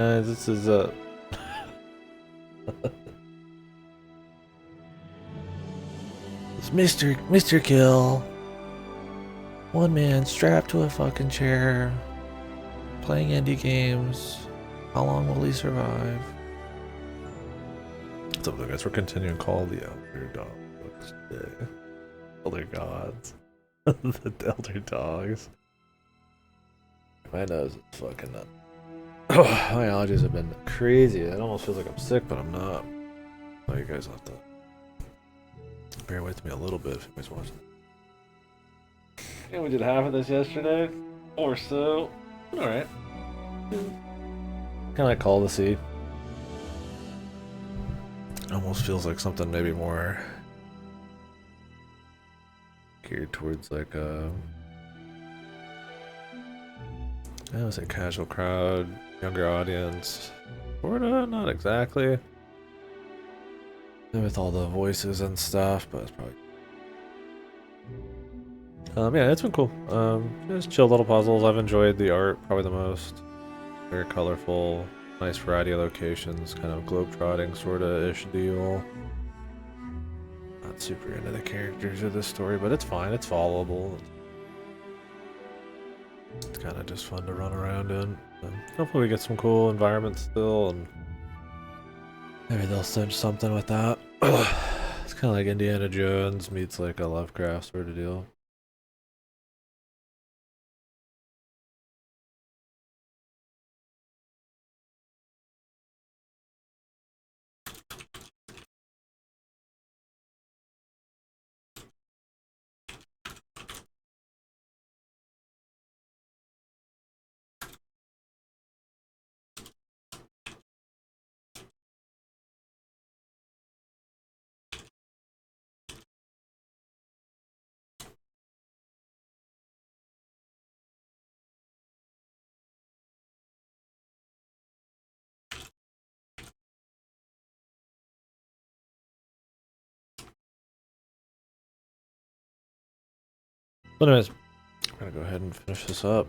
This is it's Mr. Kill. One man strapped to a fucking chair, playing indie games. How long will he survive? What's up, guys? We're continuing Call the Elder Dogs today. Elder Gods. The Elder Dogs. My nose is fucking up. My allergies have been crazy. It almost feels like I'm sick, but I'm not. Oh, you guys have to bear with me a little bit if you guys watch. Yeah, we did half of this yesterday, or so. All right. Kind of like Call the Sea. Almost feels like something maybe more geared towards like I would say casual crowd, younger audience. Sorta, not exactly. With all the voices and stuff, but it's probably. Yeah, it's been cool. Just chill little puzzles. I've enjoyed the art probably the most. Very colorful, nice variety of locations, kind of globetrotting sorta ish deal. Not super into the characters of this story, but it's fine. It's followable. It's kind of just fun to run around in. Hopefully we get some cool environments still, and maybe they'll cinch something with that. It's kind of like Indiana Jones meets like a Lovecraft sort of deal. But anyways, I'm gonna go ahead and finish this up.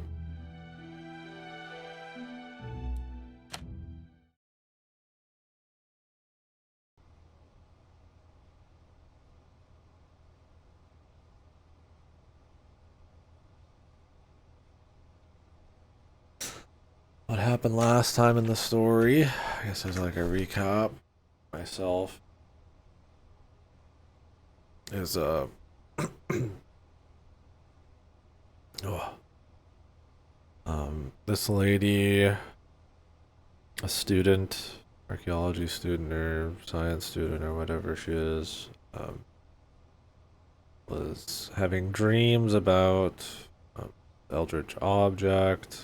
What happened last time in the story? I guess there's like a recap. Myself is oh, this lady, a student, archaeology student or science student or whatever she is, was having dreams about eldritch object.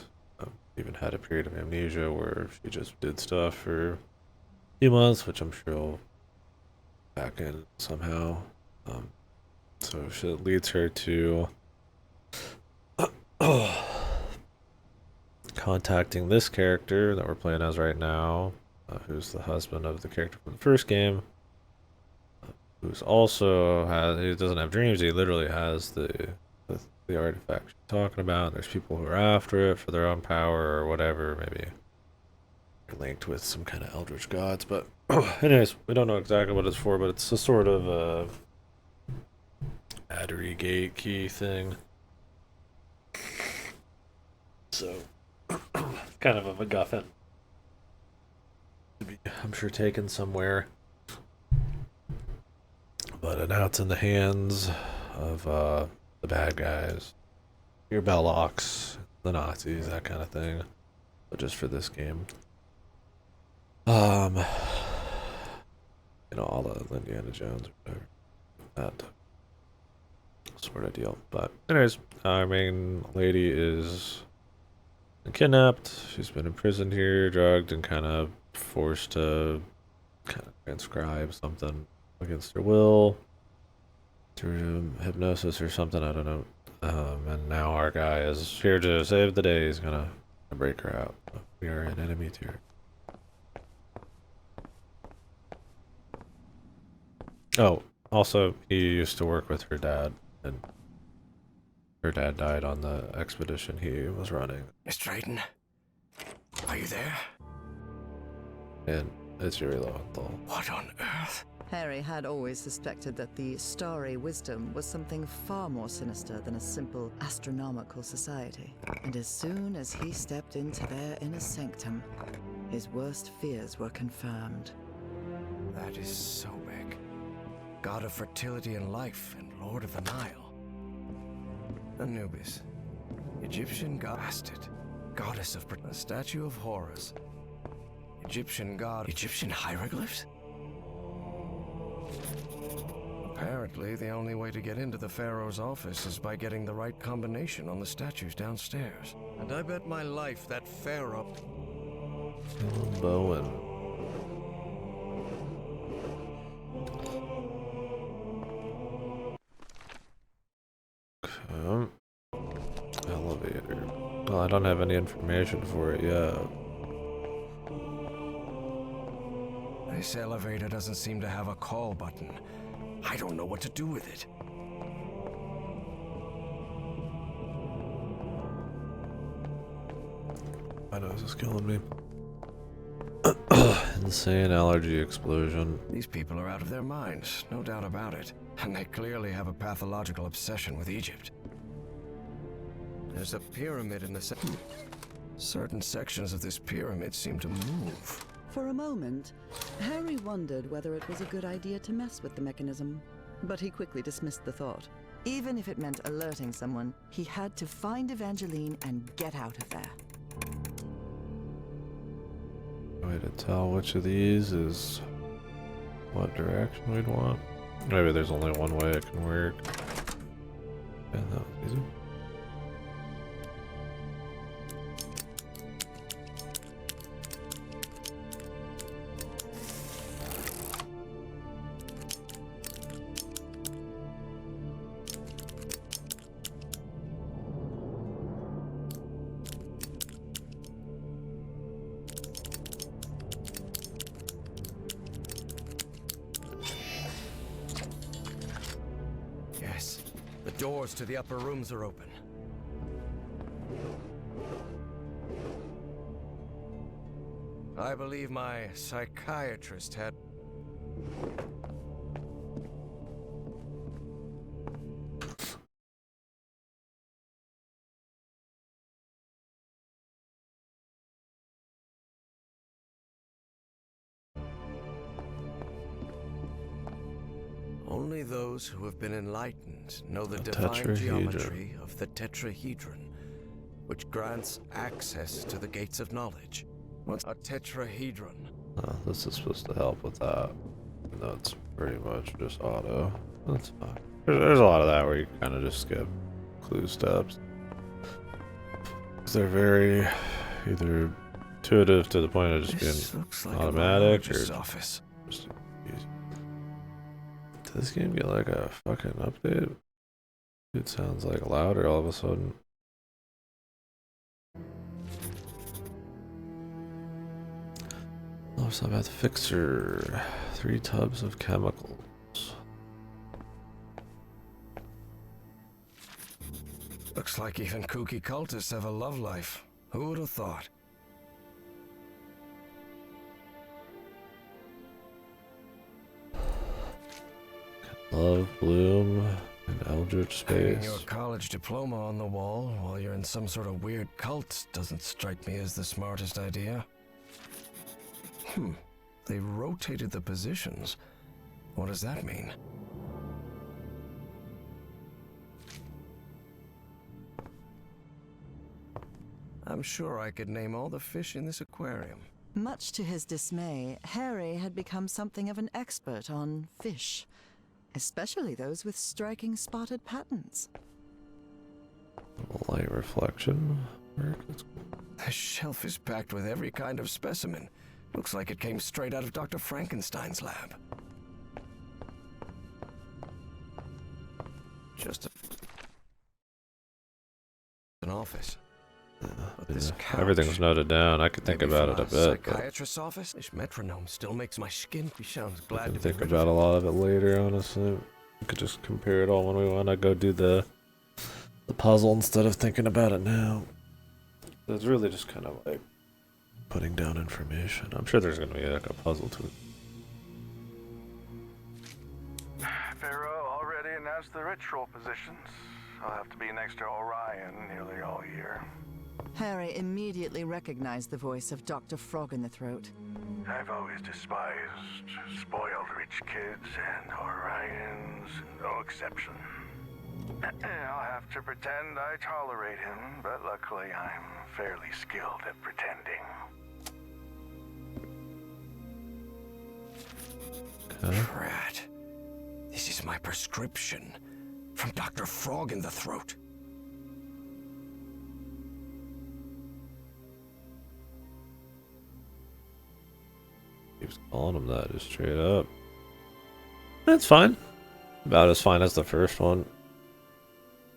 Even had a period of amnesia where she just did stuff for a few months, which I'm sure will back in somehow. So she leads her to contacting this character that we're playing as right now, who's the husband of the character from the first game, who's also has he doesn't have dreams. He literally has the artifact she's talking about. There's people who are after it for their own power or whatever, maybe linked with some kind of eldritch gods. But anyways, we don't know exactly what it's for, but it's a sort of battery gate key thing. So kind of a MacGuffin to be, I'm sure, taken somewhere. But now it's in the hands of the bad guys, your Bellocs, the Nazis, that kind of thing. But just for this game, you know, all the Indiana Jones, or whatever, that sort of deal. But anyways, our main lady is kidnapped. She's been imprisoned here, drugged, and kind of forced to kind of transcribe something against her will through hypnosis or something. I don't know. And now our guy is here to save the day. He's gonna break her out. We are in enemy tier. Oh, also, he used to work with her dad, and her dad died on the expedition he was running. Miss Drayton, are you there? And it's your Lowenthal. What on earth? Harry had always suspected that the starry wisdom was something far more sinister than a simple astronomical society. And as soon as he stepped into their inner sanctum, his worst fears were confirmed. That is so big. God of fertility and life, and Lord of the Nile. Anubis. Egyptian bastard. Goddess of a statue of horrors. Egyptian god. Egyptian hieroglyphs? Apparently, the only way to get into the Pharaoh's office is by getting the right combination on the statues downstairs. And I bet my life that Pharaoh... Bowen. Okay. Elevator. Well, I don't have any information for it yet. This elevator doesn't seem to have a call button. I don't know what to do with it. My nose is killing me. Insane allergy explosion. These people are out of their minds, no doubt about it. And they clearly have a pathological obsession with Egypt. There's a pyramid in the center. Certain sections of this pyramid seem to move. For a moment, Harry wondered whether it was a good idea to mess with the mechanism, but he quickly dismissed the thought. Even if it meant alerting someone, he had to find Evangeline and get out of there. Way to tell which of these is what direction we'd want. Maybe there's only one way it can work. Yeah, that was easy. Yes, the doors to the upper rooms are open. I believe my psychiatrist had... Only those who have been enlightened know the divine geometry of the tetrahedron, which grants access to the gates of knowledge. What's a tetrahedron? This is supposed to help with that. Even though it's pretty much just auto. That's fine. There's a lot of that where you kind of just skip clue steps. They're very either intuitive to the point of just being like automatic or office. Just easy. Did this game get like a fucking update? It sounds like louder all of a sudden. Oh, so about the fixer. 3 tubs of chemicals. Looks like even kooky cultists have a love life. Who would have thought? Love, bloom, and eldritch space. Hanging your college diploma on the wall while you're in some sort of weird cult doesn't strike me as the smartest idea. They rotated the positions. What does that mean? I'm sure I could name all the fish in this aquarium. Much to his dismay, Harry had become something of an expert on fish, especially those with striking spotted patterns. Light reflection. The shelf is packed with every kind of specimen. Looks like it came straight out of Dr. Frankenstein's lab. Just an office. But this couch, everything's noted down. I could think about it a bit. Psychiatrist's office? This metronome still makes my skin. He sounds glad I can to think be rid about of a lot of it later, honestly. We could just compare it all when we want to go do the puzzle instead of thinking about it now. It's really just kind of like putting down information. I'm sure there's gonna be like a puzzle to it. Pharaoh already announced the ritual positions. I'll have to be next to Orion nearly all year. Harry immediately recognized the voice of Dr. Frog in the Throat. I've always despised spoiled rich kids, and Orion's no exception. I'll have to pretend I tolerate him, but luckily I'm fairly skilled at pretending. Okay. Drat. This is my prescription from Dr. Frog in the Throat. Keeps calling him that just straight up. That's fine. About as fine as the first one.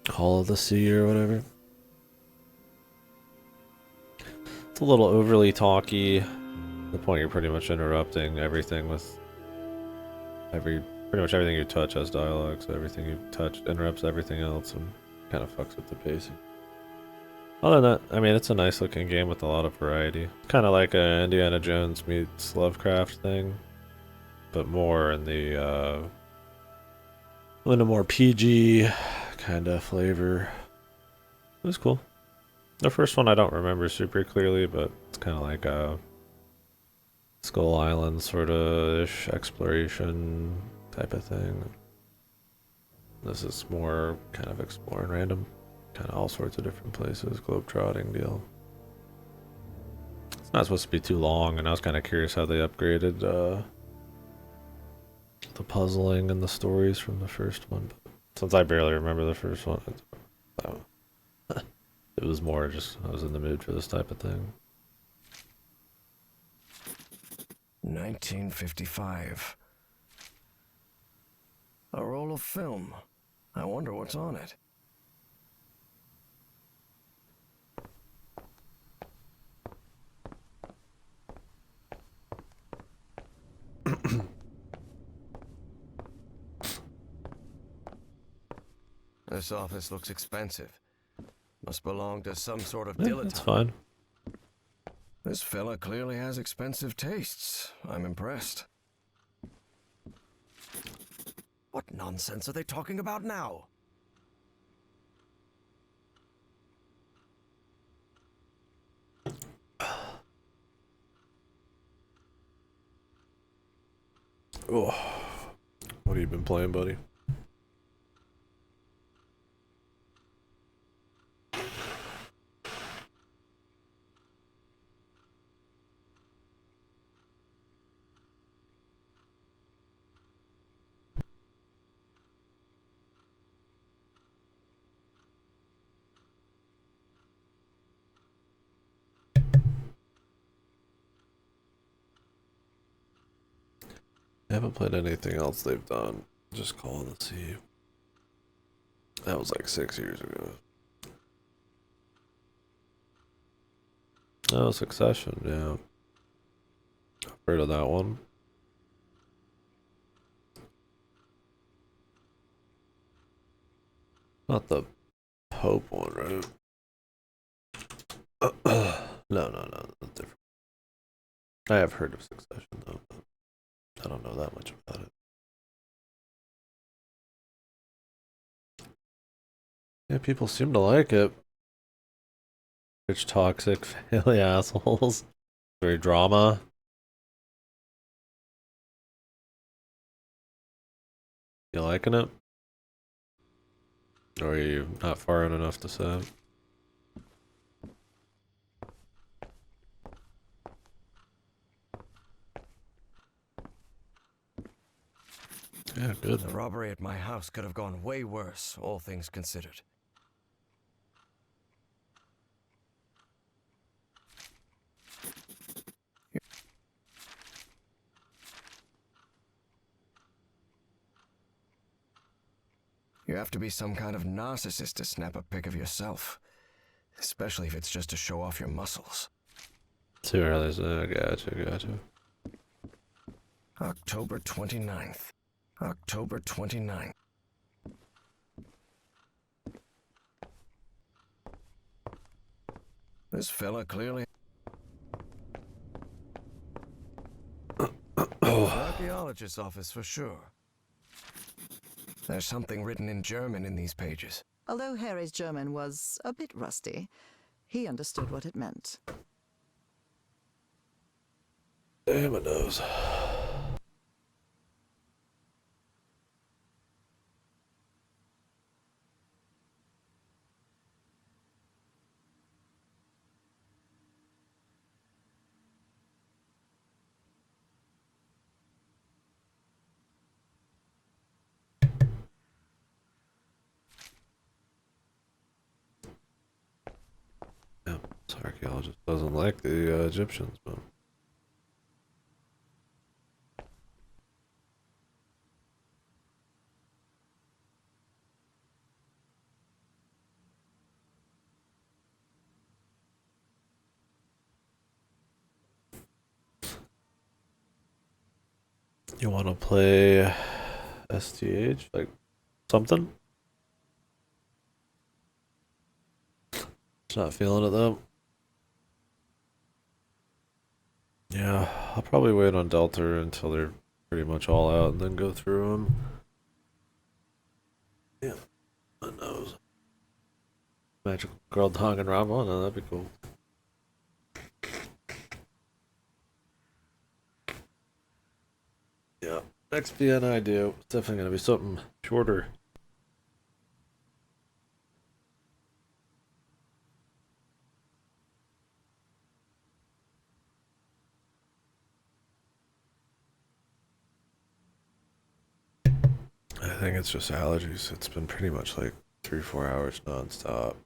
Call of the Sea or whatever. It's a little overly talky. The point you're pretty much interrupting everything with pretty much everything you touch has dialogue, so everything you touch interrupts everything else and kind of fucks with the pacing. Other than that, I mean, it's a nice looking game with a lot of variety. Kind of like a Indiana Jones meets Lovecraft thing, but more in the in a more PG kind of flavor. It was cool. The first one I don't remember super clearly, but it's kind of like a Skull Island sort of ish exploration type of thing. This is more kind of exploring random, kind of all sorts of different places, globe-trotting deal. It's not supposed to be too long, and I was kind of curious how they upgraded the puzzling and the stories from the first one. But since I barely remember the first one, it was more just I was in the mood for this type of thing. 1955. A roll of film. I wonder what's on it. This office looks expensive. Must belong to some sort of Yeah, dilettante. that's fine. This fella clearly has expensive tastes. I'm impressed. What nonsense are they talking about now? Oh, what have you been playing, buddy? I haven't played anything else they've done. Just Call of the Sea. That was like 6 years ago. Oh, Succession, yeah. I've heard of that one. Not the Pope one, right? No, that's different. I have heard of Succession though, but I don't know that much about it. Yeah, people seem to like it. Rich, toxic, family assholes. Very drama. You liking it? Or are you not far in enough to say? Yeah, good. The robbery at my house could have gone way worse, all things considered. You have to be some kind of narcissist to snap a pic of yourself. Especially if it's just to show off your muscles. Too early, so gotcha. October 29th. October 29th. This fella clearly... archaeologist's office for sure. There's something written in German in these pages. Although Harry's German was a bit rusty, he understood what it meant. Damn, it knows. Yeah, this archaeologist doesn't like the Egyptians, but. You want to play STH? Like something? Just not feeling it though. Yeah, I'll probably wait on Delta until they're pretty much all out and then go through them. Yeah, who knows? Magical Girl Danganronpa? No, that'd be cool. Yeah, next VN I do. It's definitely gonna be something shorter. I think it's just allergies. It's been pretty much like 3-4 hours nonstop.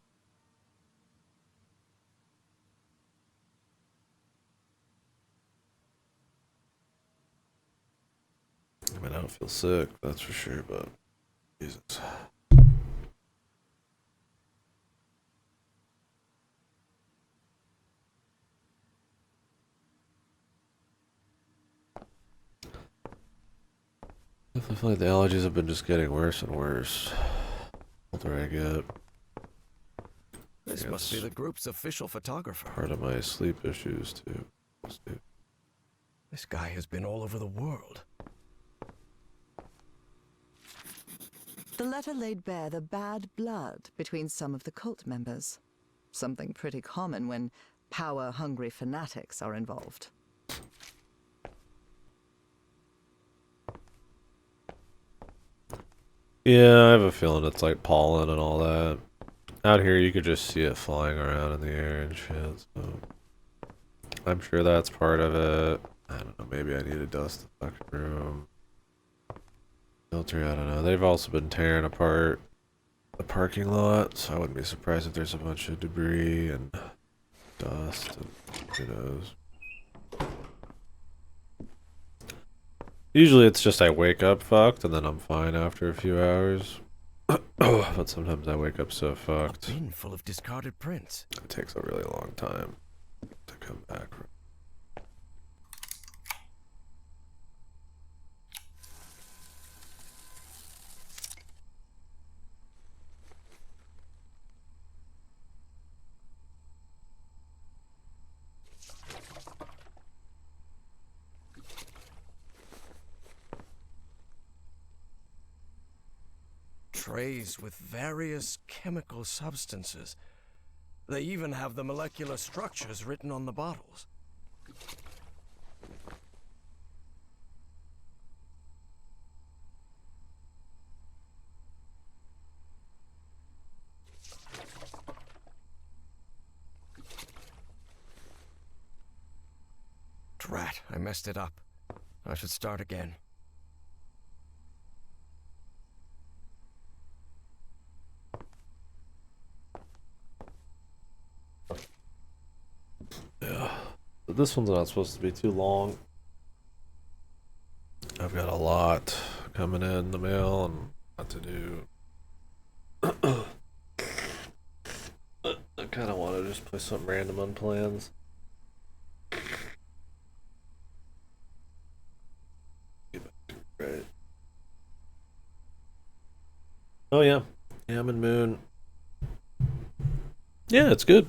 I mean, I don't feel sick, that's for sure, but Jesus. I feel like the allergies have been just getting worse and worse. The older I get. This must be the group's official photographer. Part of my sleep issues too. This guy has been all over the world. The letter laid bare the bad blood between some of the cult members. Something pretty common when power-hungry fanatics are involved. Yeah, I have a feeling it's like pollen and all that. Out here, you could just see it flying around in the air and shit, so. I'm sure that's part of it. I don't know, maybe I need to dust the fucking room. Filter, I don't know. They've also been tearing apart the parking lot, so I wouldn't be surprised if there's a bunch of debris and dust and who knows. Usually it's just I wake up fucked and then I'm fine after a few hours. But sometimes I wake up so fucked. A bin full of discarded prints. It takes a really long time to come back from. Trays with various chemical substances. They even have the molecular structures written on the bottles. Drat, I messed it up. I should start again. Yeah, but this one's not supposed to be too long. I've got a lot coming in the mail and a lot to do. But I kind of want to just play something random on plans. Right. Oh yeah, Ham and Moon. Yeah, it's good.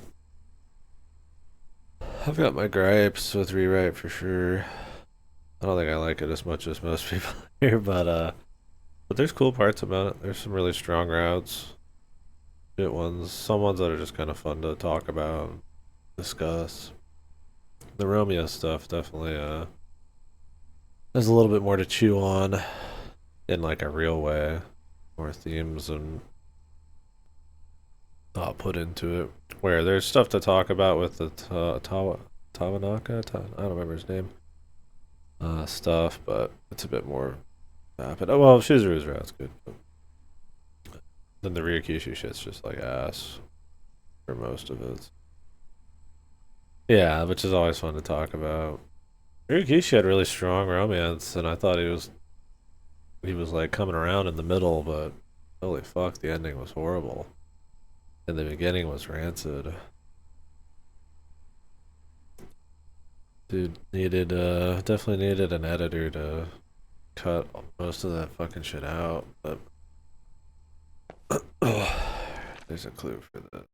I've got my gripes with Rewrite for sure. I don't think I like it as much as most people here, but there's cool parts about it. There's some really strong routes, shit ones, some ones that are just kind of fun to talk about, discuss. The Romeo stuff definitely there's a little bit more to chew on in like a real way, more themes and thought put into it. Where there's stuff to talk about with the Tawanaka, I don't remember his name, stuff, but it's a bit more vapid. Oh well, Shizuru's route's good. But then the Ryukyushi shit's just like ass for most of it. Yeah, which is always fun to talk about. Ryukyushi had really strong romance, and I thought he was like coming around in the middle, but holy fuck, the ending was horrible. And the beginning was rancid. Dude needed definitely needed an editor to cut most of that fucking shit out, but there's a clue for that.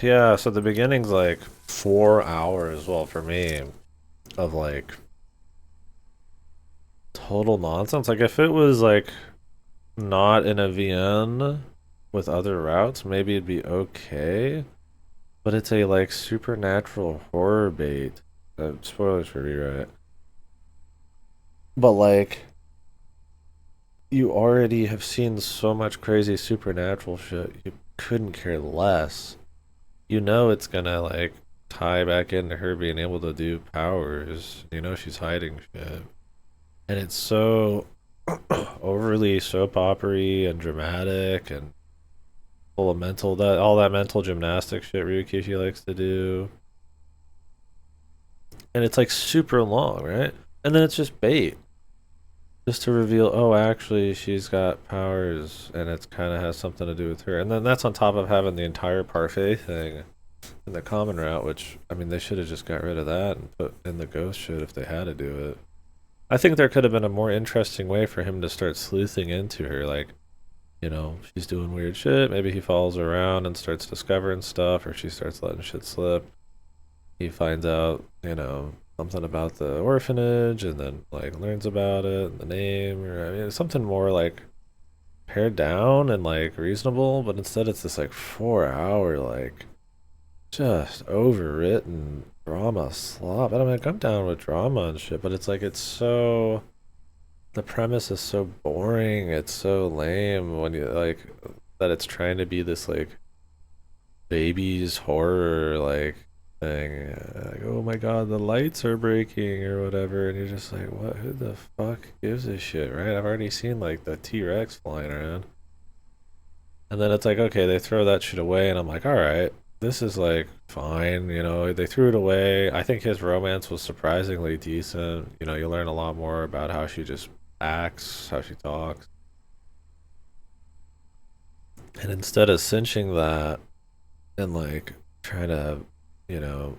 Yeah, so the beginning's like 4 hours, well, for me, of like total nonsense. Like, if it was like not in a VN with other routes, maybe it'd be okay. But it's a like supernatural horror bait. Spoilers for rewrite. But like, you already have seen so much crazy supernatural shit. You couldn't care less. You know it's gonna like tie back into her being able to do powers. You know she's hiding shit. And it's so overly soap opery and dramatic and full of mental that all that mental gymnastics shit Ryukishi likes to do. And it's like super long, right? And then it's just bait. Just to reveal, oh, actually, she's got powers, and it kind of has something to do with her. And then that's on top of having the entire parfait thing in the common route, which, I mean, they should have just got rid of that and put in the ghost shit if they had to do it. I think there could have been a more interesting way for him to start sleuthing into her, like, you know, she's doing weird shit. Maybe he follows her around and starts discovering stuff, or she starts letting shit slip. He finds out, you know, something about the orphanage, and then like learns about it, and the name, or I mean, something more like pared down and like reasonable. But instead, it's this like 4 hour like just overwritten drama slop. And I'm like, I'm down with drama and shit, but it's like it's so the premise is so boring. It's so lame when you like that it's trying to be this like baby's horror like thing. Like, oh my god, the lights are breaking or whatever, and you're just like, what? Who the fuck gives a shit, right? I've already seen like the T-Rex flying around, and then it's like, okay, they throw that shit away, and I'm like, all right, this is like fine, you know. They threw it away. I think his romance was surprisingly decent. You know, you learn a lot more about how she just acts, how she talks, and instead of cinching that and like trying to, you know,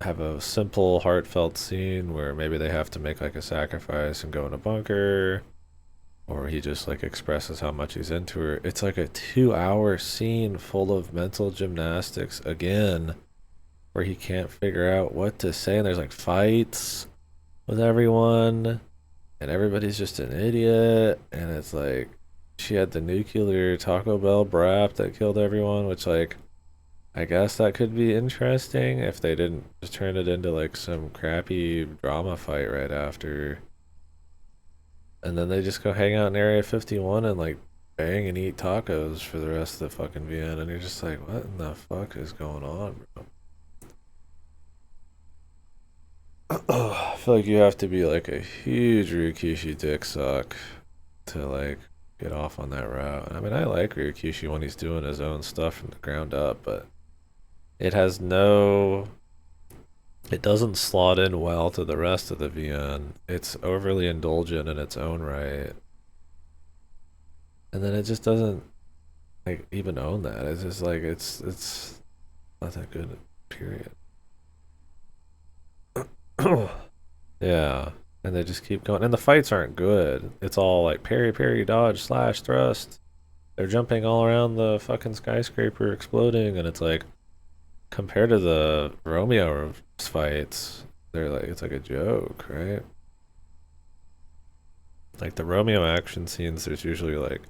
have a simple, heartfelt scene where maybe they have to make like a sacrifice and go in a bunker, or he just like expresses how much he's into her. It's like a 2 hour scene full of mental gymnastics again, where he can't figure out what to say, and there's like fights with everyone, and everybody's just an idiot, and it's like she had the nuclear Taco Bell brap that killed everyone, which like I guess that could be interesting if they didn't just turn it into like some crappy drama fight right after. And then they just go hang out in Area 51 and like bang and eat tacos for the rest of the fucking VN. And you're just like, what in the fuck is going on, bro? I feel like you have to be like a huge Ryukishi dick suck to like get off on that route. I mean, I like Ryukishi when he's doing his own stuff from the ground up, but it has no. It doesn't slot in well to the rest of the VN. It's overly indulgent in its own right. And then it just doesn't. like even own that. It's just like it's not that good. Period. Yeah, and they just keep going, and the fights aren't good. It's all like parry, parry, dodge, slash, thrust. They're jumping all around the fucking skyscraper, exploding, and it's like compared to the Romeo fights, they're like it's like a joke, right? Like the Romeo action scenes, there's usually like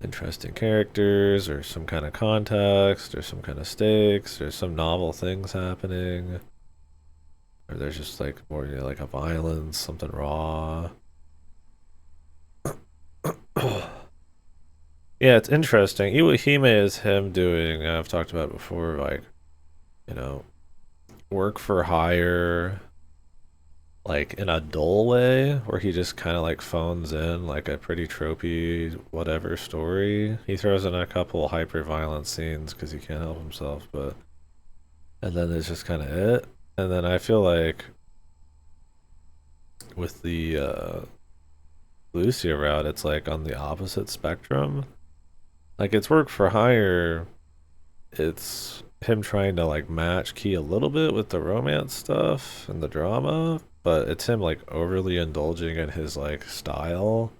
interesting characters or some kind of context or some kind of stakes or some novel things happening, or there's just like more, you know, like a violence, something raw. Yeah, it's interesting. Iwahime is him doing, I've talked about it before, like, you know, work for hire, like in a dull way, where he just kind of like phones in like a pretty tropey whatever story. He throws in a couple hyper violent scenes because he can't help himself, but and then it's just kind of it. And then I feel like with the Lucia route, it's like on the opposite spectrum. Like it's work for hire. It's him trying to like match key a little bit with the romance stuff and the drama, but it's him like overly indulging in his like style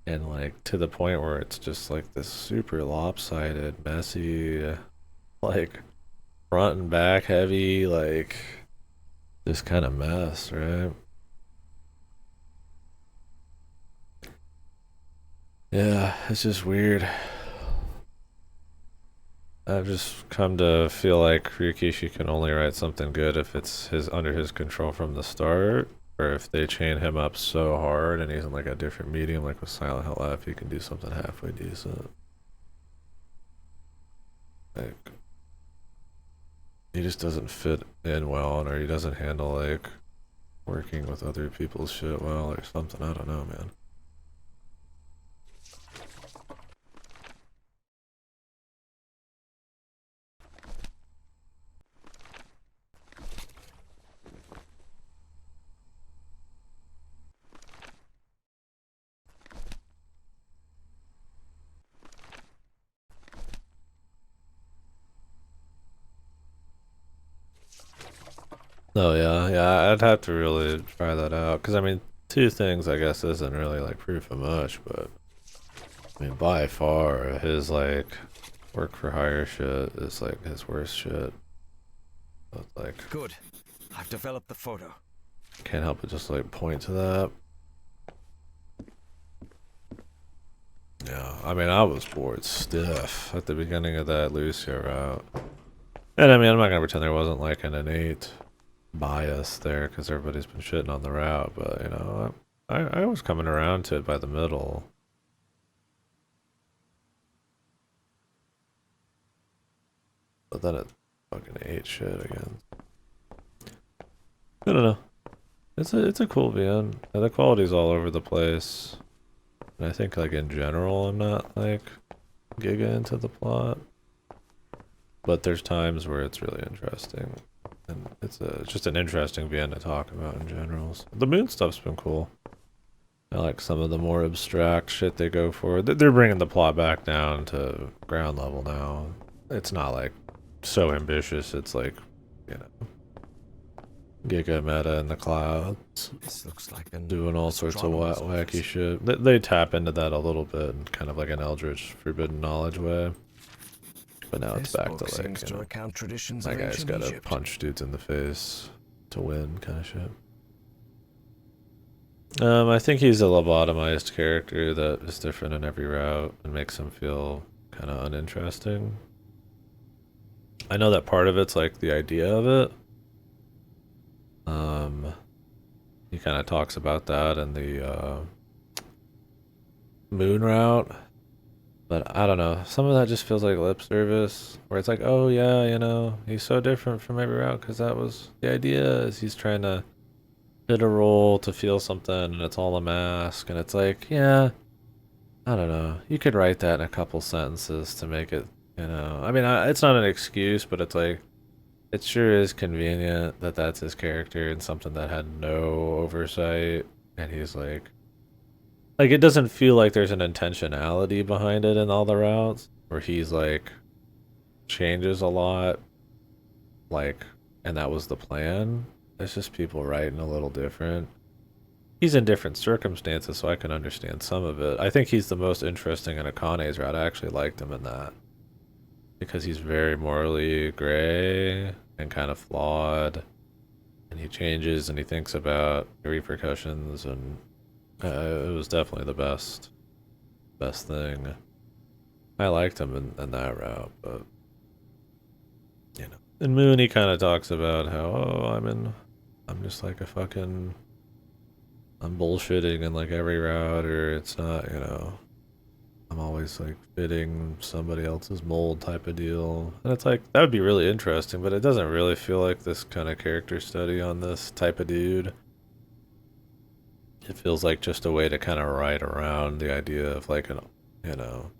and like to the point where it's just like this super lopsided, messy, like front and back heavy, like this kind of mess, right? Yeah, it's just weird. I've just come to feel like Ryukishi can only write something good if it's his under his control from the start, or if they chain him up so hard and he's in like a different medium, like with Silent Hill F, he can do something halfway decent. Like he just doesn't fit in well, or he doesn't handle like working with other people's shit well, or something. I don't know, man. Oh yeah, I'd have to really try that out. Cause I mean, two things I guess isn't really like proof of much, but I mean, by far his like work for hire shit is like his worst shit. So it's like Good. I've developed the photo. can't help but just like point to that. Yeah, I mean, I was bored stiff at the beginning of that Lucia route, and I mean, I'm not gonna pretend there wasn't like an innate bias there because everybody's been shitting on the route, but you know, I was coming around to it by the middle. But then it fucking ate shit again. I don't know. It's a cool VN. And the quality's all over the place. And I think like in general I'm not like giga into the plot. But there's times where it's really interesting. And it's just an interesting VN to talk about in general. So the moon stuff's been cool. I like some of the more abstract shit they go for. They're bringing the plot back down to ground level now. It's not like so ambitious. It's like, you know, giga meta in the clouds, This looks like an doing all sorts of astronomer's wacky office. shit. They tap into that a little bit in kind of like an eldritch forbidden knowledge way. But now it's This back book to like, seems you to know, recount traditions that of guy's ancient gotta Egypt. punch dudes in the face to win kind of shit. I think he's a lobotomized character that is different in every route and makes him feel kind of uninteresting. I know that part of it's like the idea of it. He kind of talks about that in the moon route, but I don't know. Some of that just feels like lip service, where it's like, oh yeah, you know, he's so different from every route because that was the idea. Is he's trying to fit a role to feel something, and it's all a mask, and it's like, yeah, I don't know. You could write that in a couple sentences to make it, you know. I mean, it's not an excuse, but it's like, it sure is convenient that that's his character and something that had no oversight, and he's like Like, it doesn't feel like there's an intentionality behind it in all the routes, where he's like changes a lot, like, and that was the plan. It's just people writing a little different. He's in different circumstances, so I can understand some of it. I think he's the most interesting in Akane's route. I actually liked him in that because he's very morally gray and kind of flawed, and he changes and he thinks about the repercussions, and it was definitely the best thing. I liked him in that route, but you know, in Moon he kind of talks about how, oh, I'm just like a fucking, I'm bullshitting in like every route, or it's not, you know, I'm always like fitting somebody else's mold type of deal. And it's like, that would be really interesting, but it doesn't really feel like this kind of character study on this type of dude. It feels like just a way to kind of write around the idea of like an, you know,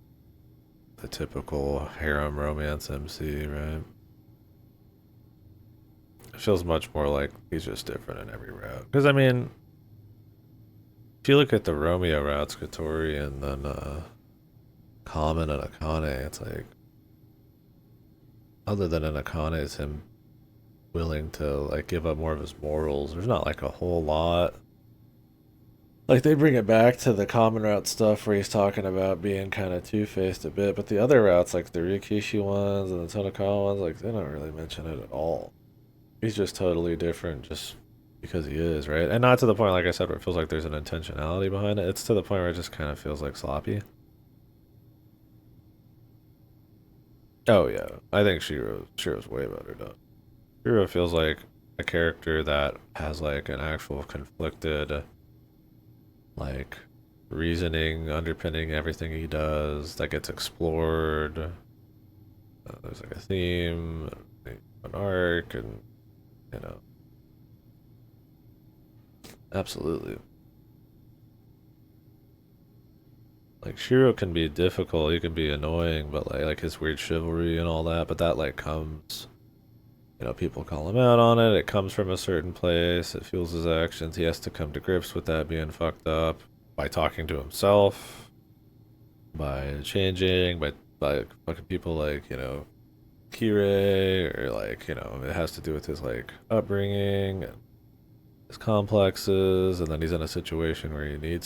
the typical harem romance MC, right? It feels much more like he's just different in every route. Because I mean, if you look at the Romeo routes, Katori and then Common and Akane, it's like, other than in Akane, is him willing to like give up more of his morals. There's not like a whole lot. Like, they bring it back to the Common route stuff where he's talking about being kind of two-faced a bit, but the other routes, like the Ryukishi ones and the Tonakawa ones, like, they don't really mention it at all. He's just totally different just because he is, right? And not to the point, like I said, where it feels like there's an intentionality behind it. It's to the point where it just kind of feels like sloppy. Oh yeah, I think Shiro's way better done. Shiro feels like a character that has like an actual conflicted, like, reasoning underpinning everything he does that gets explored. There's like a theme, an arc, and you know, absolutely. Like, Shiro can be difficult, he can be annoying, but like his weird chivalry and all that, but that like comes, you know, people call him out on it. It comes from a certain place. It fuels his actions. He has to come to grips with that being fucked up by talking to himself, by changing, by fucking people like, you know, Kirei, or like, you know, it has to do with his like upbringing and his complexes, and then he's in a situation where he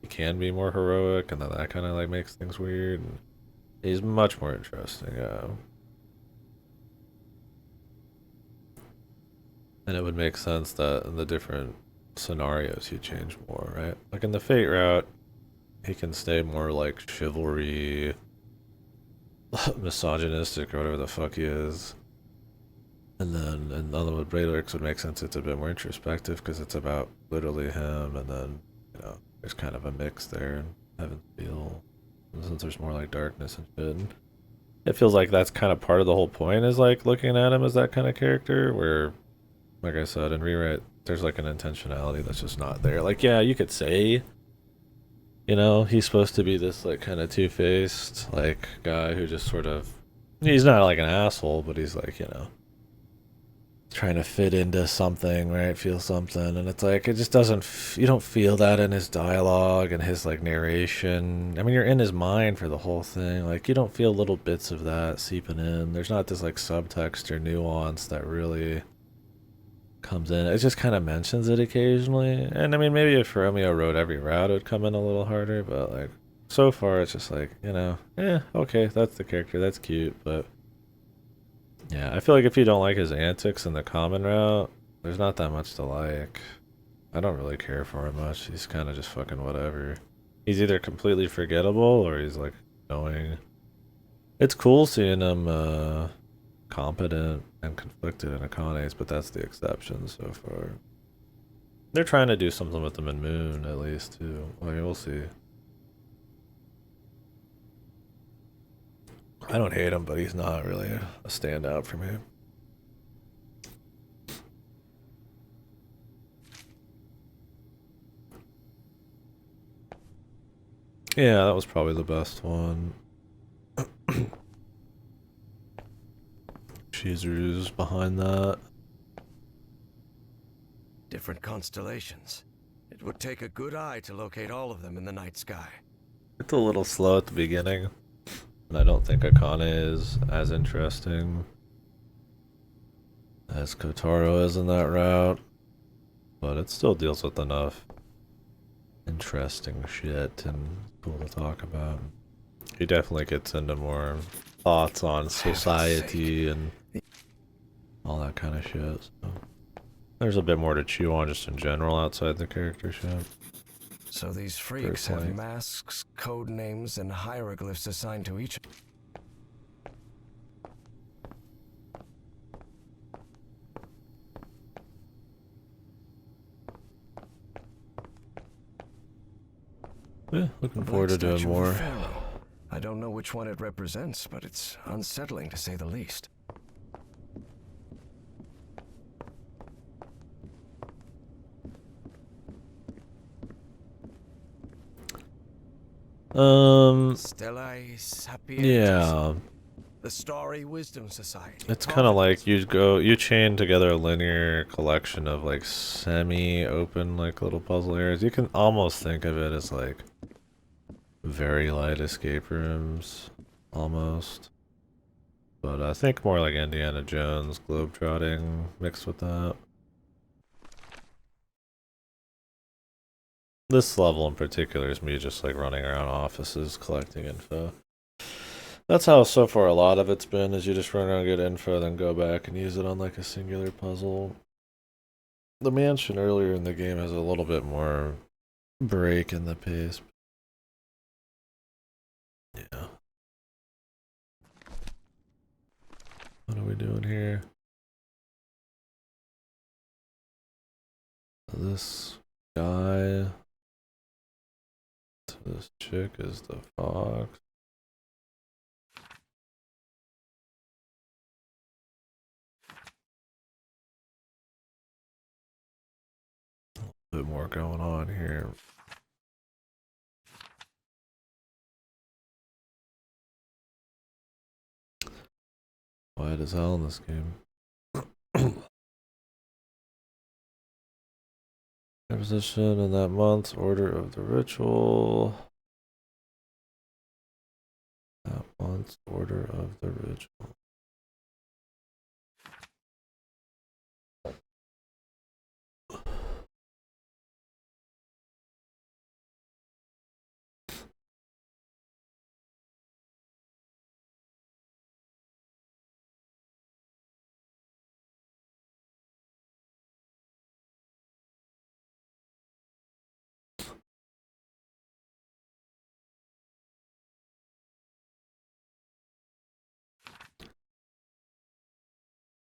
can be more heroic, and then that kind of like makes things weird. And he's much more interesting, yeah. And it would make sense that in the different scenarios he change more, right? Like in the Fate route, he can stay more like chivalry, misogynistic, or whatever the fuck he is. And then in the with Braylorx would make sense, it's a bit more introspective because it's about literally him, and then, you know, there's kind of a mix there in Heaven's Feel. Since there's more like darkness and shit. And it feels like that's kind of part of the whole point, is like looking at him as that kind of character where, like I said, in Rewrite, there's like an intentionality that's just not there. Like, yeah, you could say, you know, he's supposed to be this like kind of two-faced like guy who just sort of, he's not like an asshole, but he's like, you know, trying to fit into something, right? Feel something, and it's like, it just doesn't. You don't feel that in his dialogue and his like narration. I mean, you're in his mind for the whole thing. Like, you don't feel little bits of that seeping in. There's not this like subtext or nuance that really comes in. It just kind of mentions it occasionally. And I mean, maybe if Romeo wrote every route, it would come in a little harder. But like, so far, it's just like, you know, okay, that's the character, that's cute, but. Yeah, I feel like if you don't like his antics in the Common route, there's not that much to like. I don't really care for him much. He's kind of just fucking whatever. He's either completely forgettable or he's like annoying. It's cool seeing him competent and conflicted in Akane's, but that's the exception so far. They're trying to do something with him in Moon, at least, too. I mean, we'll see. I don't hate him, but he's not really a standout for me. Yeah, that was probably the best one. Shizuru's behind that. Different constellations. It would take a good eye to locate all of them in the night sky. It's a little slow at the beginning, and I don't think Akane is as interesting as Kotaro is in that route, but it still deals with enough interesting shit and cool to talk about. He definitely gets into more thoughts on society and all that kind of shit. So there's a bit more to chew on just in general outside the character shit. So these freaks have masks, code names, and hieroglyphs assigned to each. Yeah, looking forward to doing more. I don't know which one it represents, but it's unsettling to say the least. Stellae Sapientis. Yeah. The Starry Wisdom Society. It's kind of like you chain together a linear collection of like semi-open like little puzzle areas. You can almost think of it as like very light escape rooms, almost. But I think more like Indiana Jones globetrotting mixed with that. This level in particular is me just like running around offices collecting info. That's how so far a lot of it's been, is you just run around, get info, then go back and use it on like a singular puzzle. The mansion earlier in the game has a little bit more break in the pace. Yeah. What are we doing here? This guy to this chick is the fox. A bit more going on here. Quiet as hell in this game. Position in that month's order of the ritual. That month's order of the ritual.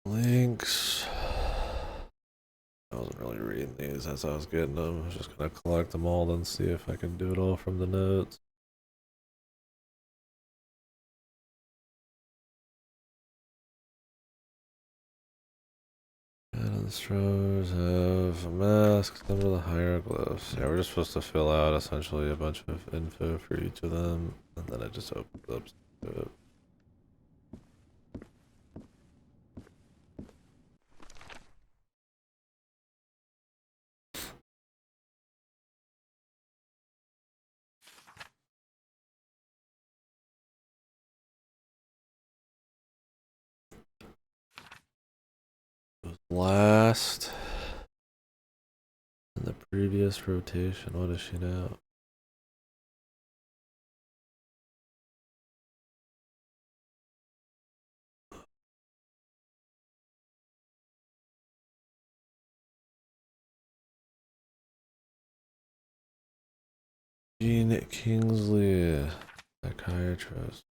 Links. I wasn't really reading these as I was getting them. I was just gonna collect them all and see if I can do it all from the notes. And strokes have masks, some of the hieroglyphs. Yeah, we're just supposed to fill out essentially a bunch of info for each of them, and then it just opens up to it. Last in the previous rotation. What is she now? Jean Kingsley, psychiatrist.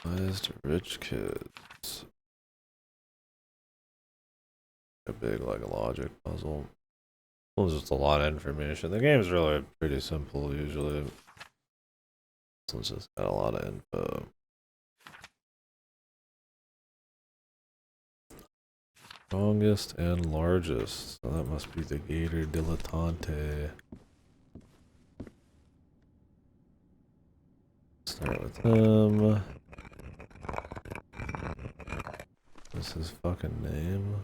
Applies to rich kids. A big like logic puzzle. Well, just a lot of information. The game's really pretty simple usually. This one's just got a lot of info. Strongest and largest. So that must be the Gator Dilettante. Start with him. What's his fucking name?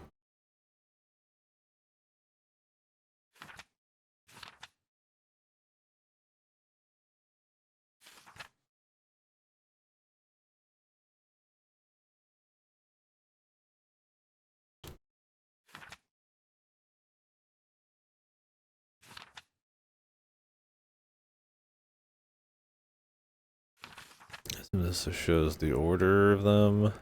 This shows the order of them.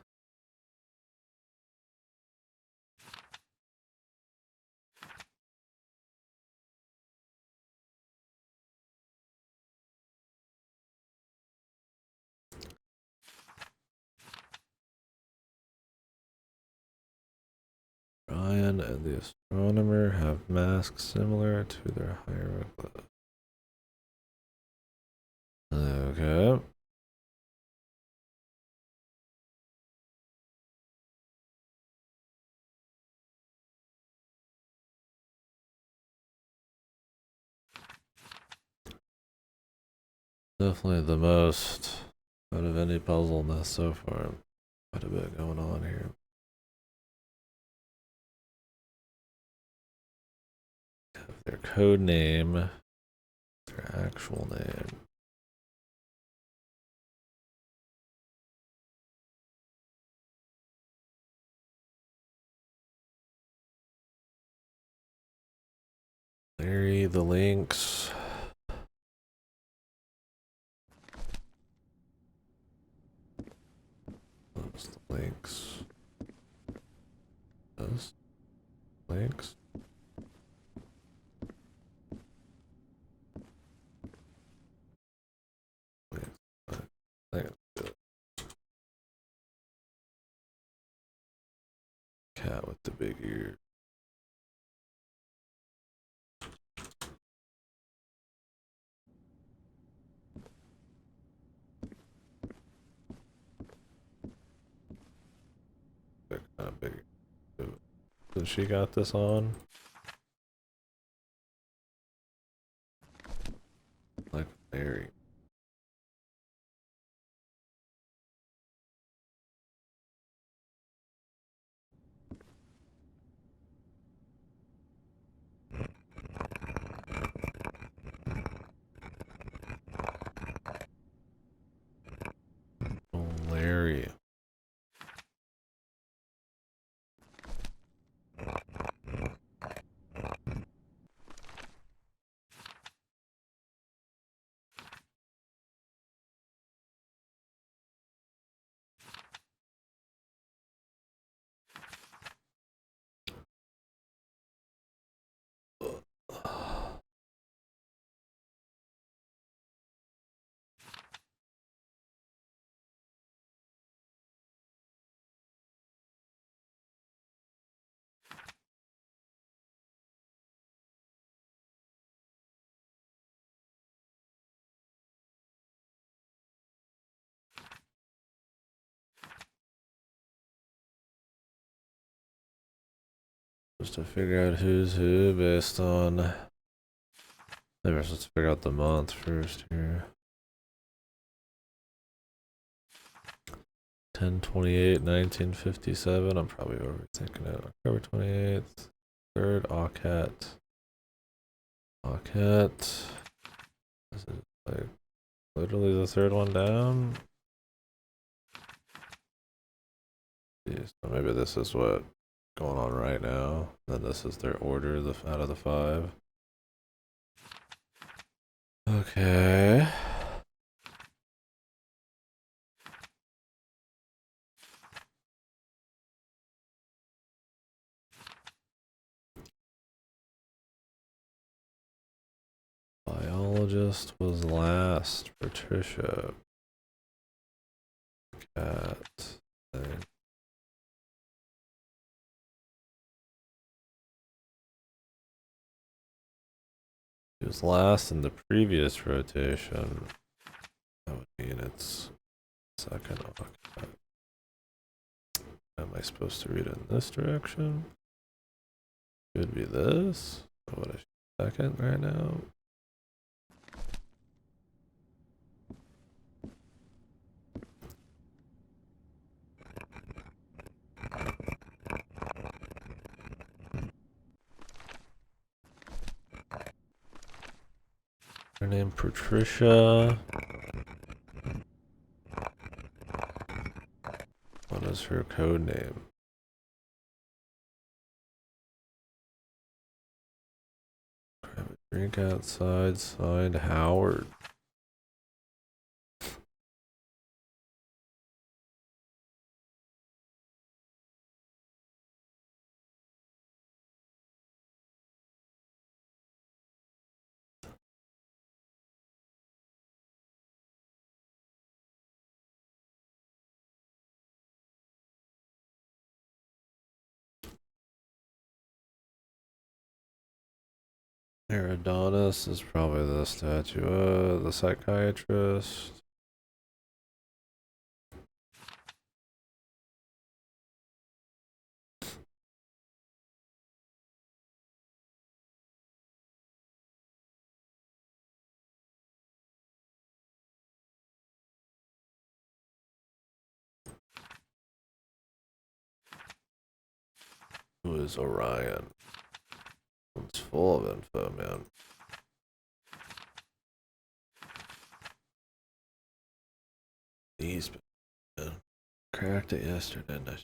Ryan and the astronomer have masks similar to their hieroglyphs. Okay. Definitely the most out of any puzzle in this so far. Quite a bit going on here. Have their code name, their actual name. Larry the links. Those the links. Those links. Cat with the big ear. Kind of big. So she got this on. Like Larry. Oh, Larry. Just to figure out who's who based on. Maybe we're supposed to figure out the month first here. 10/28/1957. I'm probably overthinking it. October 28th. Third Aucat. Aucat. Is it like literally the third one down? Jeez, so maybe this is what going on right now. Then this is their order out of the 5. Okay. Biologist was last. Patricia. Cat. Thing. He was last in the previous rotation. That would mean it's second. Okay. Am I supposed to read it in this direction? Could be this. What is second right now? Her name Patricia. What is her code name? Grab a drink outside, signed Howard. Adonis is probably the statue, the psychiatrist. Who is Orion? It's full of info, man. These, man. Cracked it yesterday, didn't I?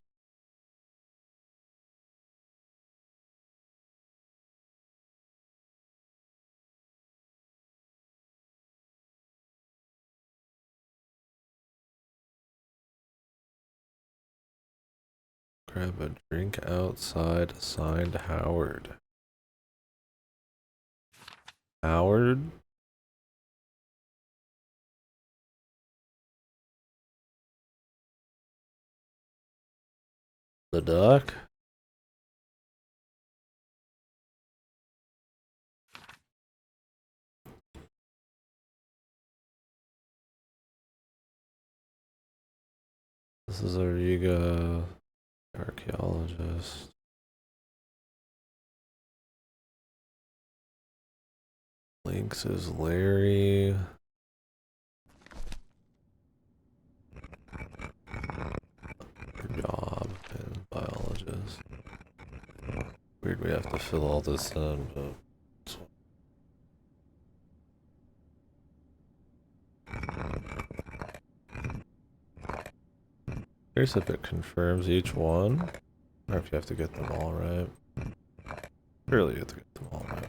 Grab a drink outside, signed Howard. Howard? The duck? This is a Riga archaeologist. Lynx is Larry. Job and biologist. Weird we have to fill all this in, but here's if it confirms each one. Or if you have to get them all right. Surely you have to get them all right.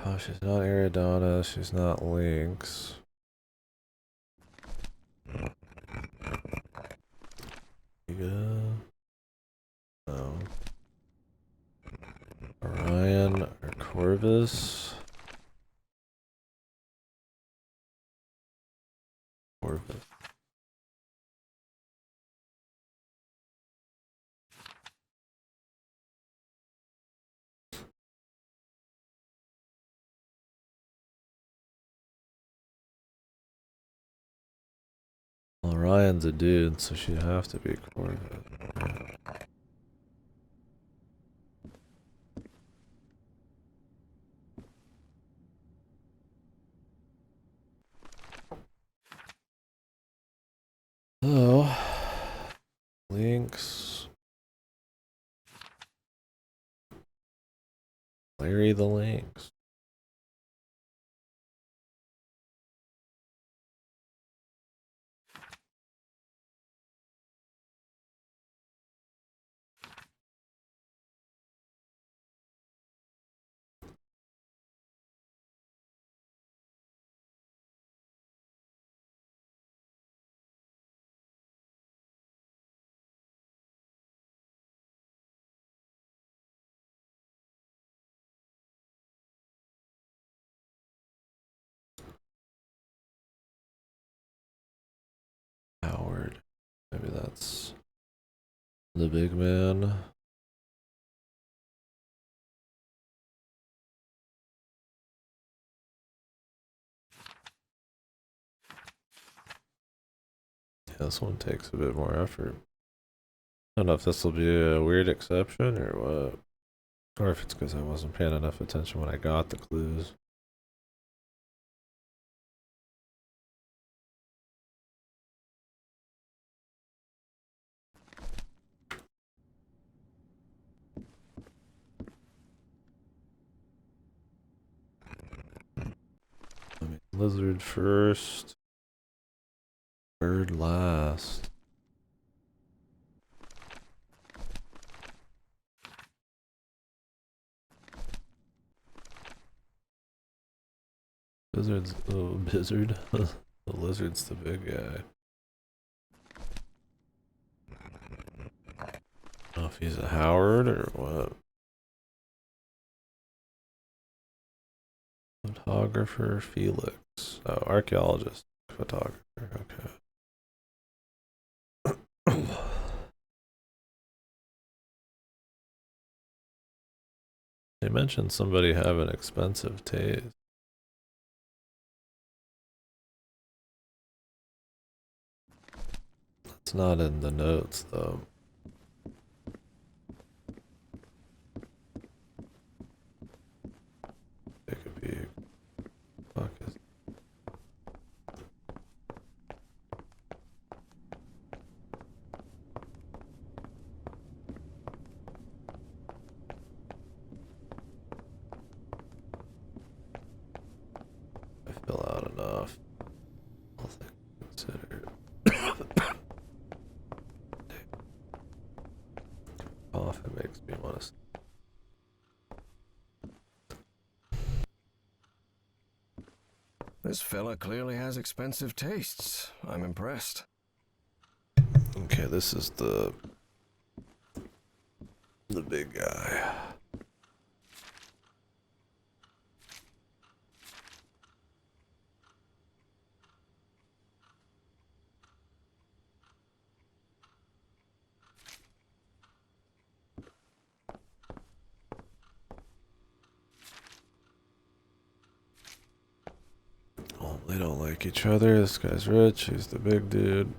Oh, she's not Aridana, she's not Lynx. No. Orion or Corvus? Corvus. Well, Orion's a dude, so she'd have to be Corvus. So, Lynx. Larry the Lynx. Howard. Maybe that's the big man. Yeah, this one takes a bit more effort. I don't know if this will be a weird exception or what. Or if it's because I wasn't paying enough attention when I got the clues. Lizard first. Bird last. Lizard's Blizzard. The lizard's the big guy. I don't know if he's a Howard or what. Photographer Felix. Oh, archaeologist. Photographer. Okay. They mentioned somebody having expensive taste. It's not in the notes though. Take a peek. Fuck is I fill out enough? All things considered. Off, it makes me want to. This fella clearly has expensive tastes. I'm impressed. Okay, this is the big guy. Oh, they don't like each other. This guy's rich. He's the big dude.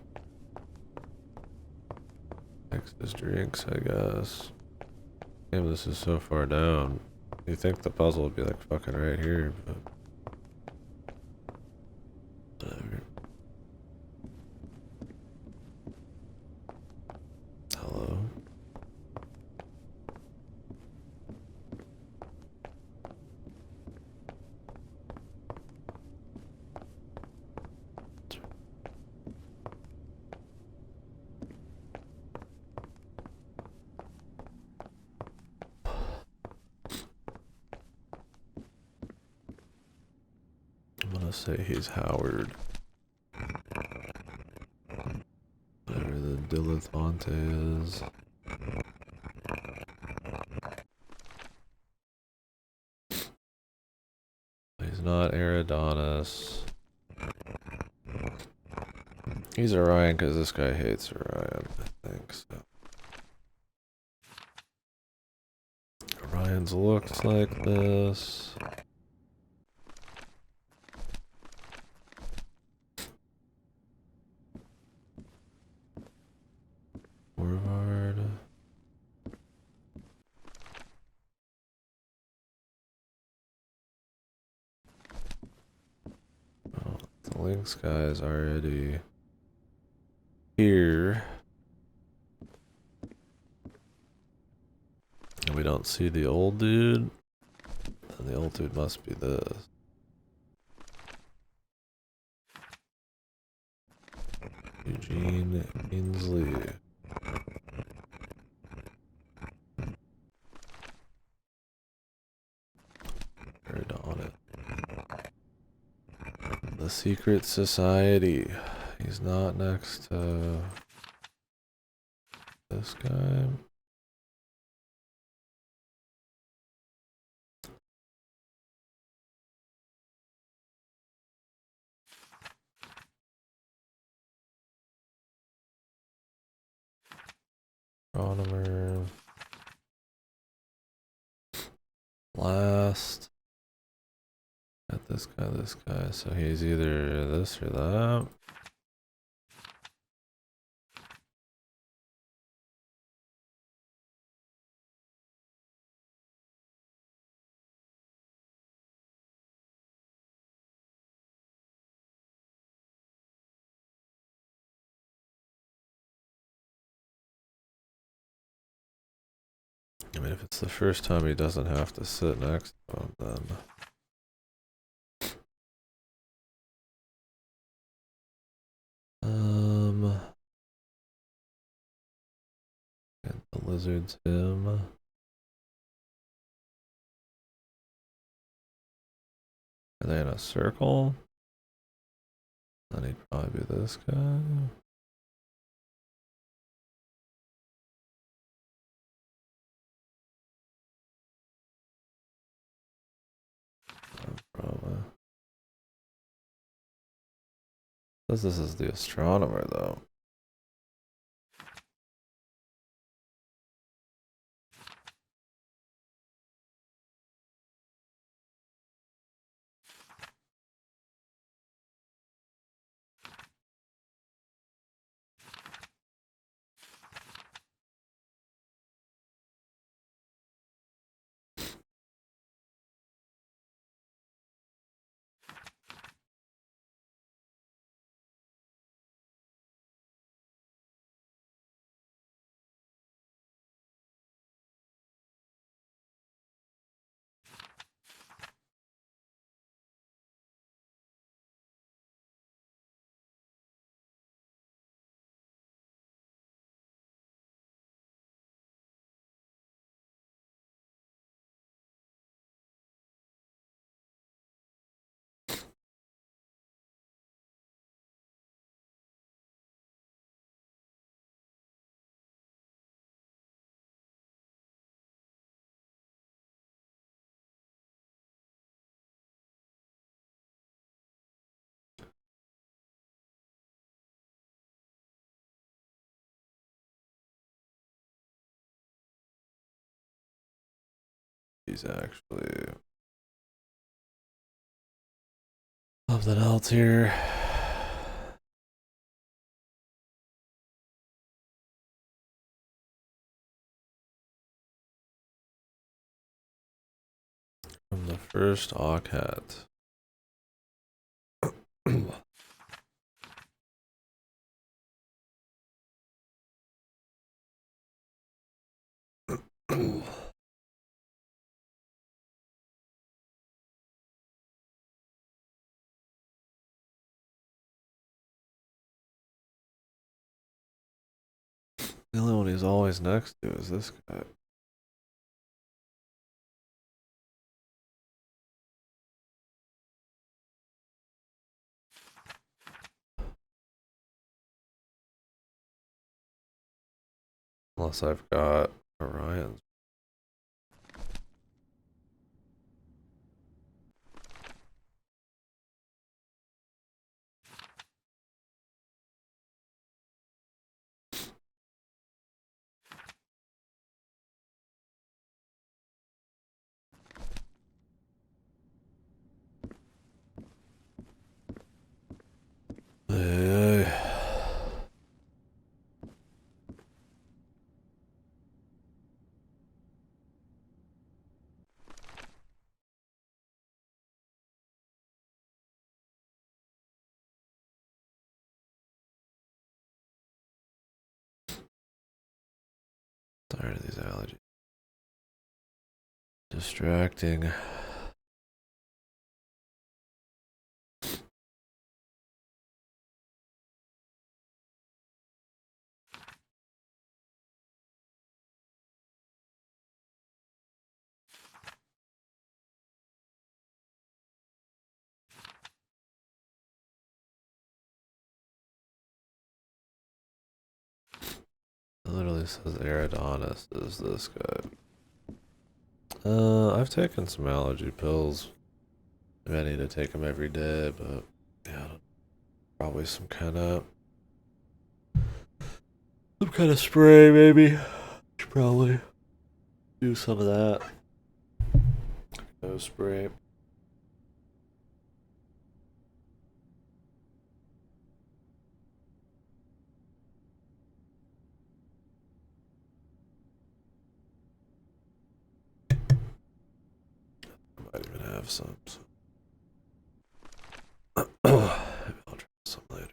Likes his drinks, I guess. Damn, this is so far down. You think the puzzle would be like fucking right here, but whatever. Hello. I'm gonna say he's Howard. Whatever the dilettante is. He's not Eridanus. He's Orion because this guy hates Orion, I think so. Orion's looks like this. Forward. Oh, the Lynx guy's already here. And we don't see the old dude. And the old dude must be this. Eugene Ainsley. Right on it. The Secret Society. He's not next to this guy. Astronomer. Last. Got this guy. So he's either this or that. I mean, if it's the first time he doesn't have to sit next to him, then And the lizard's him. Are they in a circle? Then he'd probably be this guy. Probably. This is the astronomer, though. He's actually something else here. From the first Awcat. The only one he's always next to is this guy. Unless I've got Orion's. Hey. Tired of these allergies. Distracting. It literally says Eridonis is this guy. I've taken some allergy pills. I need to take them every day, but yeah, probably some kind of spray maybe. Should probably do some of that. Nose spray. I might even have some. So. Maybe I'll try some later.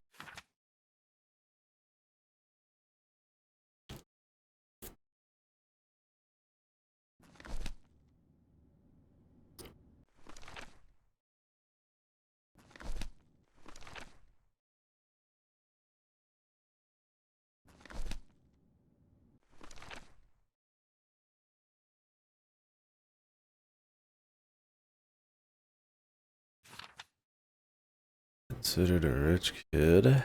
considered a rich kid?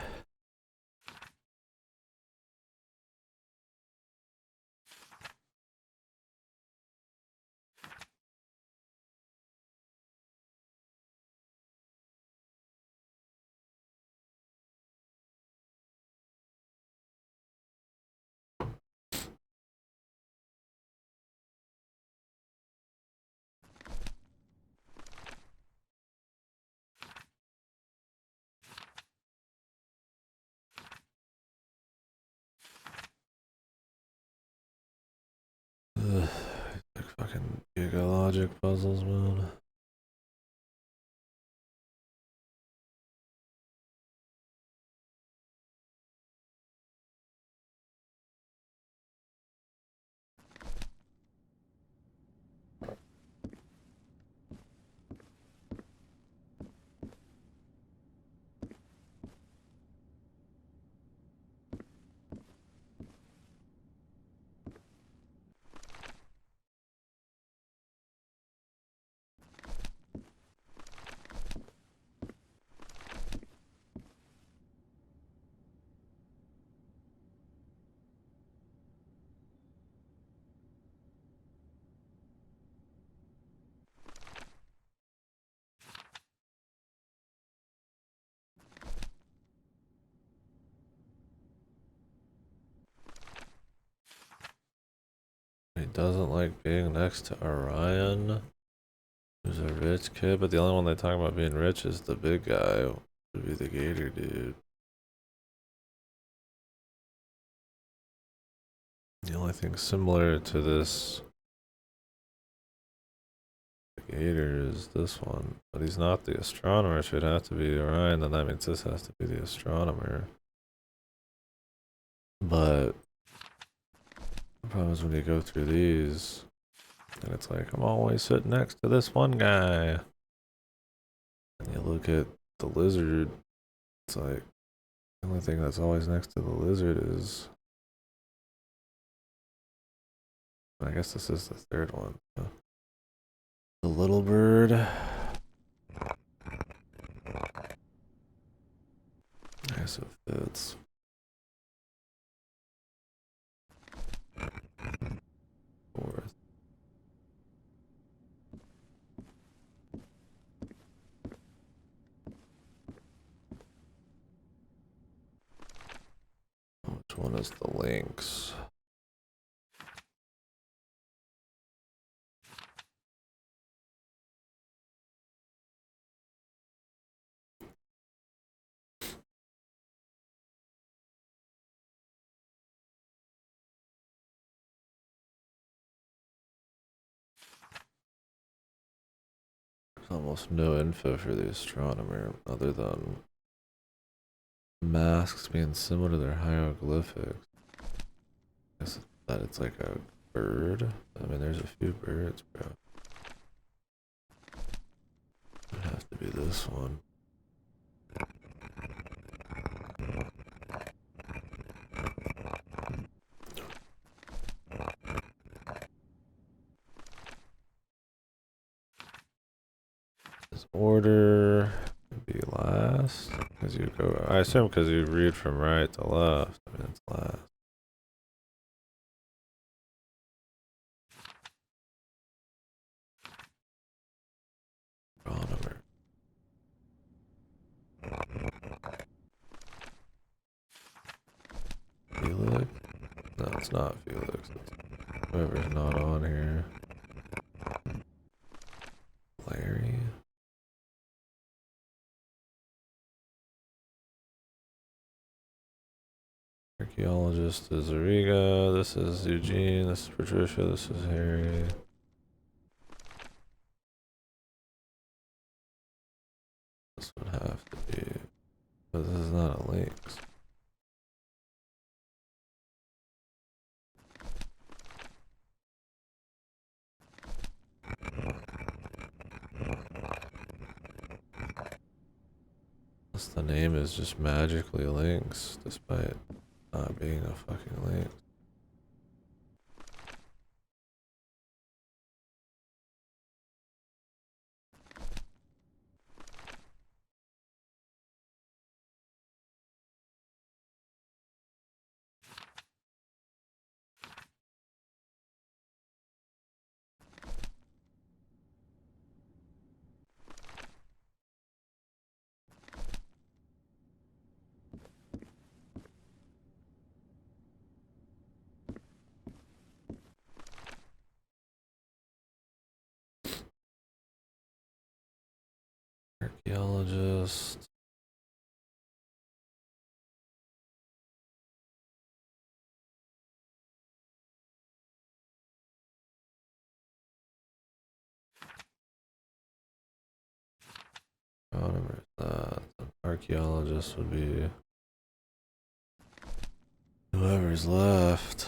Ugh, like fucking giga logic puzzles, man. He doesn't like being next to Orion, who's a rich kid, but the only one they talk about being rich is the big guy, would be the gator dude. The only thing similar to this gator is this one, but he's not the astronomer, so it'd have to be Orion, then that means this has to be the astronomer. But the problem is when you go through these, and it's like, I'm always sitting next to this one guy. And you look at the lizard, it's like, the only thing that's always next to the lizard is, I guess this is the third one. The little bird. I guess it fits. Fourth. Which one is the lynx? There's almost no info for the astronomer other than masks being similar to their hieroglyphics. I guess that it's like a bird. I mean, there's a few birds, bro. It'd have to be this one. This order would be last. Because you go, I assume because you read from right to left. I mean, it's last. Astronomer. Felix? No, it's not Felix. It's whoever's not on here. Larry? Archaeologist is Ariga. This is Eugene. This is Patricia. This is Harry. This would have to be. But this is not a lynx. Unless the name is just magically lynx, despite not being a fucking lynx. Archaeologist. Whatever that. Archaeologist would be whoever's left.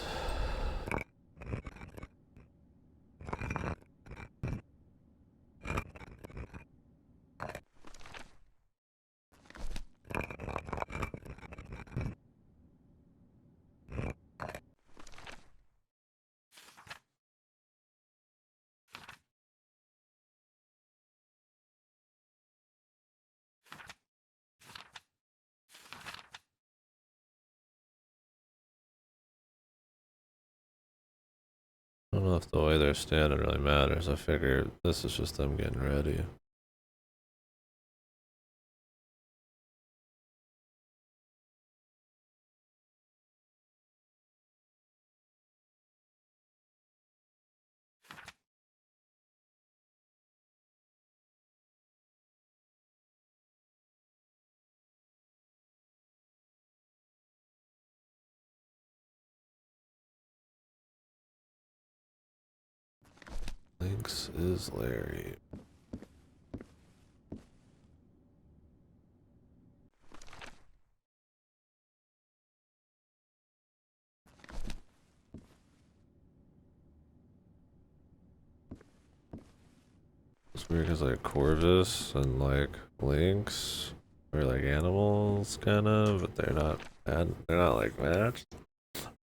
I don't know if the way they're standing really matters. I figure this is just them getting ready. Lynx is Larry. It's weird because like Corvus and like Lynx are like animals kind of, but they're not they're not like matched.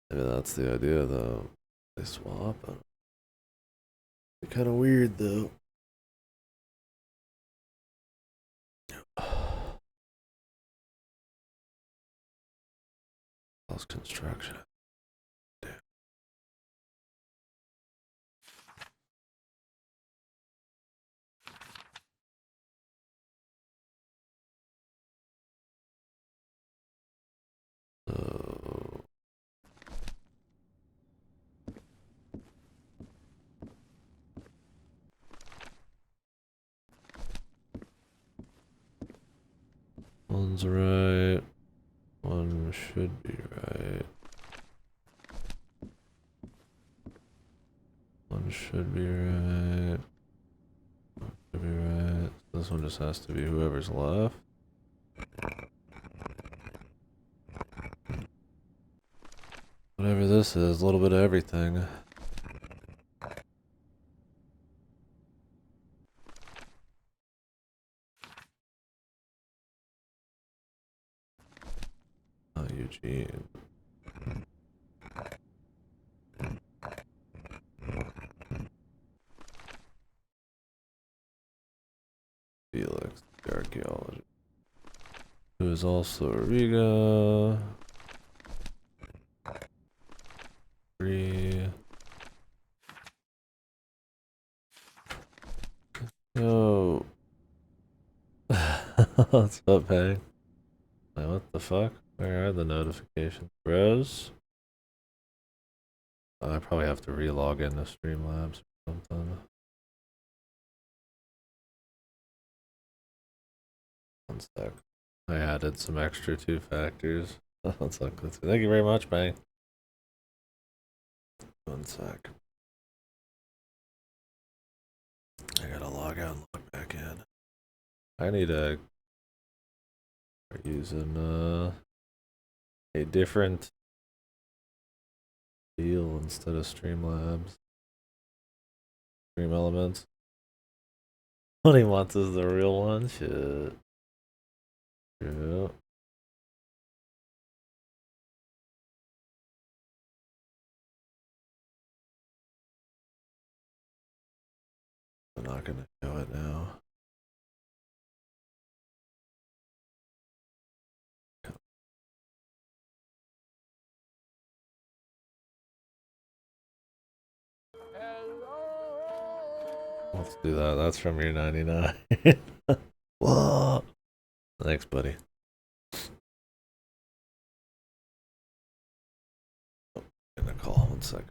Maybe that's the idea though. They swap them. They're kind of weird though. House construction. Damn. So one's right. One should be right. One should be right. One should be right. This one just has to be whoever's left. Whatever this is, a little bit of everything. Eugene. Felix, the archaeologist. Who is also Riga. 3. Yo. What's up, hey? Wait, what the fuck? Where are the notifications? Bros? I probably have to re-log into Streamlabs or something. One sec. I added some extra 2 factors. Let's look. Thank you very much, Bang. One sec. I gotta log out and log back in. I need to start using a different deal instead of Streamlabs. Stream Elements. 20 months is the real one? Shit. Yeah. I'm not gonna show it now. Let's do that. That's from your 99. Whoa. Thanks, buddy. Gonna call 1 second.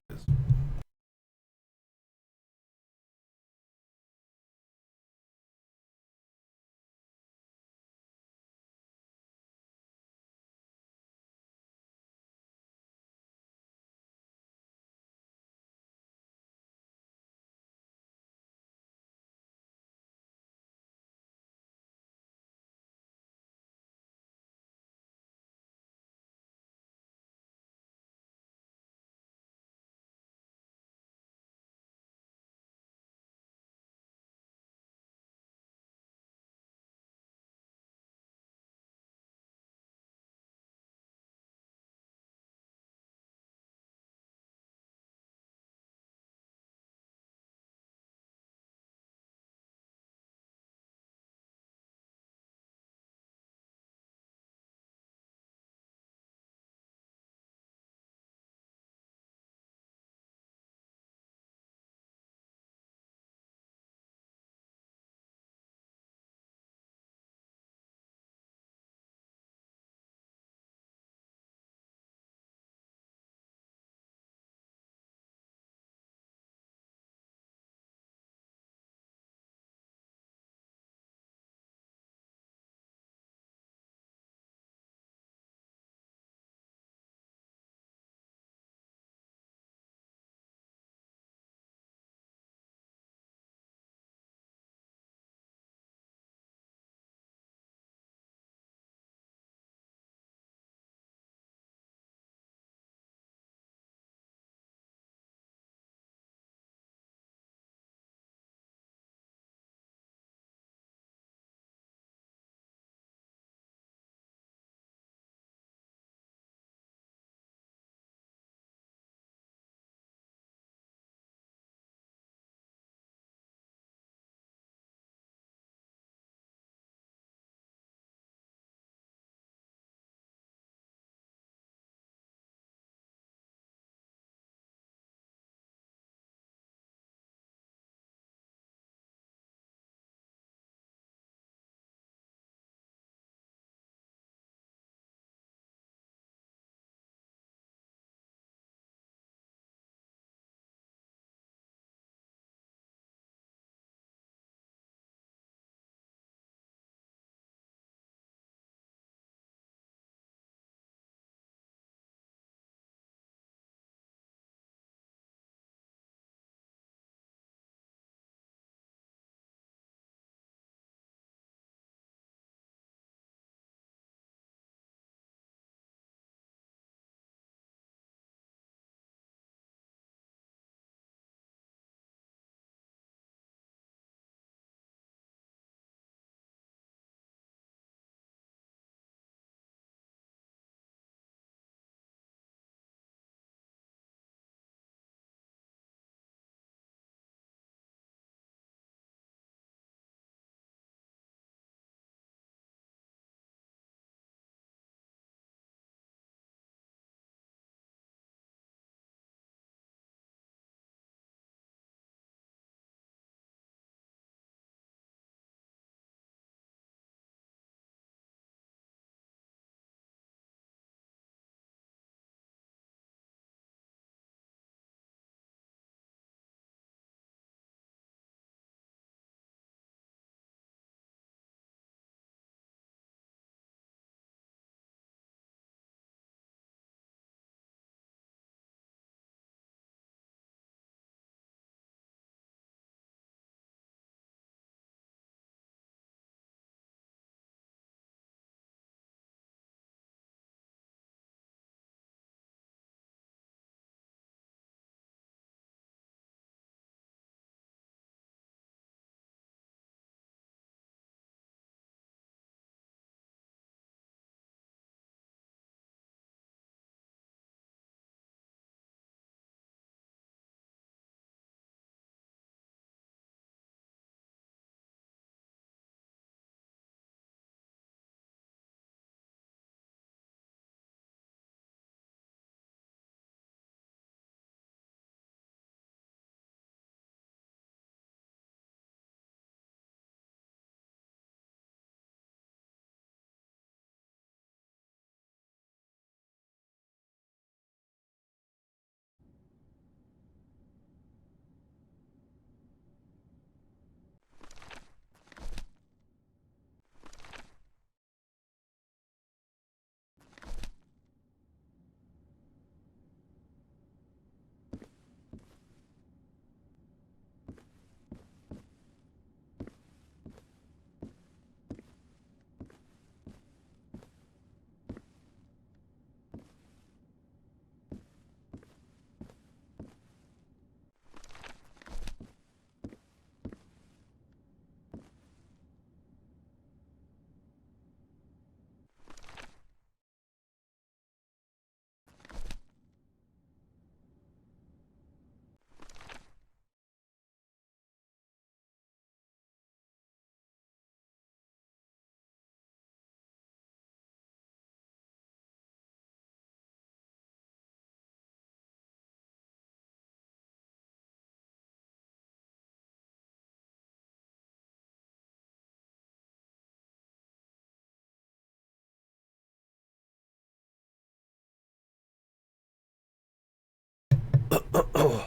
Oh,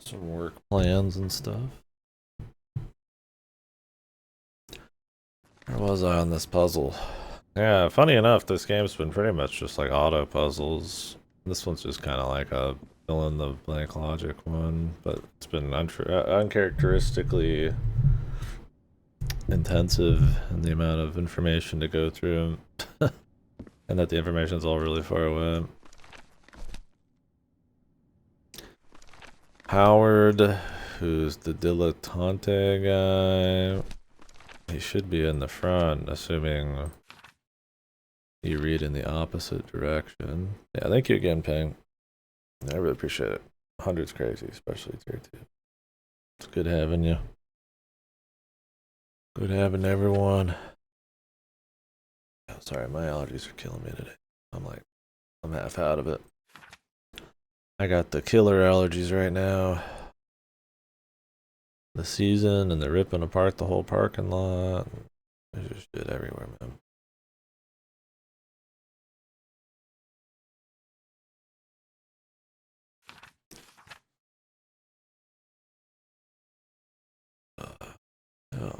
some work plans and stuff. Where was I on this puzzle? Yeah, funny enough, this game's been pretty much just like auto puzzles. This one's just kind of like a fill in the blank logic one, but it's been uncharacteristically intensive in the amount of information to go through, and that the information's all really far away. Howard, who's the dilettante guy, he should be in the front, assuming you read in the opposite direction. Yeah, thank you again, Ping. I really appreciate it. 100's crazy, especially tier 2. It's good having you. Good having everyone. Oh, sorry, my allergies are killing me today. I'm half out of it. I got the killer allergies right now. The season, and they're ripping apart the whole parking lot. There's just shit everywhere, man. Yeah.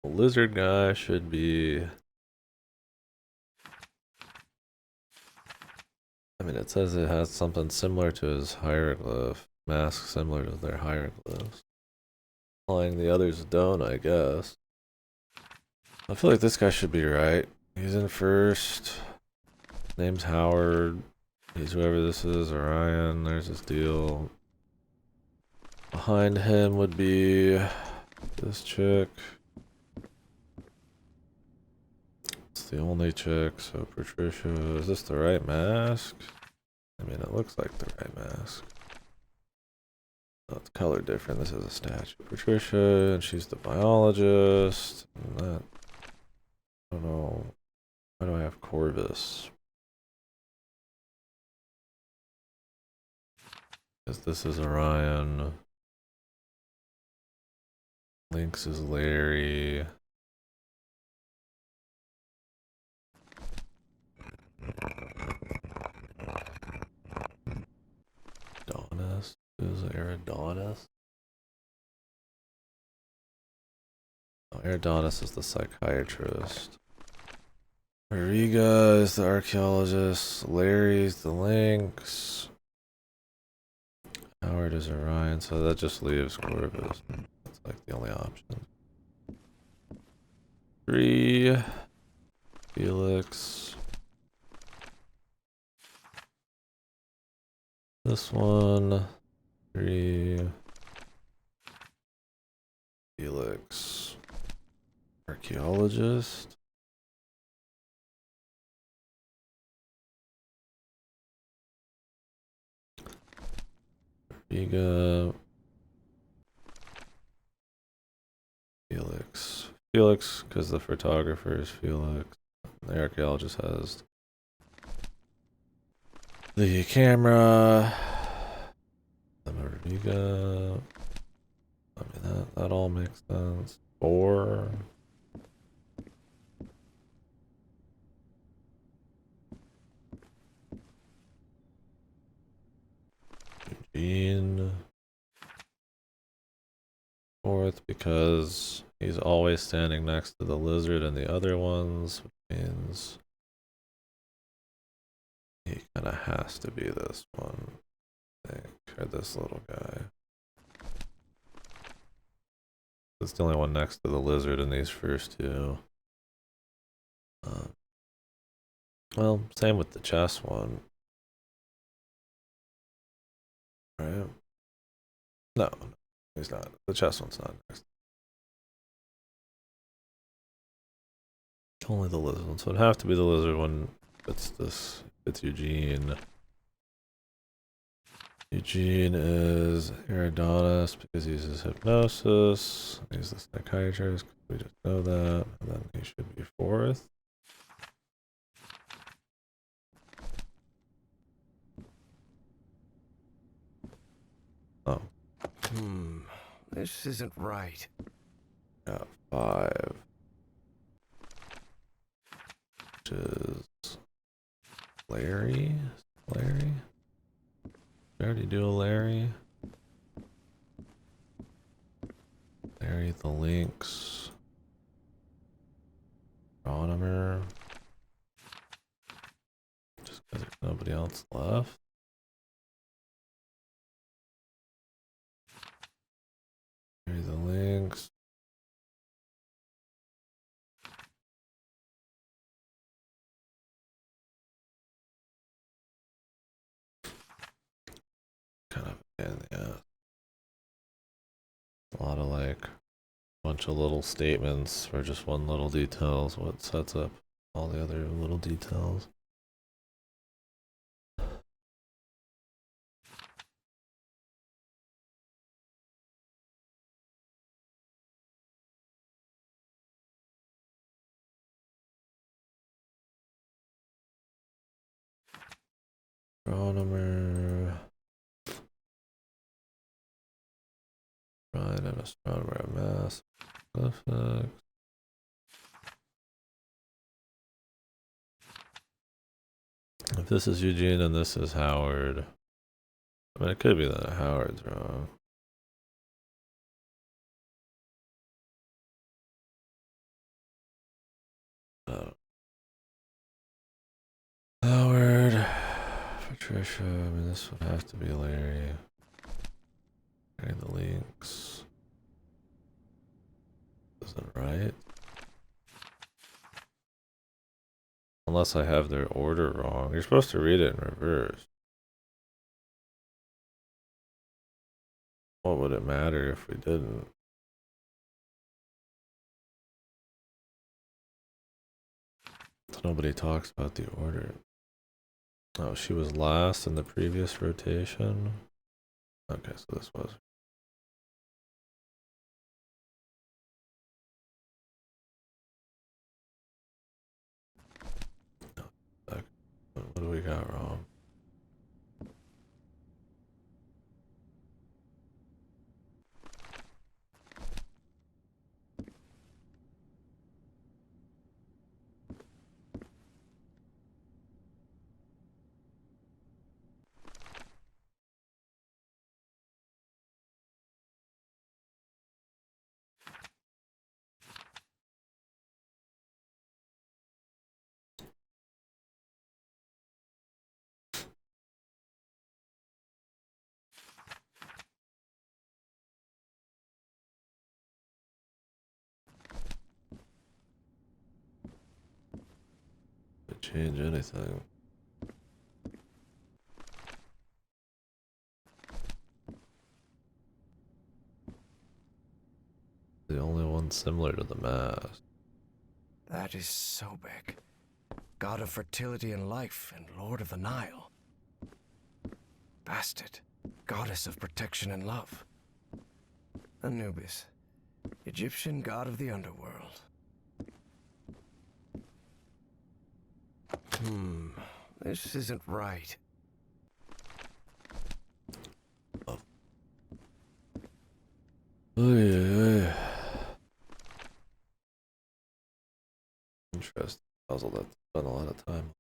The lizard guy should be. I mean, it says it has something similar to his hieroglyph. Mask similar to their hieroglyphs. Implying the others don't, I guess. I feel like this guy should be right. He's in first. Name's Howard. He's whoever this is, Orion. There's his deal. Behind him would be this chick. It's the only chick, so Patricia. Is this the right mask? I mean, it looks like the right mask. Oh, it's color different. This is a statue. Patricia, and she's the biologist. And that. I don't know. Why do I have Corvus? Because this is Orion. Lynx is Larry. Adonis is Eridonis. Oh, Eridonis is the psychiatrist. Mariga is the archaeologist. Larry's the Lynx. Howard is Orion, so that just leaves Corvus. That's like the only option. 3. Felix. This one. 3. Felix. Archaeologist. Riga. Felix. Felix, because the photographer is Felix. The archaeologist has the camera. The Mariga. I mean, that all makes sense. 4. Eugene. 4th, because he's always standing next to the lizard and the other ones, which means he kind of has to be this one, I think, or this little guy. It's the only one next to the lizard in these first 2. Well, same with the chess one. Right? No, he's not. The chess one's not next. Only the lizard one, so it'd have to be the lizard one. It's Eugene. Eugene is Eridonis because he uses hypnosis. He's the psychiatrist. We just know that. And then he should be 4th. Oh. This isn't right. Yeah, 5. Which is Larry. Larry? We already do a Larry. Larry the Lynx. Astronomer. Just because there's nobody else left. Larry the Lynx. Kind of, yeah. A lot of like, bunch of little statements for just one little detail is what sets up all the other little details. Astronomer. Right, an astronomer at mass. Perfect. If this is Eugene and this is Howard, I mean, it could be that Howard's wrong. Howard, Patricia. I mean, this would have to be Larry. Larry the Lynx. Isn't right. Unless I have their order wrong. You're supposed to read it in reverse. What would it matter if we didn't? So nobody talks about the order. Oh, she was last in the previous rotation? Okay, so this was. Okay. What do we got wrong? Did it change anything? The only one similar to the mask. That is Sobek, god of fertility and life and lord of the Nile. Bastet, goddess of protection and love. Anubis, Egyptian god of the underworld. This isn't right. Oh. Oy. Interesting puzzle that spent a lot of time.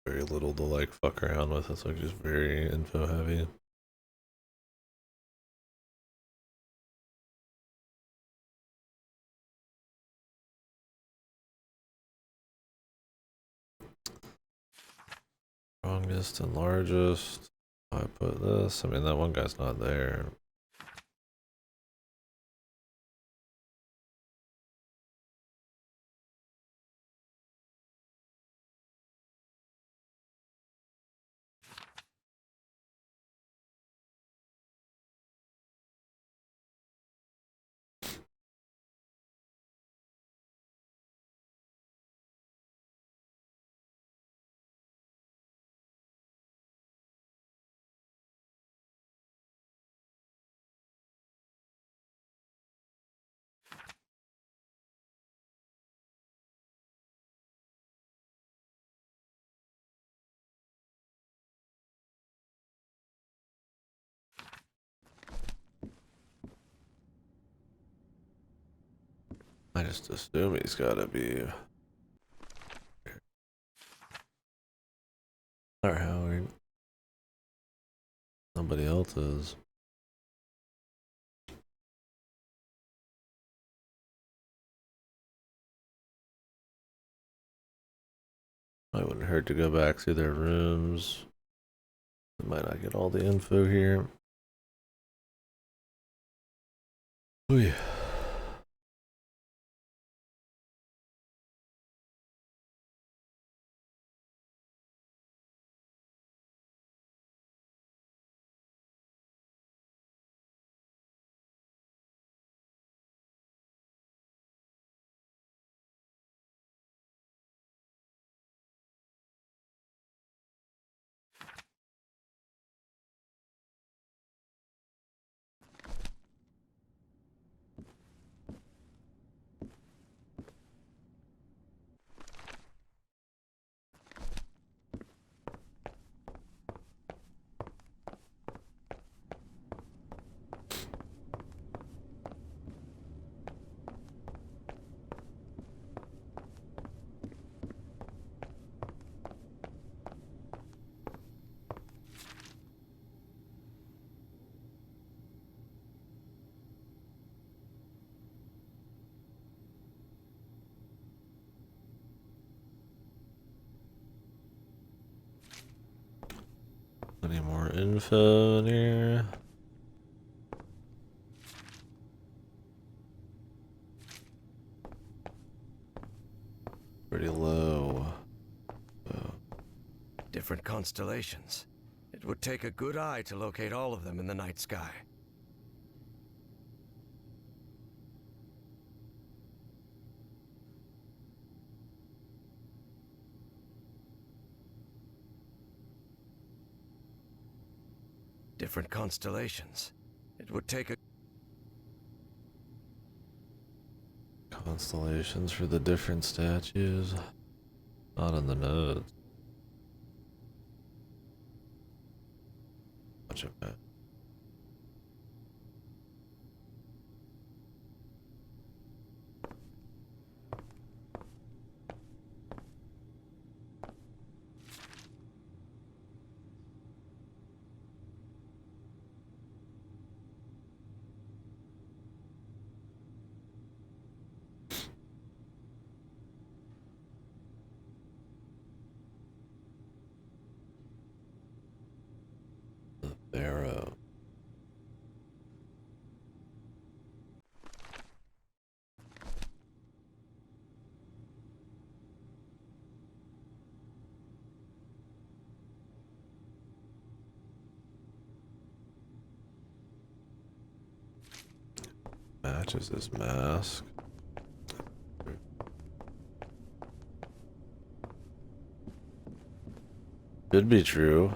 Very little to like fuck around with. It's like just very info heavy. Strongest and largest. I put this. I mean, that one guy's not there. I just assume he's gotta be. Or Howard. Somebody else is. I wouldn't hurt to go back through their rooms. We might not get all the info here. Ooh. Any more info in here? Pretty low. Different constellations. It would take a good eye to locate all of them in the night sky. Different constellations. It would take a... Constellations for the different statues. Not in the notes. Bunch of that. The Pharaoh. Matches his mask. Could be true.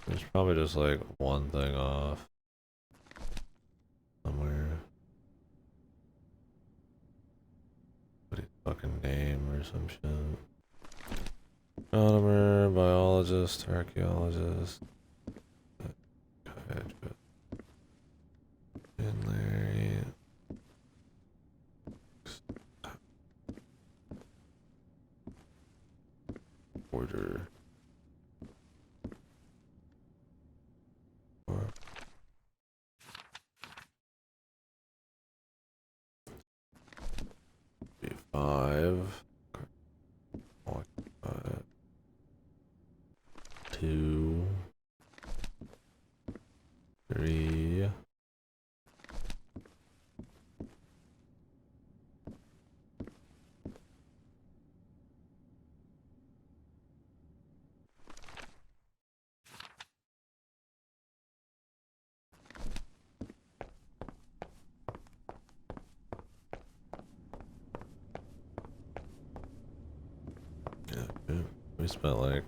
There's probably just like one thing off somewhere. What his fucking name or some shit. Astronomer, biologist, archaeologist, psychiatrist, and Larry. Order. Or 5. 2. 3. Yeah, we spent like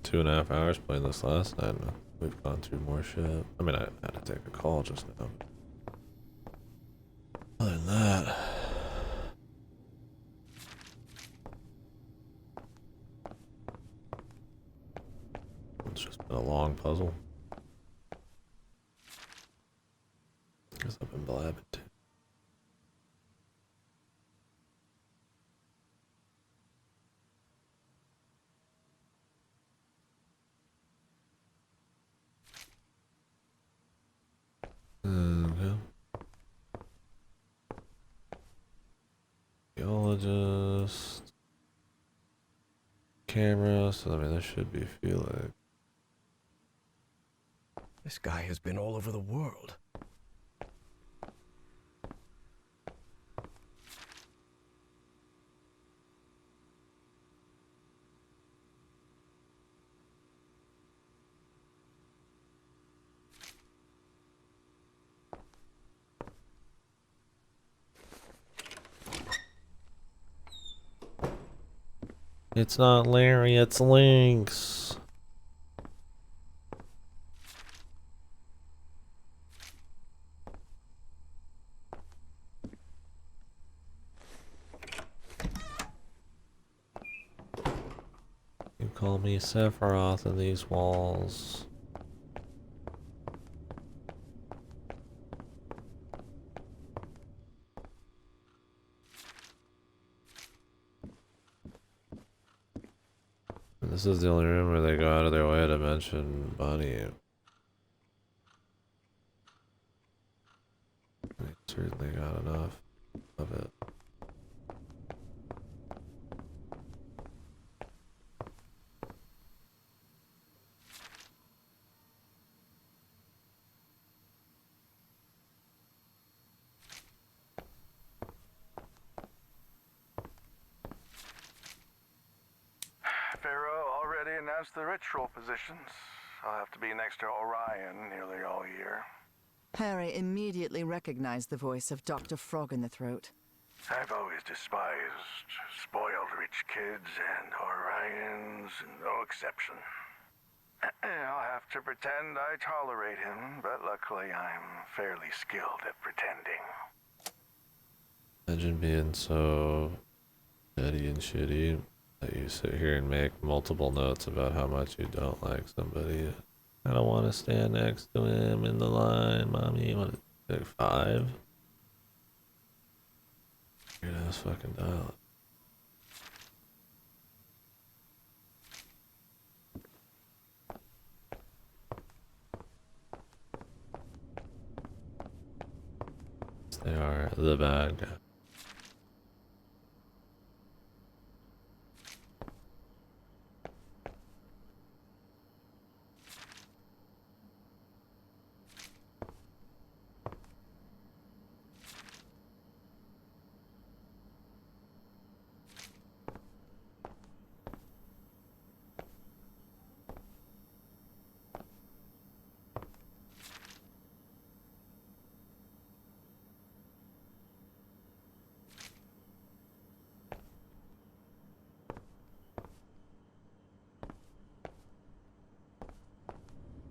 2.5 hours playing this last night. And we've gone through more shit. I mean, I had to take a call just now. Other than that, A long puzzle. Guess I've been blabbing too. Okay. Geologist. Camera, so I mean this should be Felix. This guy has been all over the world. It's not Larry, it's Lynx. You call me Sephiroth in these walls. And this is the only room where they go out of their way to mention Bunny. They certainly got enough of it. Pharaoh already announced the ritual positions. I'll have to be next to Orion nearly all year. Harry immediately recognized the voice of Dr. Frog in the Throat. I've always despised spoiled rich kids, and Orion's no exception. I'll have to pretend I tolerate him, but luckily I'm fairly skilled at pretending. Imagine being so petty and shitty that you sit here and make multiple notes about how much you don't like somebody. I don't want to stand next to him in the line, mommy. What, like 5? Weird ass fucking dial. They are the bad guy.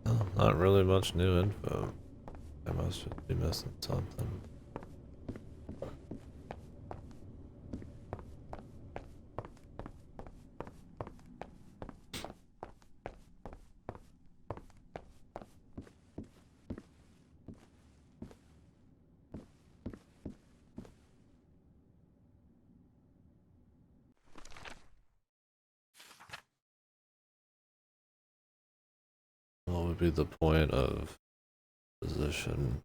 Well, not really much new info. I must just be missing something. What would be the point of position?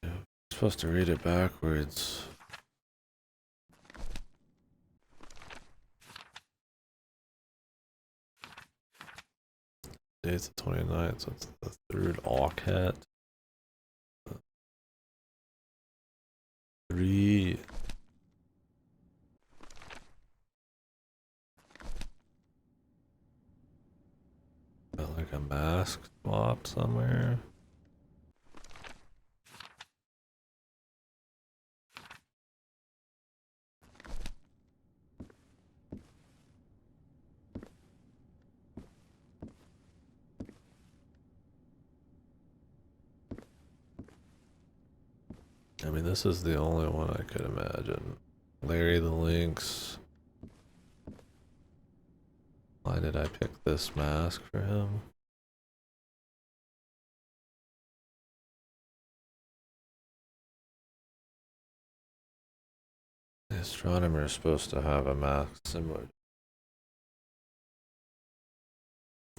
Yeah, I'm supposed to read it backwards. Date's the 29th, so it's the 3rd Awcat. 3. Got like a mask swap somewhere. I mean, this is the only one I could imagine. Larry the Lynx. Why did did I pick this mask for him? The astronomer is supposed to have a mask similar.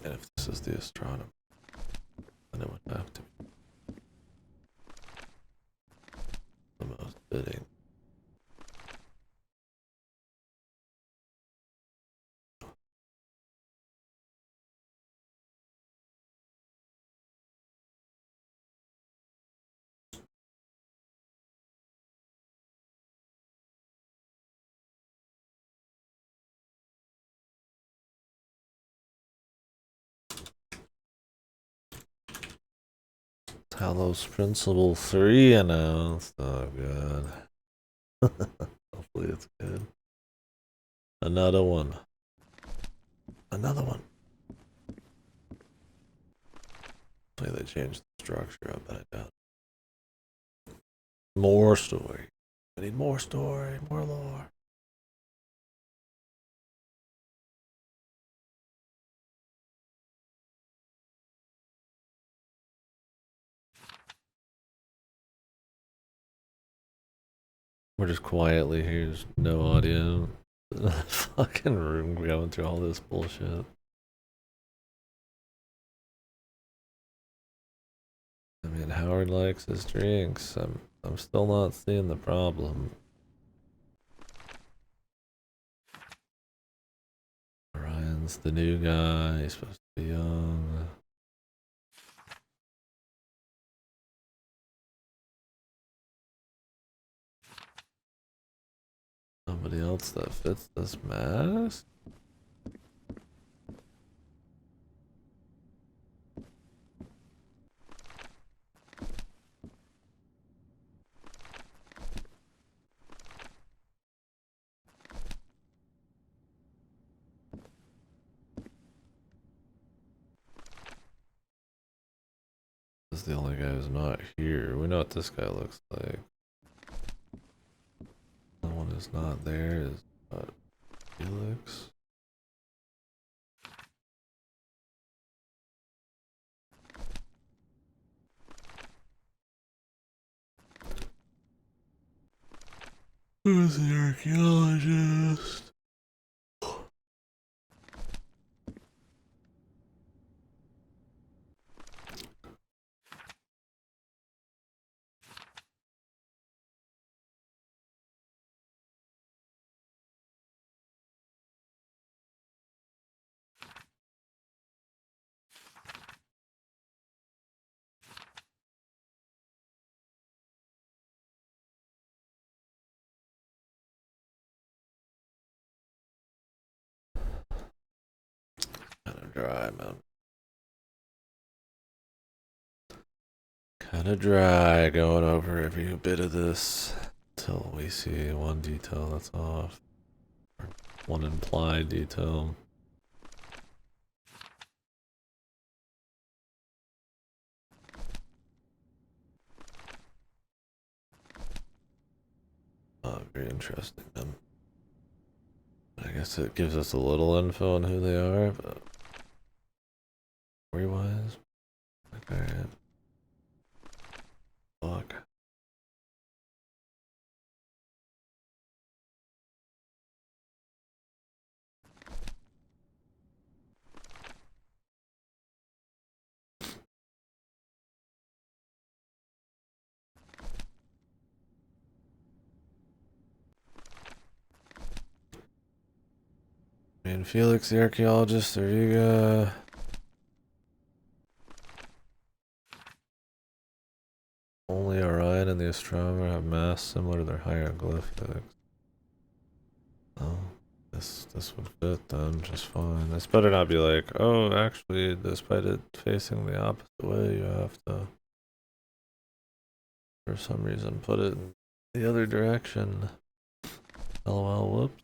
And if this is the astronomer, then it would have to be the most fitting. Talos Principle 3 announced. Oh god. Hopefully it's good. Another one. Another one. Hopefully they changed the structure up, but I doubt it. More story. I need more story, more lore. We're just quietly here, there's no audio. Fucking room going through all this bullshit. I mean, Howard likes his drinks. I'm still not seeing the problem. Ryan's the new guy. He's supposed to be young. Somebody else that fits this mask? This is the only guy who's not here. We know what this guy looks like. The one who's not there is Felix. Who's the archaeologist? Kinda dry, man. Kinda dry going over every bit of this until we see one detail that's off. Or one implied detail. Very interesting, man. I guess it gives us a little info on who they are, but story-wise, like, alright. Fuck. And Felix the archaeologist, Ariga. Only Orion and the astronomer have masks similar to their hieroglyphics. Oh, this would fit then just fine. This better not be like, oh, actually, despite it facing the opposite way, you have to, for some reason, put it in the other direction. LOL, whoops.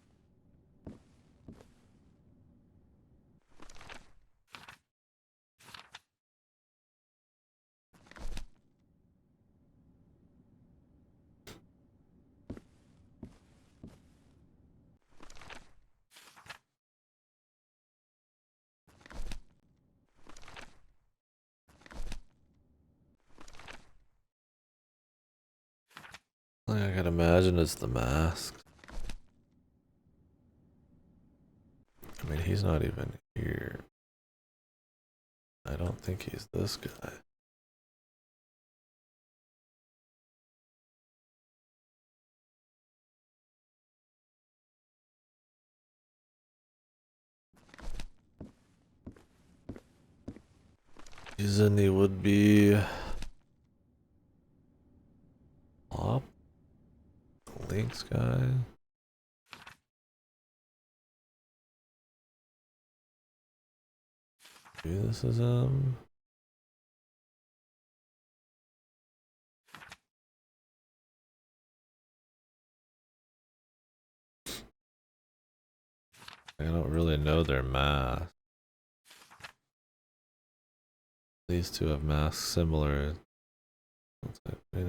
I can imagine it's the mask. I mean, he's not even here. I don't think he's this guy. He's in the would-be op links guy. Maybe this is him. I don't really know their mask. These two have masks similar. We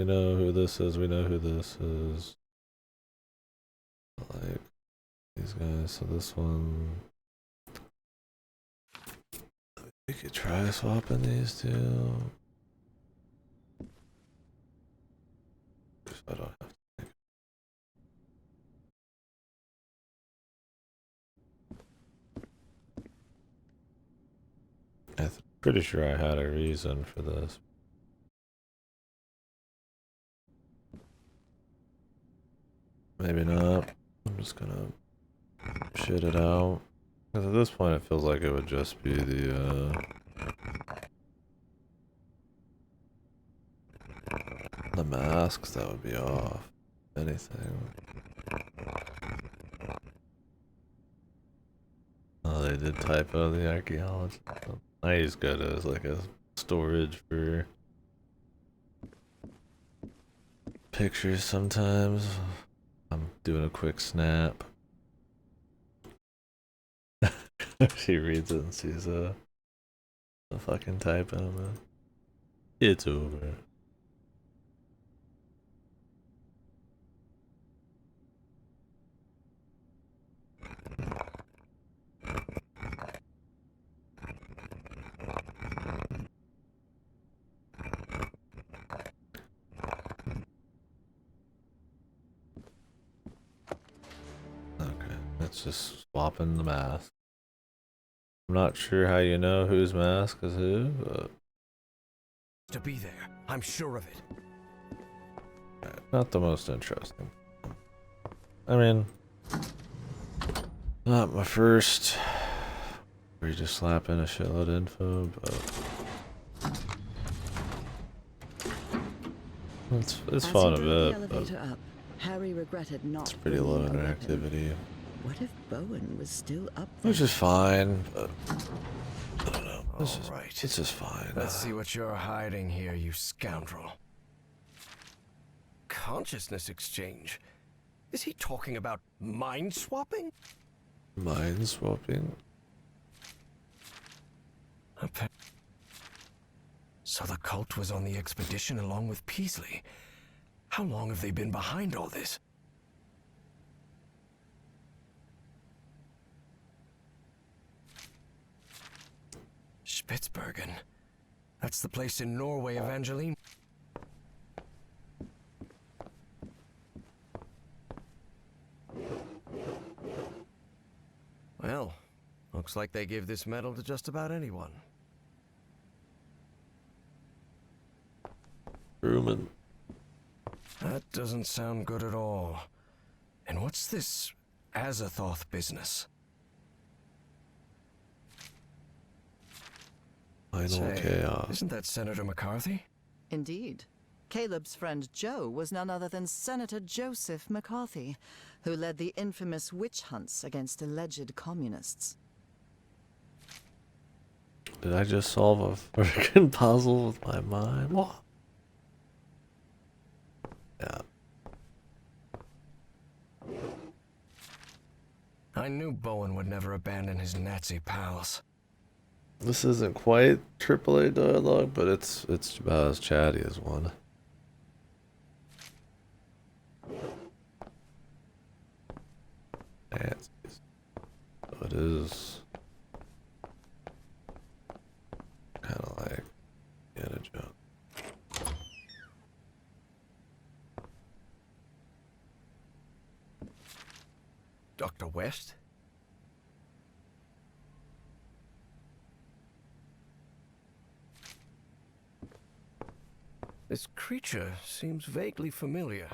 know who this is. We know who this is. Like these guys. So this one. We could try swapping these two. I don't have to think. I'm pretty sure I had a reason for this. Maybe not. I'm just gonna shit it out. Because at this point it feels like it would just be the masks that would be off. If anything. Oh, they did typo the archaeologist. I use good as like a storage for pictures sometimes. I'm doing a quick snap. She reads it and sees a fucking typo, man. It's over. Okay, that's just swapping the mask. I'm not sure how you know whose mask is who, but To be there, I'm sure of it. not the most interesting. I mean, not my first. Where you just slap in a shitload of info, but it's fun a bit, but Up, Harry regretted not it's pretty low bringing a weapon. interactivity, What if Bowen was still up there? which is fine. But I don't know. All right. It's just fine. Let's see what you're hiding here, you scoundrel. Consciousness exchange? Is he talking about mind swapping? Mind swapping. So the cult was on the expedition along with Peasley. How long have they been behind all this? Spitsbergen. That's the place in Norway, Evangeline. Well, looks like they give this medal to just about anyone. Rumen. That doesn't sound good at all. And what's this Azathoth business? Final Say, chaos. isn't that Senator McCarthy? Indeed. Caleb's friend Joe was none other than Senator Joseph McCarthy, who led the infamous witch hunts against alleged communists. Did I just solve a freaking puzzle with my mind? What? Yeah. I knew Bowen would never abandon his Nazi pals. This isn't quite AAA dialogue, but it's about as chatty as one. Nazis. So it is kind of like Indiana Jones. Dr. West? This creature seems vaguely familiar.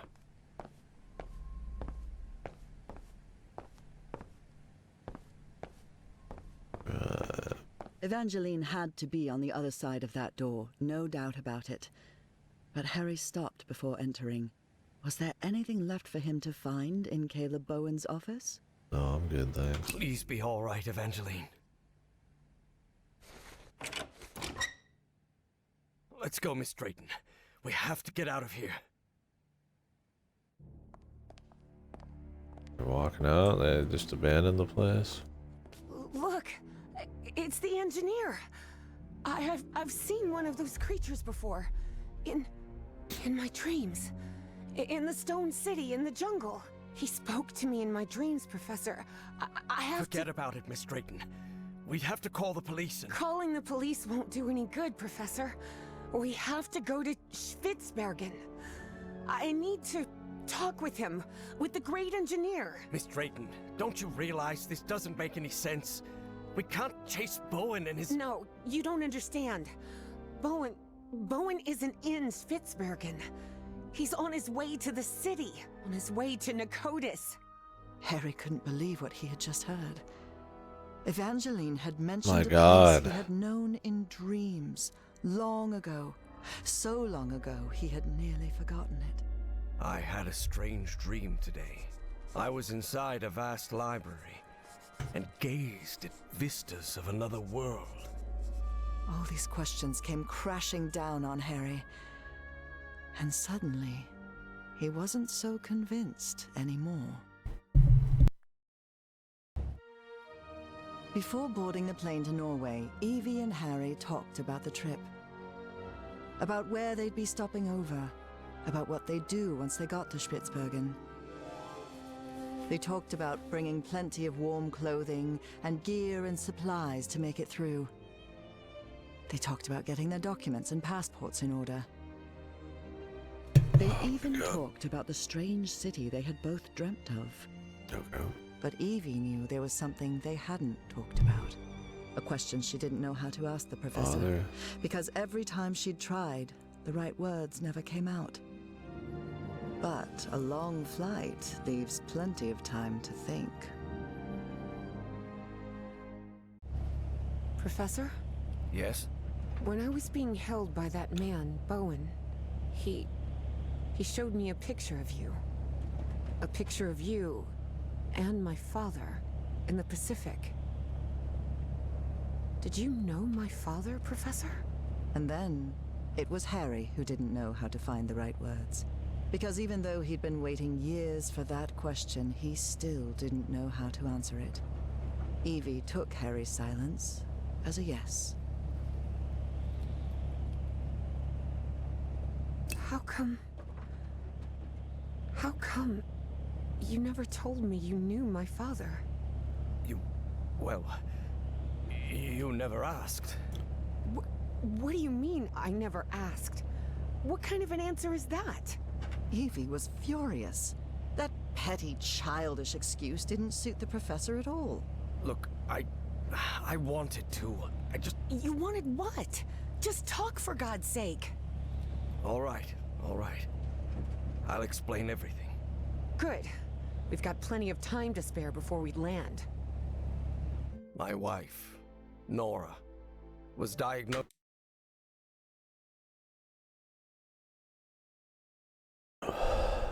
Evangeline had to be on the other side of that door, no doubt about it. But Harry stopped before entering. Was there anything left for him to find in Caleb Bowen's office? No, I'm good, thanks. Please be all right, Evangeline. Let's go, Miss Drayton. We have to get out of here. They're walking out. They just abandoned the place. Look, it's the engineer. I've seen one of those creatures before. In my dreams. In the Stone City, in the jungle. He spoke to me in my dreams, Professor. I have Forget about it, Miss Drayton. We'd have to call the police and... Calling the police won't do any good, Professor. We have to go to Spitzbergen. I need to talk with him, with the great engineer. Miss Drayton, don't you realize this doesn't make any sense? We can't chase Bowen and his... No, you don't understand. Bowen isn't in Spitzbergen. He's on his way to the city, on his way to Nakotis. Harry couldn't believe what he had just heard. Evangeline had mentioned My a God. place he had known in dreams, long ago. So long ago, he had nearly forgotten it. I had a strange dream today. I was inside a vast library and gazed at vistas of another world. All these questions came crashing down on Harry. And suddenly, he wasn't so convinced anymore. Before boarding the plane to Norway, Evie and Harry talked about the trip. About where they'd be stopping over. About what they'd do once they got to Spitzbergen. They talked about bringing plenty of warm clothing and gear and supplies to make it through. They talked about getting their documents and passports in order. They even talked about the strange city they had both dreamt of. Okay. But Evie knew there was something they hadn't talked about. A question she didn't know how to ask the professor. Father. Because every time she'd tried, the right words never came out. But a long flight leaves plenty of time to think. Professor? Yes? When I was being held by that man, Bowen, he showed me a picture of you. A picture of you and my father in the Pacific. Did you know my father, Professor? And then, it was Harry who didn't know how to find the right words. Because even though he'd been waiting years for that question, he still didn't know how to answer it. Evie took Harry's silence as a yes. How come you never told me you knew my father? You never asked. What do you mean, I never asked? What kind of an answer is that? Evie was furious. That petty, childish excuse didn't suit the professor at all. Look, I wanted to. You wanted what? Just talk, for God's sake. All right. I'll explain everything. Good. We've got plenty of time to spare before we land. My wife, Nora, was diagnosed...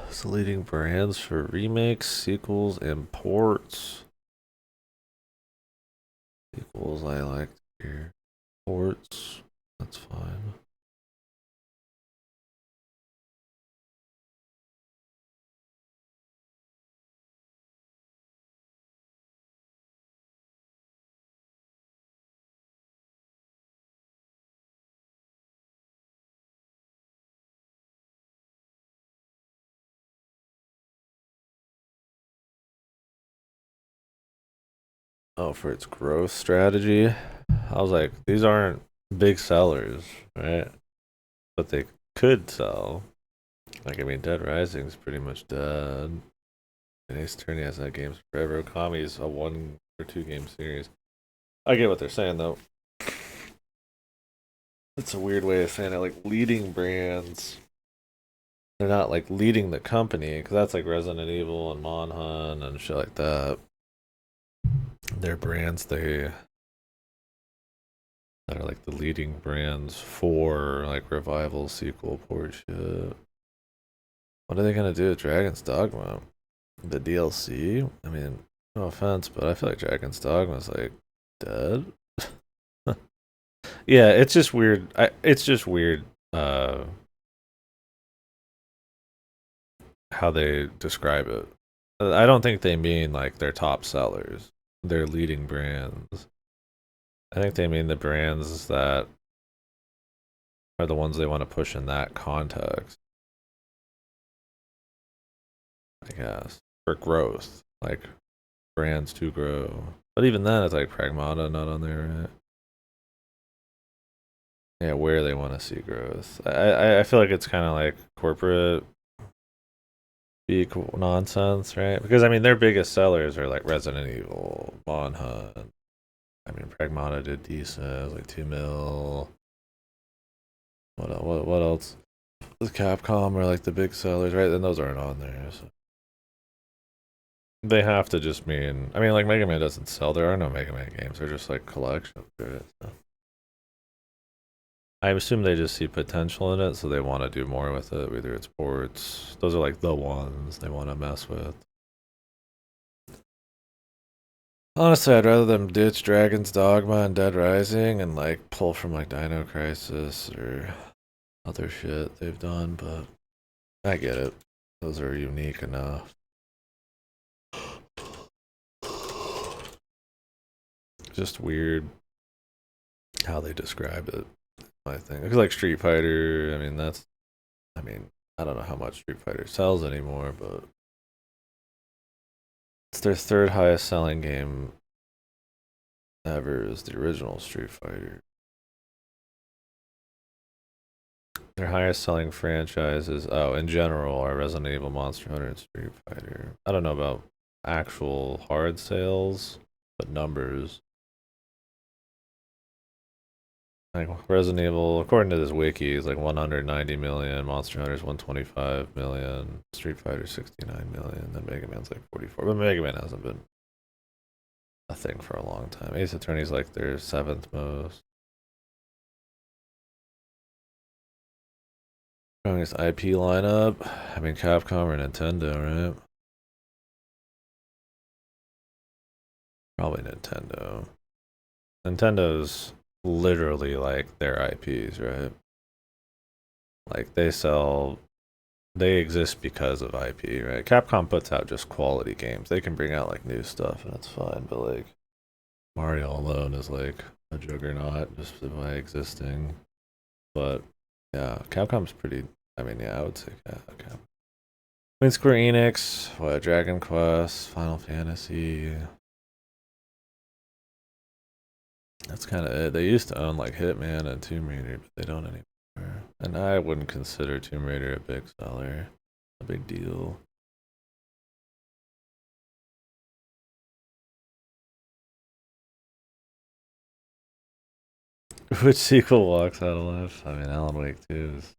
It's leading brands for remakes, sequels, and ports. Sequels I like here. Ports, that's fine. Oh, for its growth strategy. I was like, these aren't big sellers, right? But they could sell. Like, I mean, Dead Rising's pretty much dead. And Ace Attorney has had games forever. Okami's a 1 or 2 game series. I get what they're saying though. It's a weird way of saying it. Like leading brands, they're not like leading the company because that's like Resident Evil and Monhan and shit like that. They're brands that are like the leading brands for like revival, sequel, port shit. What are they gonna do with Dragon's Dogma? The DLC? I mean, no offense, but I feel like Dragon's Dogma is like dead. Yeah, it's just weird. It's just weird how they describe it. I don't think they mean like their top sellers, their leading brands. I think they mean the brands that are the ones they want to push in that context. I guess for growth, like brands to grow. But even then, it's like Pragmata not on there, right? Yeah, where they want to see growth. I feel like it's kind of like corporate speak nonsense, right? Because I mean, their biggest sellers are like Resident Evil, Monhunt. I mean, Pragmata did decent, like 2 mil. What else? The Capcom are like the big sellers, right? Then those aren't on there. So. They have to just mean. I mean, like Mega Man doesn't sell. There are no Mega Man games. They're just like collections, right? So. I assume they just see potential in it, so they want to do more with it. Whether it's ports, those are like the ones they want to mess with. Honestly, I'd rather them ditch Dragon's Dogma and Dead Rising and like pull from like Dino Crisis or other shit they've done, but I get it. Those are unique enough. Just weird how they describe it. I think because like Street Fighter, I mean, I don't know how much Street Fighter sells anymore, but it's their 3rd highest selling game ever is the original Street Fighter. Their highest selling franchises, in general, are Resident Evil, Monster Hunter, and Street Fighter. I don't know about actual hard sales, but numbers. Like Resident Evil, according to this wiki, is like 190 million. Monster Hunter's 125 million. Street Fighter 69 million. Then Mega Man's like 44. But Mega Man hasn't been a thing for a long time. Ace Attorney's like their 7th most. Strongest IP lineup. I mean, Capcom or Nintendo, right? Probably Nintendo. Nintendo's literally like their IPs, right? Like they exist because of IP, right? Capcom puts out just quality games. They can bring out like new stuff and it's fine, but like Mario alone is like a juggernaut just by existing. But yeah, Capcom's pretty. I mean, yeah, I would say Capcom. I mean, Square Enix, what, Dragon Quest, Final Fantasy. That's kind of it. They used to own like Hitman and Tomb Raider, but they don't anymore. And I wouldn't consider Tomb Raider a big seller, a big deal. Which sequel walks out alive? I mean, Alan Wake 2 is.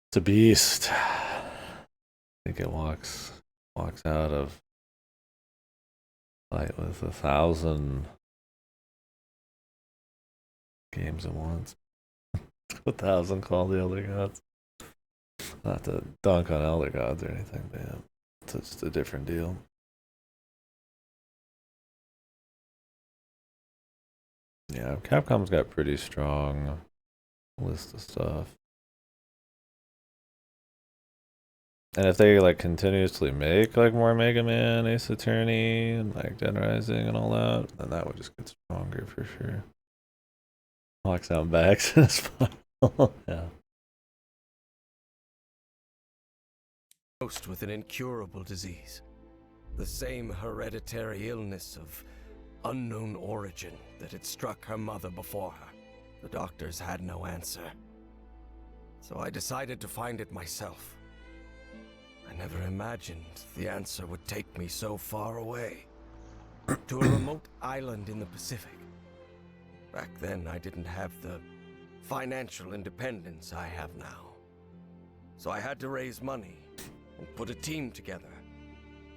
It's a beast. I think it walks out of fight with 1,000 games at once. 1,000 Call the Elder Gods. Not to dunk on Elder Gods or anything, but yeah, it's just a different deal. Yeah, Capcom's got pretty strong list of stuff. And if they like continuously make like more Mega Man, Ace Attorney, and like Dead Rising and all that, then that would just get stronger for sure. Locks out backs in his file. Yeah. Diagnosed with an incurable disease. The same hereditary illness of unknown origin that had struck her mother before her. The doctors had no answer. So I decided to find it myself. And never imagined the answer would take me so far away. To a remote island in the Pacific. Back then, I didn't have the financial independence I have now. So I had to raise money and put a team together.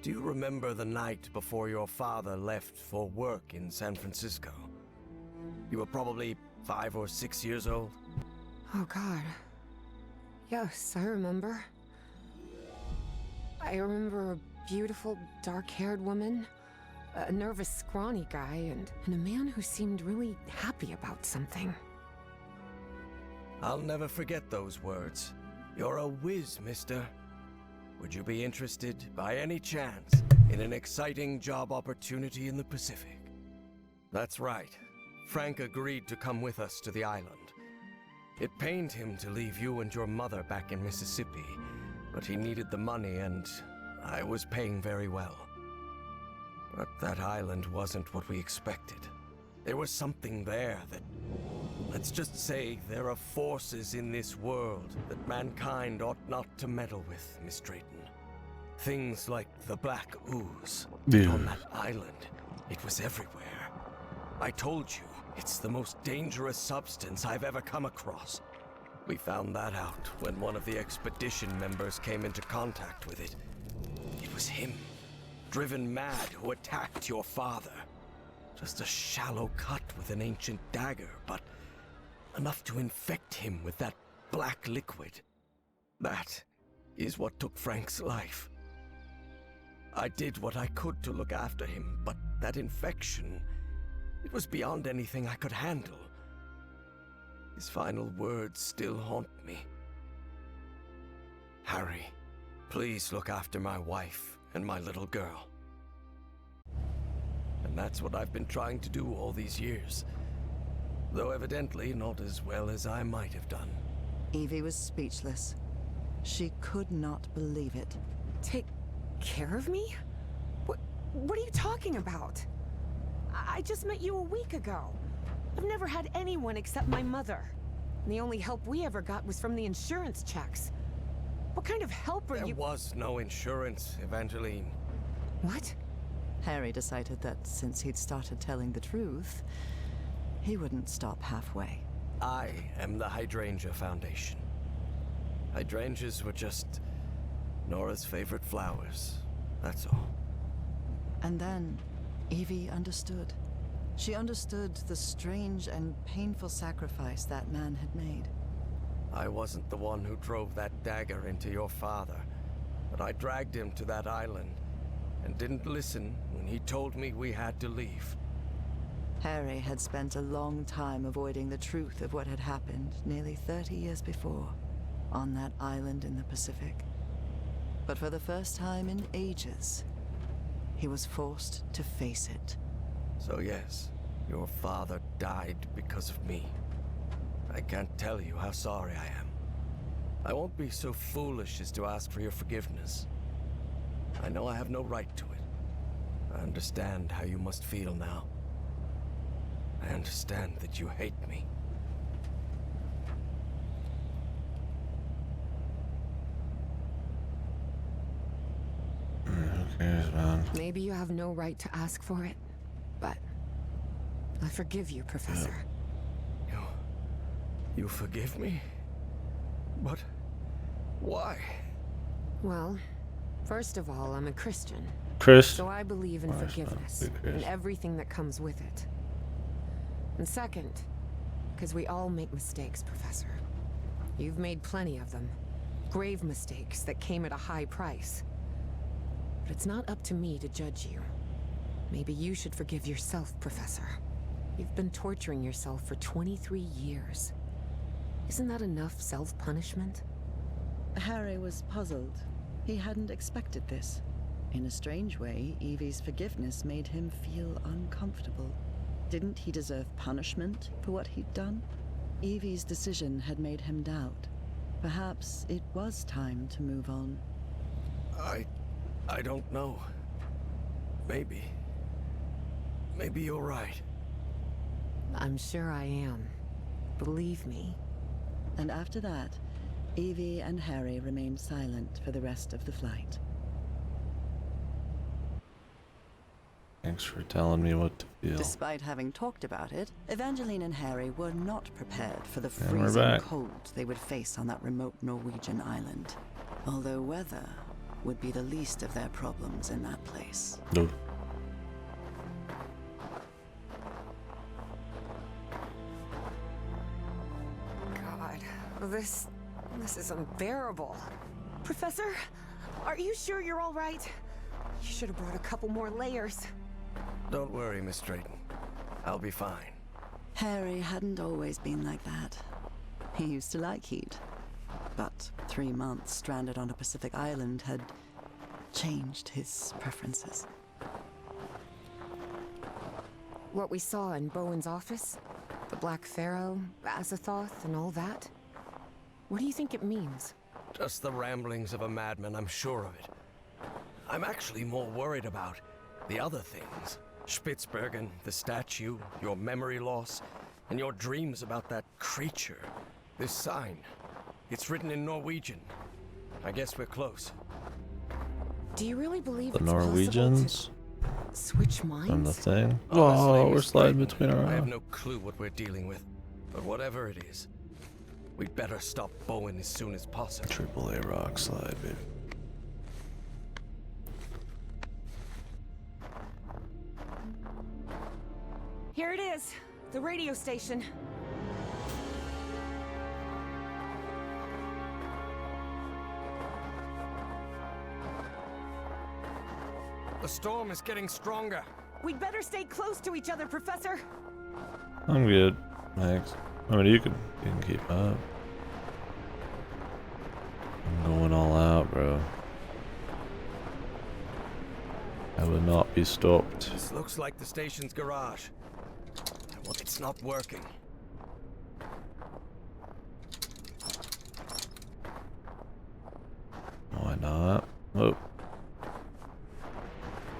Do you remember the night before your father left for work in San Francisco? You were probably 5 or 6 years old. Oh God. Yes, I remember. I remember a beautiful, dark-haired woman, a nervous, scrawny guy, and a man who seemed really happy about something. I'll never forget those words. You're a whiz, mister. Would you be interested, by any chance, in an exciting job opportunity in the Pacific? That's right. Frank agreed to come with us to the island. It pained him to leave you and your mother back in Mississippi, but he needed the money and I was paying very well. But that island wasn't what we expected. There was something there that... Let's just say there are forces in this world that mankind ought not to meddle with, Miss Drayton. Things like the black ooze. Yeah. On that island, it was everywhere. I told you, it's the most dangerous substance I've ever come across. We found that out when one of the expedition members came into contact with it. It was him, driven mad, who attacked your father. Just a shallow cut with an ancient dagger, but enough to infect him with that black liquid. That is what took Frank's life. I did what I could to look after him, but that infection, it was beyond anything I could handle. His final words still haunt me. Harry, please look after my wife and my little girl. And that's what I've been trying to do all these years. Though evidently not as well as I might have done. Evie was speechless. She could not believe it. Take care of me? What are you talking about? I just met you a week ago. I've never had anyone except my mother. And the only help we ever got was from the insurance checks. What kind of help are you— There was no insurance, Evangeline. What? Harry decided that since he'd started telling the truth, he wouldn't stop halfway. I am the Hydrangea Foundation. Hydrangeas were just Nora's favorite flowers, that's all. And then Evie understood. She understood the strange and painful sacrifice that man had made. I wasn't the one who drove that dagger into your father, but I dragged him to that island and didn't listen when he told me we had to leave. Harry had spent a long time avoiding the truth of what had happened nearly 30 years before, on that island in the Pacific. But for the first time in ages, he was forced to face it. So yes, your father died because of me. I can't tell you how sorry I am. I won't be so foolish as to ask for your forgiveness. I know I have no right to it. I understand how you must feel now. I understand that you hate me. Okay, man. Maybe you have no right to ask for it, but I forgive you, Professor. You forgive me? But why? Well, first of all, I'm a Christian. Chris. So I believe in Why is that forgiveness big and Chris? everything that comes with it. And second, because we all make mistakes, Professor. You've made plenty of them. Grave mistakes that came at a high price. But it's not up to me to judge you. Maybe you should forgive yourself, Professor. You've been torturing yourself for 23 years. Isn't that enough self-punishment? Harry was puzzled. He hadn't expected this. In a strange way, Evie's forgiveness made him feel uncomfortable. Didn't he deserve punishment for what he'd done? Evie's decision had made him doubt. Perhaps it was time to move on. I don't know. Maybe. Maybe you're right. I'm sure I am. Believe me. And after that, Evie and Harry remained silent for the rest of the flight. Thanks for telling me what to feel. Despite having talked about it, Evangeline and Harry were not prepared for the And we're freezing back. cold they would face on that remote Norwegian island. Although weather would be the least of their problems in that place. No. God, this is unbearable. Professor, are you sure you're all right? You should have brought a couple more layers. Don't worry, Miss Drayton. I'll be fine. Harry hadn't always been like that. He used to like heat. But 3 months stranded on a Pacific island had changed his preferences. What we saw in Bowen's office, the Black Pharaoh, Azathoth, and all that, what do you think it means? Just the ramblings of a madman, I'm sure of it. I'm actually more worried about the other things. Spitsbergen, the statue, your memory loss, and your dreams about that creature. This sign. It's written in Norwegian. I guess we're close. Do you really believe The it's possible Norwegians to switch from minds? the thing. Honestly, Oh, we're Miss sliding Drayton, between our I have arms. no clue what we're dealing with. But whatever it is, we'd better stop Bowen as soon as possible. Triple A rock slide, baby. Here it is, the radio station. The storm is getting stronger. We'd better stay close to each other, Professor. I'm good. Thanks. I mean, you can keep up. I'm going all out, bro. I will not be stopped. This looks like the station's garage. Well, it's not working. Why not? Oh.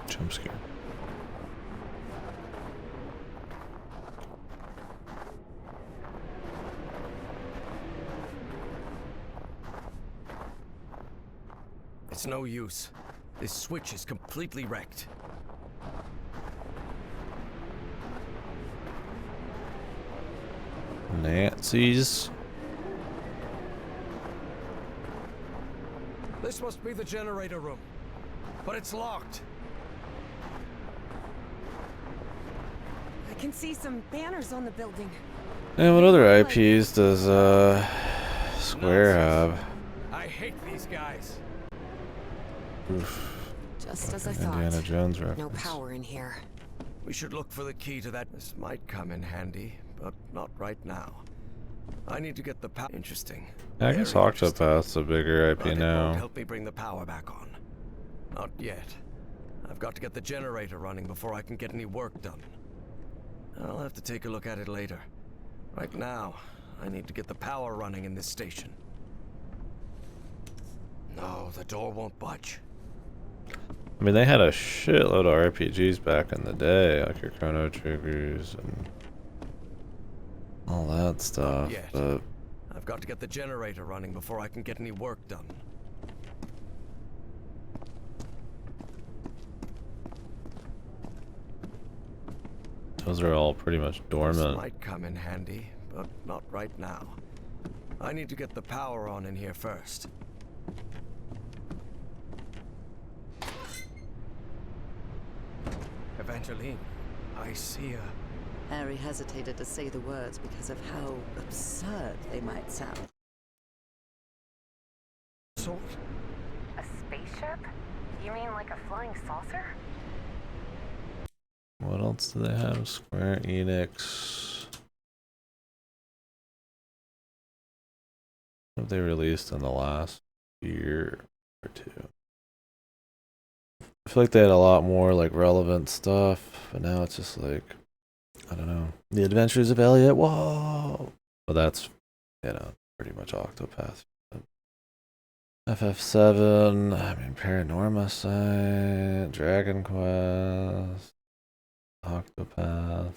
Jump scare. It's no use. This switch is completely wrecked. Nazis. This must be the generator room. But it's locked. I can see some banners on the building. And what other IPs does Square have? I hate these guys. Oof. Just as I Fucking thought. Indiana Jones No reference. power in here. We should look for the key to that. This might come in handy, but not right now. I need to get the power. Interesting. I guess Very interesting. Octopath's a bigger IP But it won't now. help me bring the power back on. Not yet. I've got to get the generator running before I can get any work done. I'll have to take a look at it later. Right now, I need to get the power running in this station. No, the door won't budge. I mean, they had a shitload of RPGs back in the day, like your Chrono Triggers and all that stuff. yet. But I've got to get the generator running before I can get any work done. those are all pretty much This dormant. might come in handy, but not right now. I need to get the power on in here first. Evangeline, I see her. Harry hesitated to say the words because of how absurd they might sound. Sort? A spaceship? You mean like a flying saucer? What else do they have? Square Enix. What have they released in the last year or two? I feel like they had a lot more like relevant stuff, but now it's just like, I don't know. The Adventures of Elliot. Whoa. Well, that's, pretty much Octopath. FF7. I mean, Paranorma Site, Dragon Quest, Octopath.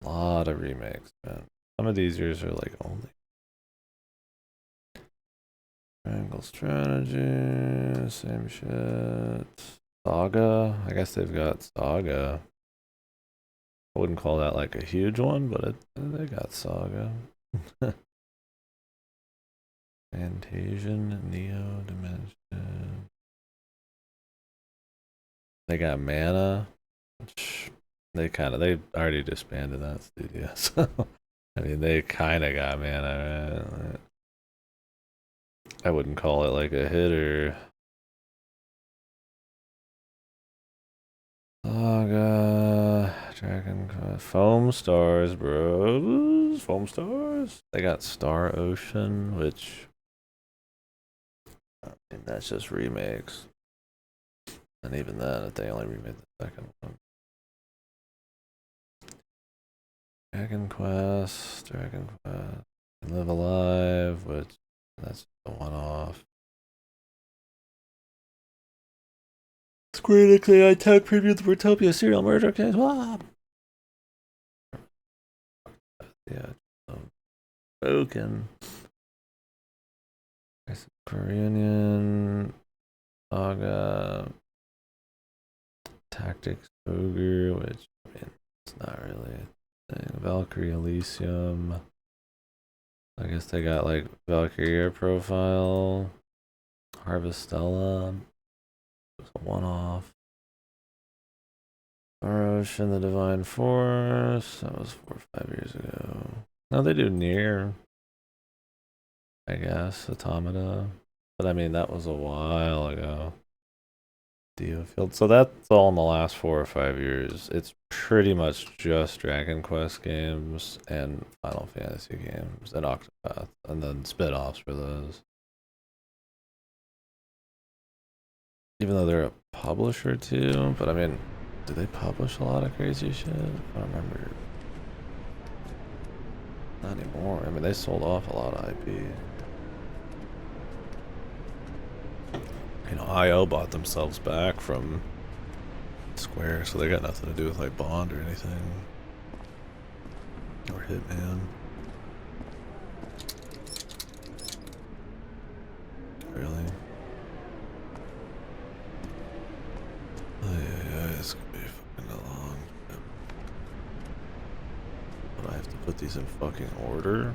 A lot of remakes, man. Some of these years are like only triangle strategy, same shit. Saga, I guess they've got Saga. I wouldn't call that like a huge one, but they got Saga. Fantasian, Neo Dimension. They got Mana, which they already disbanded that studio, so I mean they kinda got Mana, right? I wouldn't call it like a hitter. Saga, Dragon Quest, Foam Stars, bros. Foam Stars. They got Star Ocean, which I mean, that's just remakes. And even then, if they only remade the second one. Dragon Quest, Live Alive, which that's a one-off. Critically, I tech previewed the Rotopia serial murder case. Wow. Yeah, broken. Korean Saga, Tactics Ogre, which I mean, it's not really a thing. Valkyrie Elysium. I guess they got like Valkyrie Air Profile, Harvestella. It's a one-off. Star Ocean, the Divine Force. That was 4 or 5 years ago. No, they do Near. I guess Automata, but I mean that was a while ago. Field. So that's all in the last 4 or 5 years. It's pretty much just Dragon Quest games and Final Fantasy games and Octopath, and then spin-offs for those. Even though they're a publisher too, but I mean, do they publish a lot of crazy shit? I don't remember. Not anymore. I mean, they sold off a lot of IP. You know, IO bought themselves back from Square, so they got nothing to do with like Bond or anything. Or Hitman. Really? Oh yeah, it's gonna be fucking long. But I have to put these in fucking order.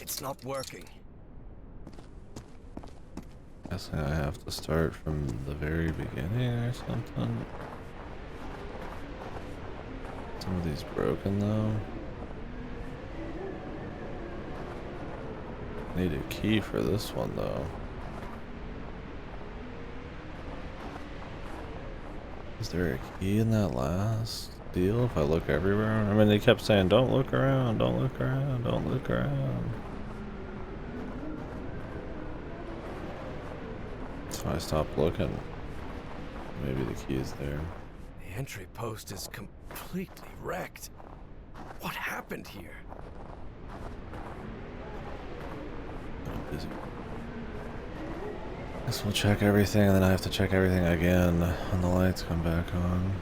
It's not working. Guessing I have to start from the very beginning or something. Some of these broken though. Need a key for this one though. Is there a key in that last deal if I look everywhere? I mean, they kept saying, don't look around, don't look around, don't look around. So I stopped looking. Maybe the key is there. The entry post is completely wrecked. What happened here? I'm busy. Guess we'll check everything and then I have to check everything again when the lights come back on.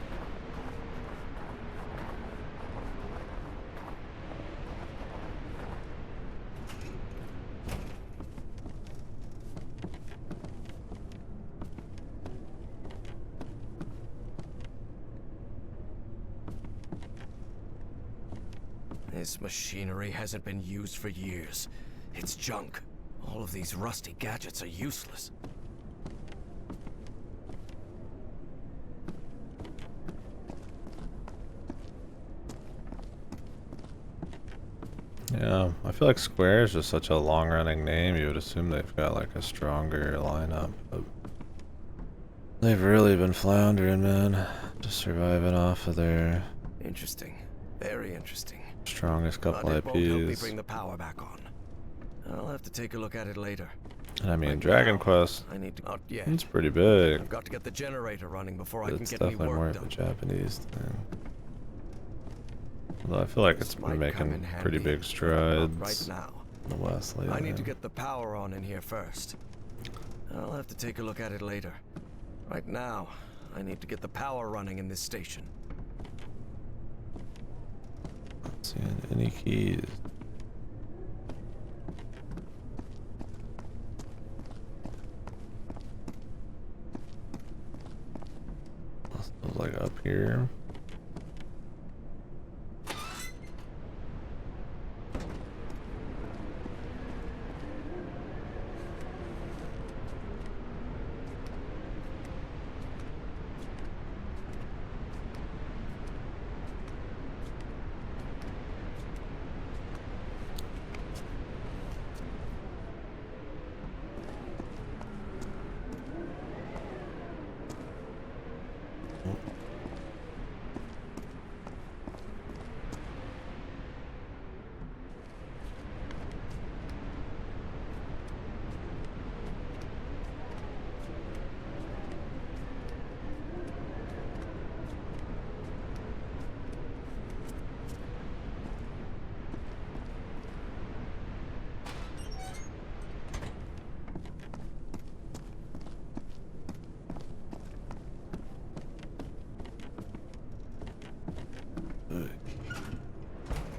This machinery hasn't been used for years. It's junk. All of these rusty gadgets are useless. Yeah, I feel like Square is just such a long-running name. You would assume they've got like a stronger lineup, but they've really been floundering, man. Just surviving off of their Interesting. Very interesting. strongest But couple it won't help me IPs. bring the power back on. I'll have to take a look at it later. And I mean, Right Dragon now, Quest, I need to. Not yet. it's pretty big. I've got to get the generator running before I But can it's get any definitely more work of a done. Japanese thing. Although I feel like This it's been might come making in pretty handy, big but strides not right now. in the West lately. I need to get the power on in here first. I'll have to take a look at it later. Right now, I need to get the power running in this station. Not seeing any keys. It was like up here.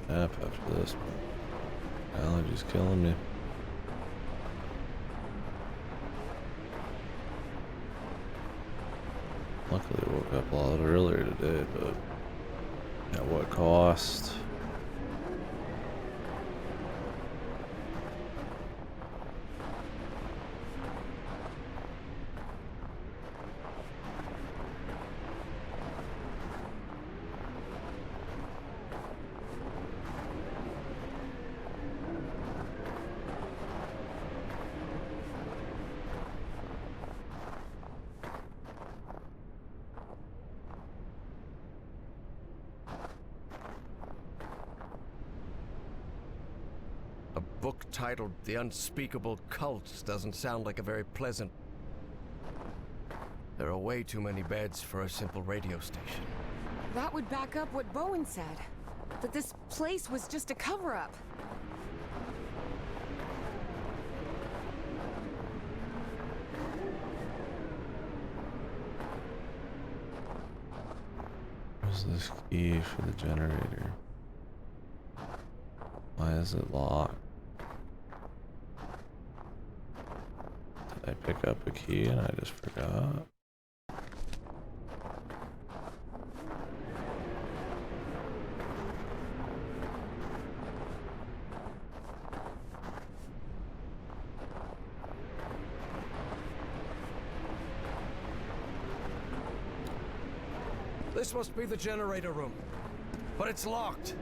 Nap after this, but allergies killing me. Luckily, I woke up a lot earlier today, but at what cost? A book titled The Unspeakable Cult doesn't sound like a very pleasant... There are way too many beds for a simple radio station. That would back up what Bowen said. That this place was just a cover-up. Where's this key for the generator? Why is it locked? Did I pick up a key and I just forgot? This must be the generator room, but it's locked.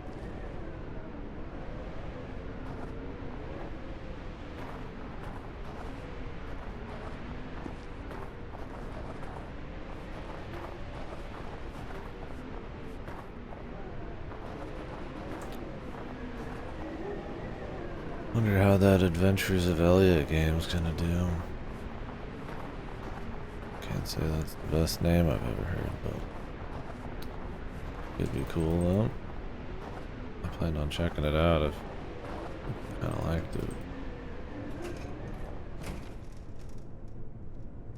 Wonder how that Adventures of Elliot game's gonna do. Can't say that's the best name I've ever heard, but could be cool though. I planned on checking it out if I kinda liked it.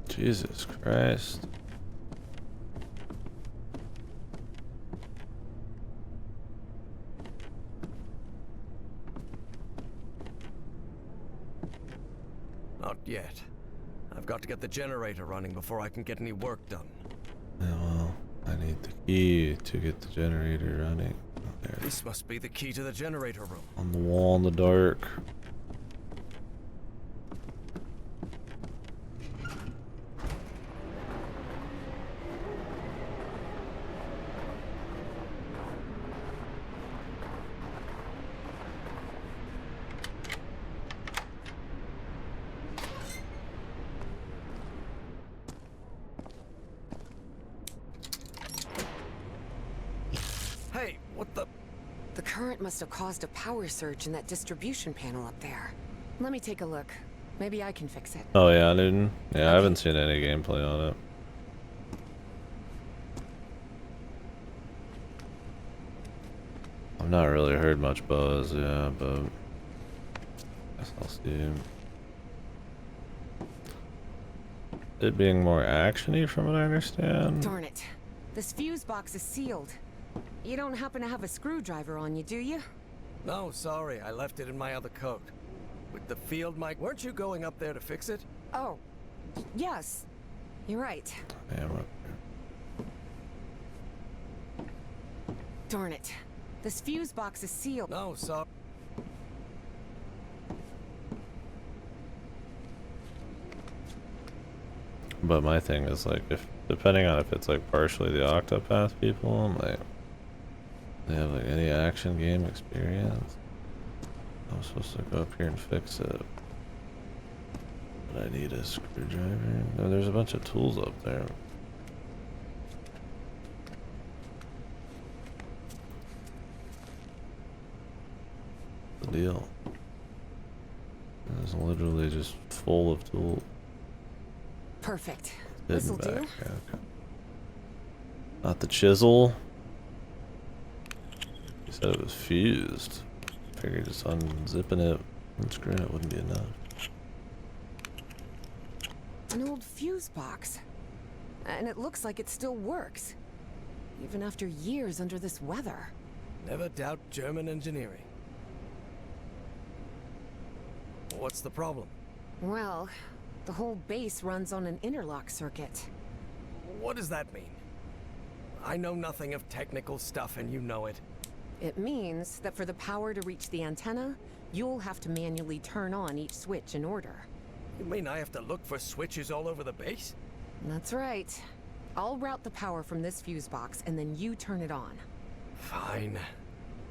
Jesus Christ. Not yet. I've got to get the generator running before I can get any work done. Yeah, well, I need the key to get the generator running. There, This must be the key to the generator room. on the wall in the dark. current must have caused a power surge in that distribution panel up there. Let me take a look. Maybe I can fix it. Oh yeah, dude. Yeah, I haven't seen any gameplay on it. I've not really heard much buzz, yeah, but I guess I'll see. It being more actiony from what I understand. Darn it. This fuse box is sealed. You don't happen to have a screwdriver on you, do you? No, sorry, I left it in my other coat. With the field mic, weren't you going up there to fix it? Oh, yes. You're right. Yeah, what? Darn it. This fuse box is sealed. No, sorry. But my thing is like, if depending on if it's like partially the Octopath people, I'm like, they have like any action game experience. I'm supposed to go up here and fix it, but I need a screwdriver. No, there's a bunch of tools up there. The deal. It's literally just full of tools. Perfect. Hidden This'll back. do. Yeah, okay. Not the chisel. He said it was fused. Figured just unzipping it and screwing it wouldn't be enough. An old fuse box. And it looks like it still works. Even after years under this weather. Never doubt German engineering. What's the problem? Well, the whole base runs on an interlock circuit. What does that mean? I know nothing of technical stuff and you know it. It means that for the power to reach the antenna, you'll have to manually turn on each switch in order. You mean I have to look for switches all over the base? That's right. I'll route the power from this fuse box and then you turn it on. Fine.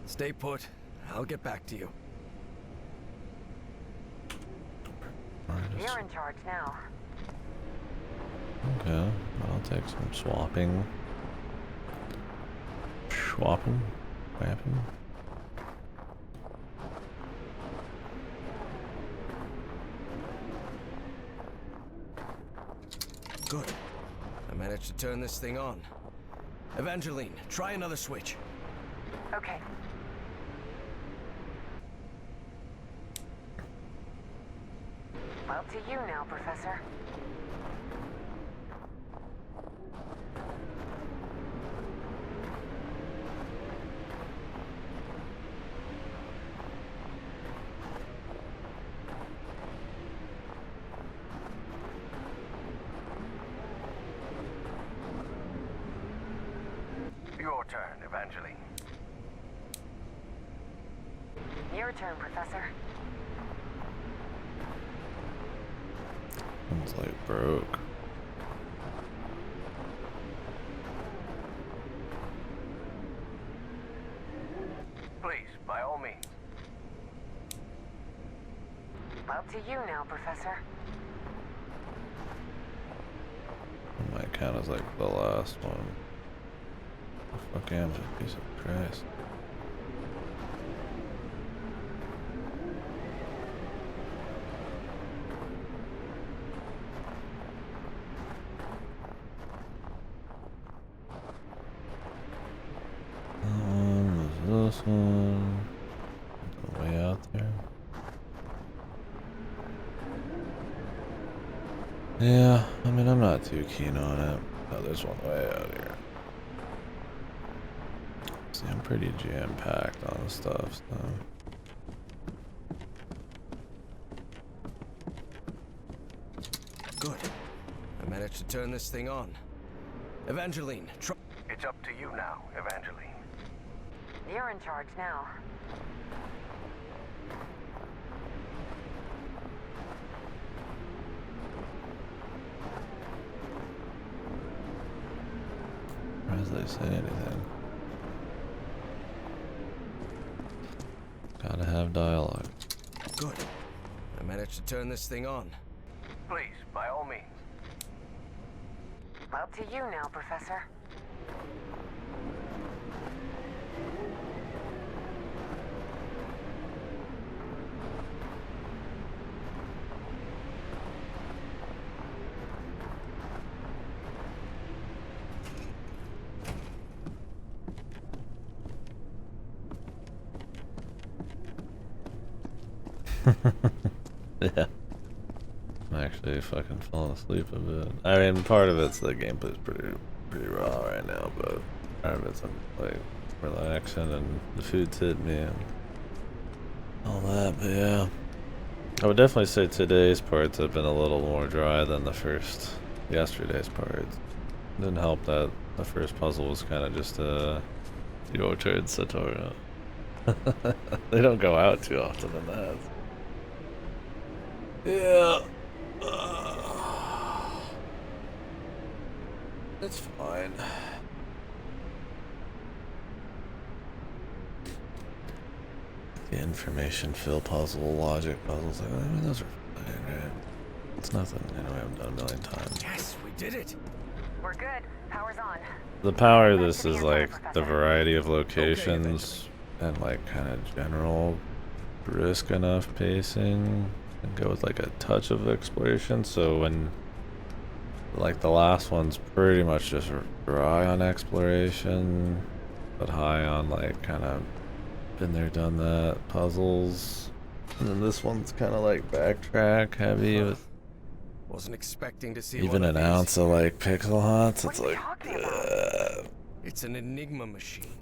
Stay put. I'll get back to you. You're in charge now. Okay, I'll take some swapping. Swapping? Wapping? Good. I managed to turn this thing on. Evangeline, try another switch. Okay. Well, to you now, Professor. Your turn, Evangeline. Your turn, Professor. It's like broke. Please, by all means. Well, to you now, Professor. My count is like the last one. The fuck am I, piece of Christ. This one, way out there. Yeah, I mean, I'm not too keen on it. Oh, there's one way out here. See, I'm pretty jam-packed on stuff, so. Good. I managed to turn this thing on. Evangeline, try. It's up to you now, Evangeline. You're in charge now. Why does they say anything? Gotta have dialogue. Good. I managed to turn this thing on. Please, by all means. Well, to you now, Professor. Yeah. I'm actually fucking falling asleep a bit. I mean, part of it's the gameplay's pretty raw right now, but part of it's I'm like relaxing and the food's hitting me and all that. But yeah, I would definitely say today's parts have been a little more dry than yesterday's parts. Didn't help that the first puzzle was kind of just your turn, Satoru. They don't go out too often in that. Yeah. It's fine. The information fill puzzle, logic puzzles, like, I mean, those are fine, right? It's nothing, you know, I haven't done a million times. Yes, we did it. We're good. Power's on. The power of this is like the variety of locations and like kind of general brisk enough pacing and go with like a touch of exploration. So when like the last one's pretty much just dry on exploration, but high on like kind of been there, done that puzzles. And then this one's kind of like backtrack heavy with Wasn't expecting to see even one an of ounce these. of like pixel hunts. It's What are you like, talking about? It's an Enigma machine.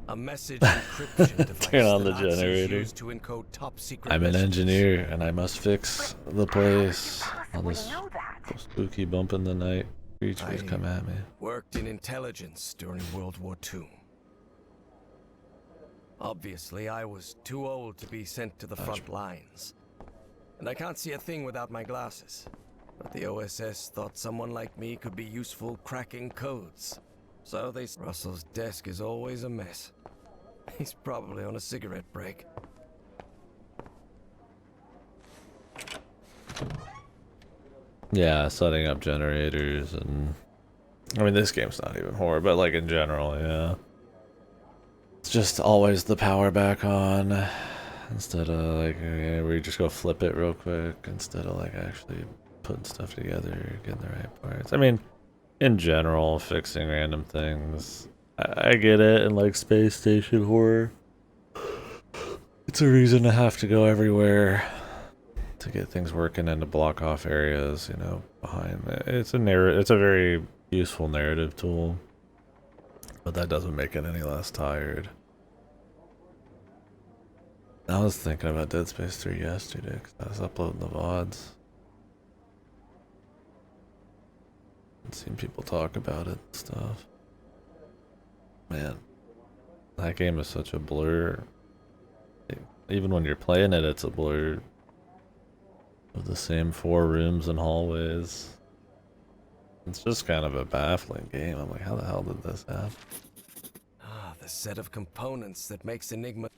A message encryption device Turn on the the Nazis generator. used to encode top secret I'm an messages. engineer and I must fix the place. All Possibly this know that. spooky bump in the night creatures I- come at me. Worked in intelligence during World War II. Obviously, I was too old to be sent to the front lines. And I can't see a thing without my glasses. But the OSS thought someone like me could be useful cracking codes. So they... Russell's desk is always a mess. He's probably on a cigarette break. Yeah, setting up generators and... I mean, this game's not even horror, but like in general, yeah. It's just always the power back on. Instead of like, where you just go flip it real quick. Instead of like actually putting stuff together, getting the right parts. I mean, in general, fixing random things. I get it in like space station horror. It's a reason to have to go everywhere to get things working and to block off areas, you know, behind it. It's a very useful narrative tool. But that doesn't make it any less tired. I was thinking about Dead Space 3 yesterday because I was uploading the VODs. I've seen people talk about it and stuff. Man, that game is such a blur. Even when you're playing it, it's a blur. With the same 4 rooms and hallways. It's just kind of a baffling game. I'm like, how the hell did this happen? Ah, the set of components that makes Enigma...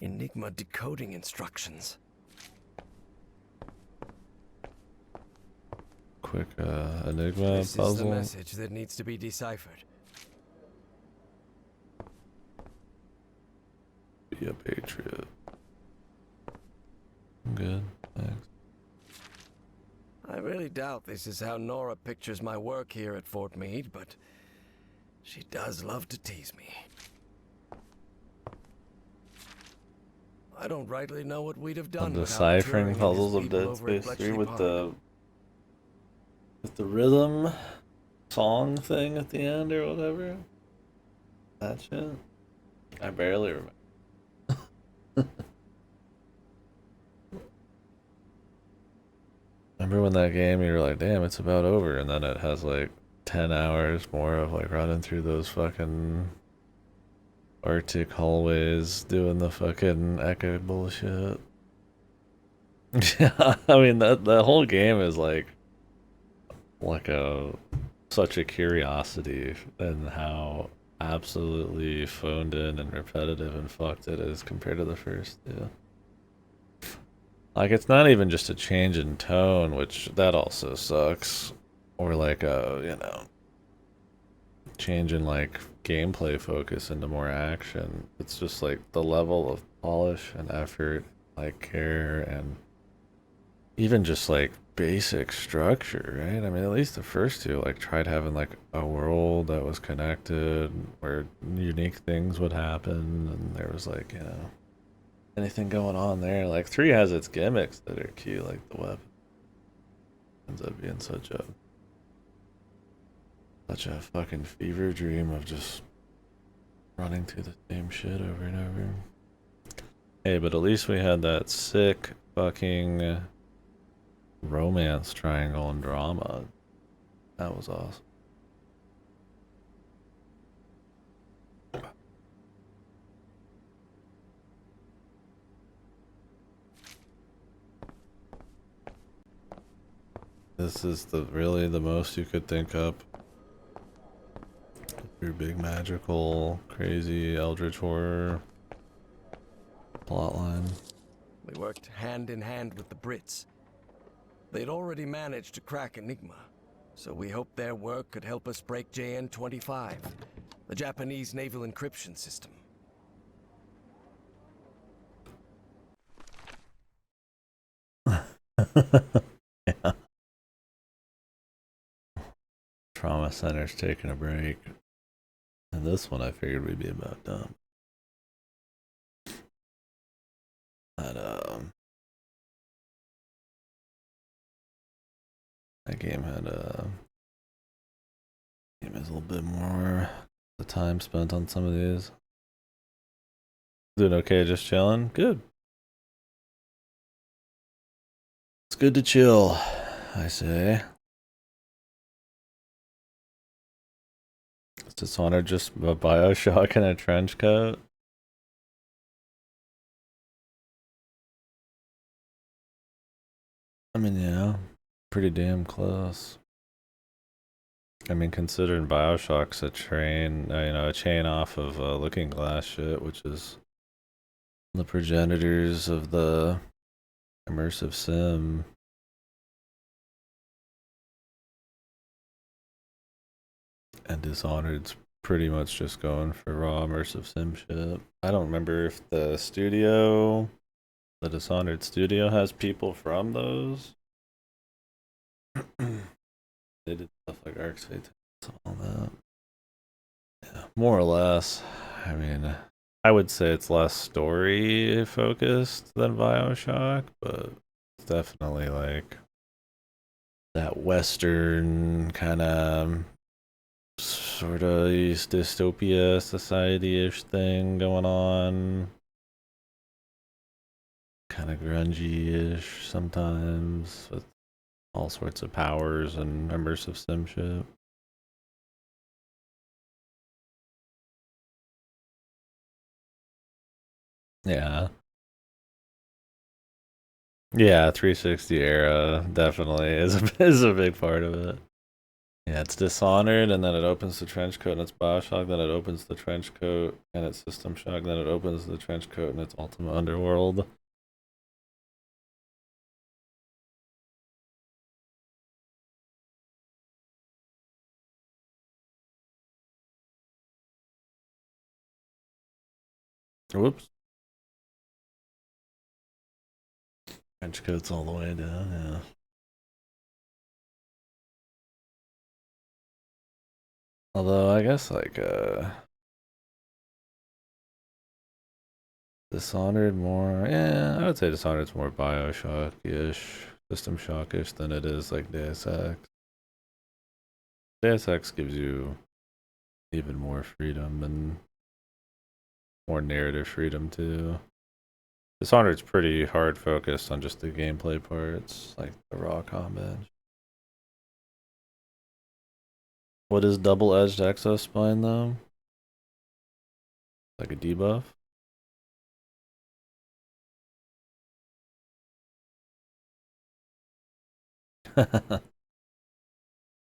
Enigma decoding instructions. Quick Enigma This is the puzzle. message that needs to be deciphered. Be a patriot. I'm good, thanks. I really doubt this is how Nora pictures my work here at Fort Meade, but she does love to tease me. I don't rightly know what we'd have done The without deciphering Turing and his puzzles of people Dead over at Space 3 Bletchley Park. with the rhythm song thing at the end or whatever. That shit. I barely remember. Remember when that game you were like, damn, it's about over, and then it has like 10 hours more of like running through those fucking Arctic hallways doing the fucking echo bullshit. Yeah, I mean that whole game is like such a curiosity in how absolutely phoned in and repetitive and fucked it is compared to the first two. Like it's not even just a change in tone, which that also sucks, or like a, you know, change in like gameplay focus into more action. It's just like the level of polish and effort, like care, and even just like basic structure, right? I mean, at least the first two, like, tried having, like, a world that was connected, where unique things would happen, and there was, like, you know, anything going on there. Like, 3 has its gimmicks that are cute, like the weapon. Ends up being such a fucking fever dream of just running through the same shit over and over. Hey, but at least we had that sick fucking romance triangle and drama. That was awesome. This is really the most you could think up. Your big magical, crazy eldritch horror plotline. We worked hand in hand with the Brits. They'd already managed to crack Enigma, so we hoped their work could help us break JN-25, the Japanese naval encryption system. Yeah. Trauma center's taking a break. And this one I figured we'd be about done. But, that game had game has a little bit more the time spent on some of these. Doing okay, just chilling? Good. It's good to chill, I say. Is Dishonored just a Bioshock in a trench coat? I mean, yeah, pretty damn close. I mean, considering Bioshock's a a chain off of Looking Glass shit, which is the progenitors of the immersive sim. And Dishonored's pretty much just going for raw immersive sim shit. I don't remember if the Dishonored studio has people from those. They did stuff like Arc Fate, all that. Yeah, more or less. I mean, I would say it's less story focused than Bioshock, but it's definitely like that Western kind of sort of dystopia society-ish thing going on. Kind of grungy-ish sometimes with all sorts of powers and immersive sim shit. Yeah. Yeah, 360 era definitely is a big part of it. Yeah, it's Dishonored, and then it opens the trench coat, and it's Bioshock. Then it opens the trench coat, and it's System Shock. Then it opens the trench coat, and it's Ultima Underworld. Whoops. Trench coat's all the way down. Yeah. Although I guess like Dishonored more. Yeah, I would say Dishonored's more Bioshock-ish, System Shock-ish than it is like Deus Ex. Deus Ex gives you even more freedom and more narrative freedom too. Dishonored's pretty hard focused on just the gameplay parts, like the raw combat. What is double-edged exospine though? Like a debuff?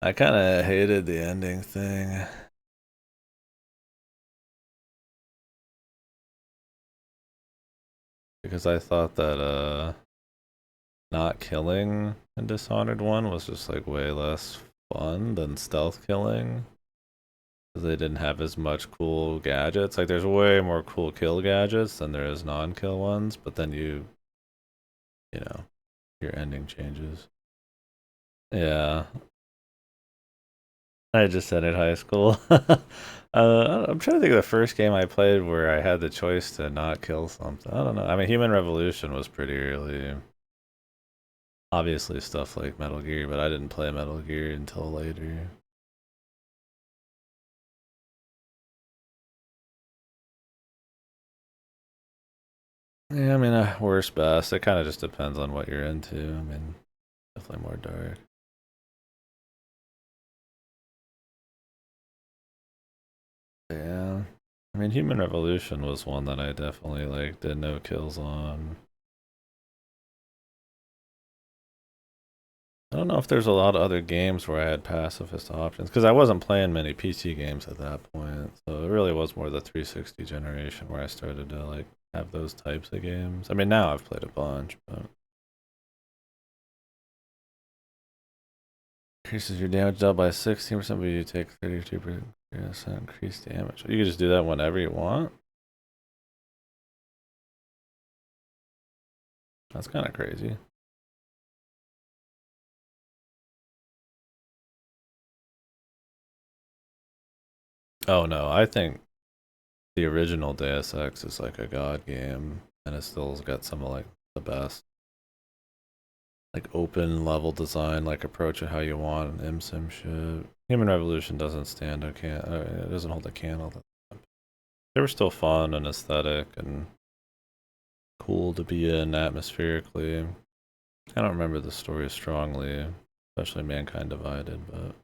I kind of hated the ending thing. Because I thought that not killing in Dishonored 1 was just like way less fun than stealth killing. Because they didn't have as much cool gadgets. Like there's way more cool kill gadgets than there is non-kill ones, but then you know, your ending changes. Yeah, I just ended high school. I'm trying to think of the first game I played where I had the choice to not kill something. I don't know. I mean, Human Revolution was pretty early. Obviously, stuff like Metal Gear, but I didn't play Metal Gear until later. Yeah, I mean, worst best. It kind of just depends on what you're into. I mean, definitely more dark. Yeah. I mean, Human Revolution was one that I definitely like did no kills on. I don't know if there's a lot of other games where I had pacifist options because I wasn't playing many PC games at that point. So it really was more the 360 generation where I started to like have those types of games. I mean, now I've played a bunch, but increases your damage dealt by 16%, but you take 32% increased damage. You can just do that whenever you want. That's kind of crazy. Oh no, I think the original Deus Ex is like a god game, and it still's got some of like the best like open level design, like approach it how you want, and MSIM shit. Human Revolution doesn't stand a can, it doesn't hold a candle. They were still fun and aesthetic and cool to be in atmospherically. I don't remember the story strongly, especially Mankind Divided, but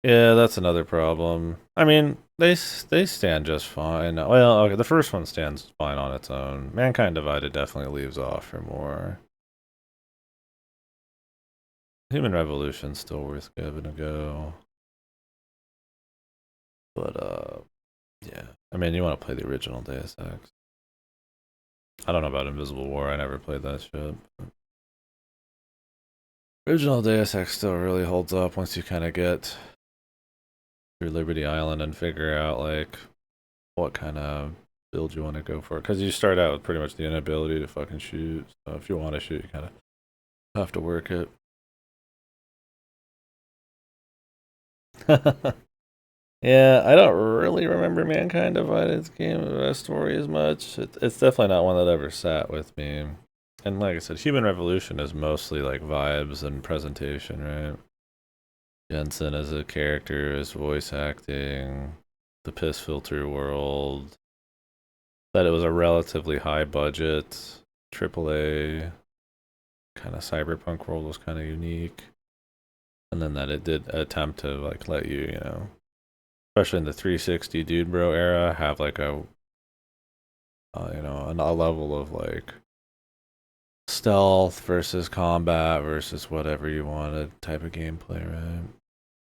yeah, that's another problem. I mean, they stand just fine. Well, okay, the first one stands fine on its own. Mankind Divided definitely leaves off for more. Human Revolution's still worth giving a go. But yeah. I mean, you want to play the original Deus Ex. I don't know about Invisible War. I never played that shit. Original Deus Ex still really holds up once you kind of get through Liberty Island and figure out like what kind of build you want to go for. Because you start out with pretty much the inability to fucking shoot. So if you want to shoot, you kind of have to work it. Yeah, I don't really remember Mankind Divided's game story as much. It's definitely not one that ever sat with me. And like I said, Human Revolution is mostly like vibes and presentation, right? Jensen as a character, his voice acting, the piss filter world. That it was a relatively high budget, AAA kind of cyberpunk world was kind of unique. And then that it did attempt to like let you, you know, especially in the 360 dude bro era, have like a you know, a level of like stealth versus combat versus whatever you wanted type of gameplay, right?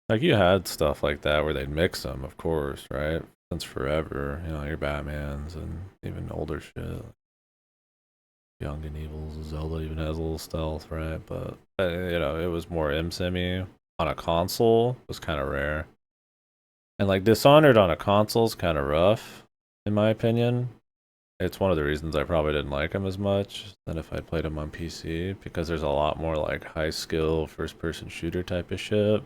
Like you had stuff like that where they'd mix them, of course, right? Since forever, you know, your Batmans and even older shit. Young and Evil's Zelda even has a little stealth, right? But you know, it was more MSIMmy on a console was kind of rare, and like Dishonored on a console is kind of rough, in my opinion. It's one of the reasons I probably didn't like him as much than if I played him on PC because there's a lot more like high skill first person shooter type of shit.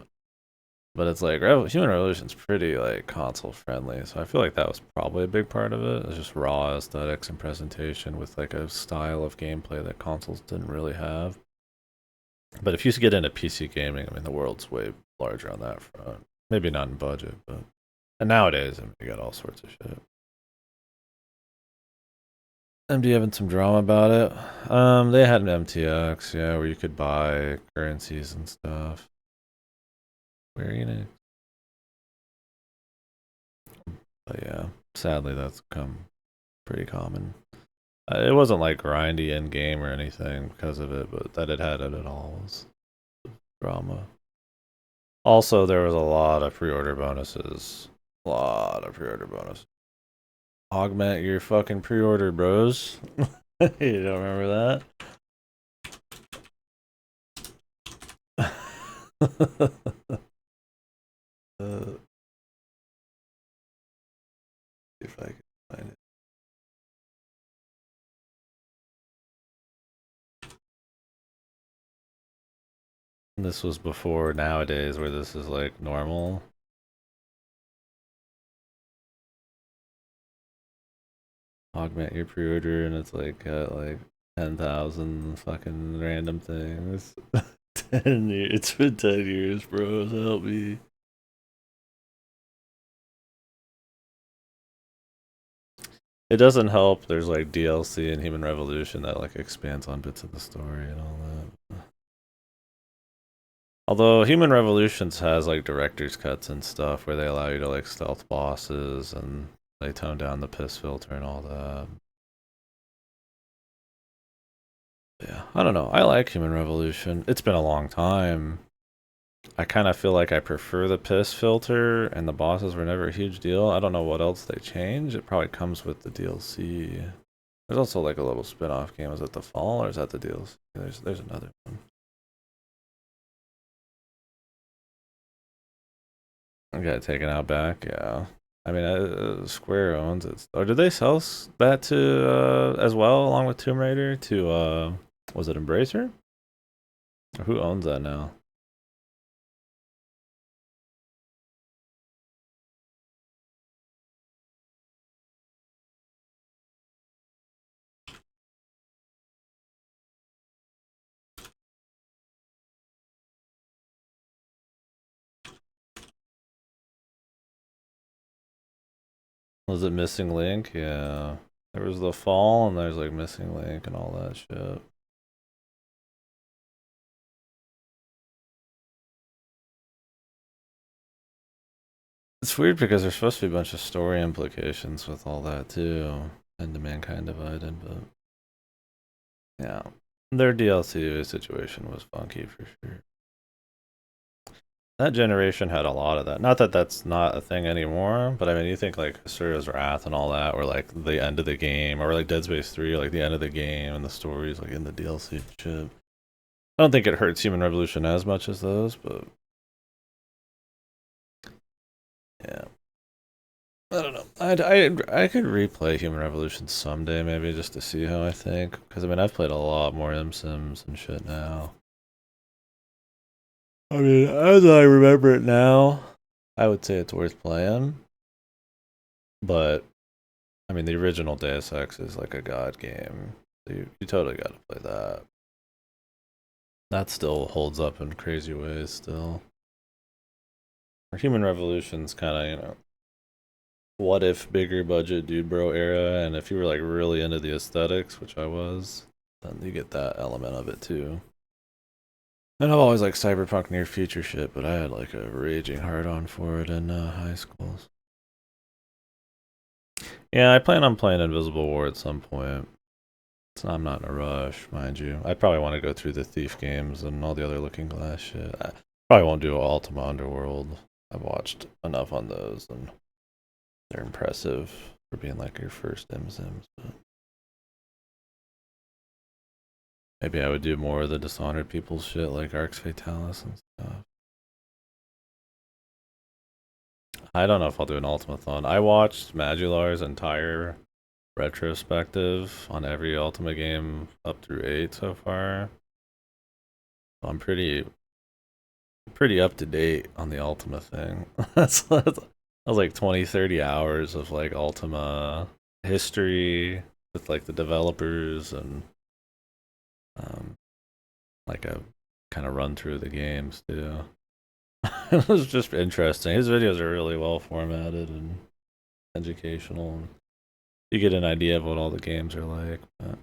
But it's like Human Revolution's pretty like console friendly, so I feel like that was probably a big part of it. It's just raw aesthetics and presentation with like a style of gameplay that consoles didn't really have. But if you get into PC gaming, I mean the world's way larger on that front. Maybe not in budget, but and nowadays I mean, you got all sorts of shit. MD having some drama about it. They had an MTX, yeah, where you could buy currencies and stuff. Where you know, but yeah, sadly that's come pretty common. It wasn't like grindy in game or anything because of it, but that it had it at all was drama. Also, there was a lot of pre-order bonuses. A lot of pre-order bonus. Augment your fucking pre-order, bros. You don't remember that? See if I can find it. This was before nowadays where this is like normal. Augment your pre-order and it's like got like 10,000 fucking random things. 10 years. It's been 10 years, bros. Help me. It doesn't help. There's like DLC and Human Revolution that like expands on bits of the story and all that. Although Human Revolutions has like director's cuts and stuff where they allow you to like stealth bosses and they tone down the piss filter and all that. Yeah, I don't know. I like Human Revolution. It's been a long time. I kind of feel like I prefer the piss filter, and the bosses were never a huge deal. I don't know what else they changed. It probably comes with the DLC. There's also like a little spin-off game. Is it The Fall or is that the DLC? There's another one. I got it taken out back. Yeah. I mean, Square owns it. Or did they sell that to as well along with Tomb Raider to was it Embracer? Or who owns that now? Was it Missing Link? Yeah. There was The Fall and there's like Missing Link and all that shit. It's weird because there's supposed to be a bunch of story implications with all that too. And the Mankind Divided, but yeah. Their DLC situation was funky for sure. That generation had a lot of that. Not that that's not a thing anymore, but I mean, you think like Asura's Wrath and all that, or like the end of the game, or like Dead Space 3, like the end of the game and the stories like in the DLC and shit. I don't think it hurts Human Revolution as much as those, but yeah. I don't know. I could replay Human Revolution someday, maybe just to see how I think. Because I mean, I've played a lot more M Sims and shit now. I mean, as I remember it now, I would say it's worth playing. But I mean, the original Deus Ex is like a god game. So you totally got to play that. That still holds up in crazy ways. Still, Human Revolution's kind of what if bigger budget dude bro era, and if you were like really into the aesthetics, which I was, then you get that element of it too. And I've always liked cyberpunk near future shit, but I had like a raging hard on for it in high schools. Yeah, I plan on playing Invisible War at some point. So I'm not in a rush, mind you. I probably want to go through the Thief games and all the other Looking Glass shit. I probably won't do Ultima Underworld. I've watched enough on those, and they're impressive for being like your first M-Sims. But maybe I would do more of the Dishonored People's shit like Arx Fatalis and stuff. I don't know if I'll do an Ultimathon. I watched Madular's entire retrospective on every Ultima game up through 8 so far. So I'm pretty up to date on the Ultima thing. That was like 20-30 hours of like Ultima history with like the developers and like a kind of run through the games too. It was just interesting. His videos are really well formatted and educational. You get an idea of what all the games are like. But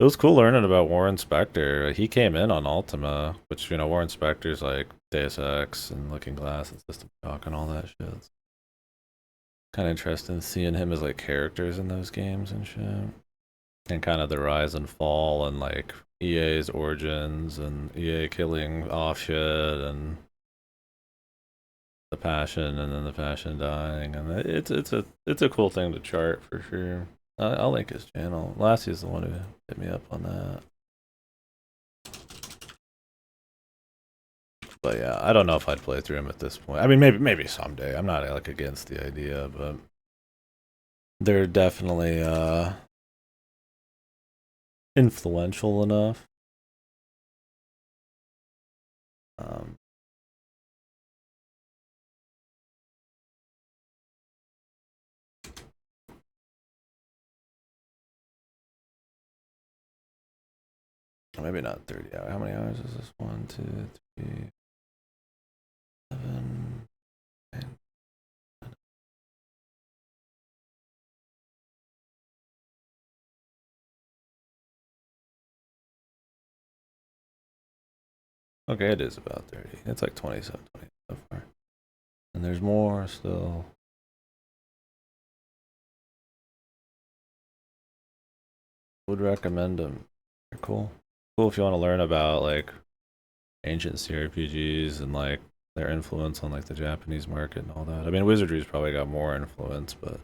it was cool learning about Warren Spector. He came in on Ultima, which Warren Spector's like Deus Ex and Looking Glass and System Shock and all that shit. It's kind of interesting seeing him as like characters in those games and shit, and kind of the rise and fall and like EA's origins and EA killing off shit and the passion and then the passion dying, and it's a cool thing to chart for sure. I'll link his channel. Lassie's the one who hit me up on that. But yeah, I don't know if I'd play through him at this point. I mean, maybe someday. I'm not like against the idea, but they're definitely influential enough Um, maybe not 30 hours. How many hours is this? 1, 2, 3, 7, 9. Okay, it is about 30. It's like 27, 20 so far. And there's more still. Would recommend them. They're cool. Cool if you want to learn about like ancient CRPGs and like their influence on like the Japanese market and all that. I mean, Wizardry's probably got more influence, but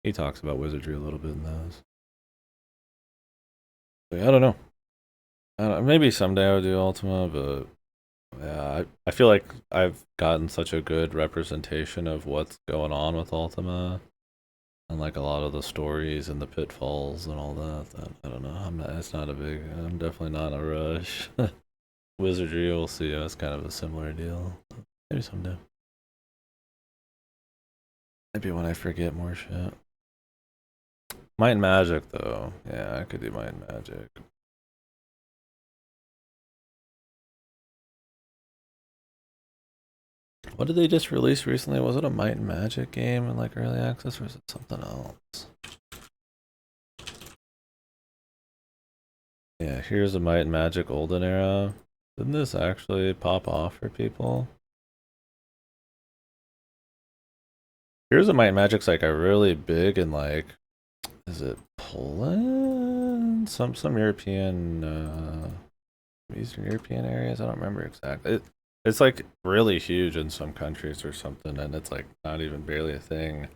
he talks about Wizardry a little bit in those. But yeah, I don't know. Maybe someday I'll do Ultima, but yeah, I feel like I've gotten such a good representation of what's going on with Ultima and like a lot of the stories and the pitfalls and all that. I don't know. It's not a big. I'm definitely not in a rush. Wizardry, we'll see. It's kind of a similar deal. Maybe someday. Maybe when I forget more shit. Might and Magic, though. Yeah, I could do Might and Magic. What did they just release recently? Was it a Might and Magic game in like early access, or is it something else? Yeah, here's a Might and Magic Olden Era. Didn't this actually pop off for people? Here's a Might and Magic's like a really big and like, is it Poland? Some European, Eastern European areas. I don't remember exactly. It's like really huge in some countries or something, and it's like not even barely a thing.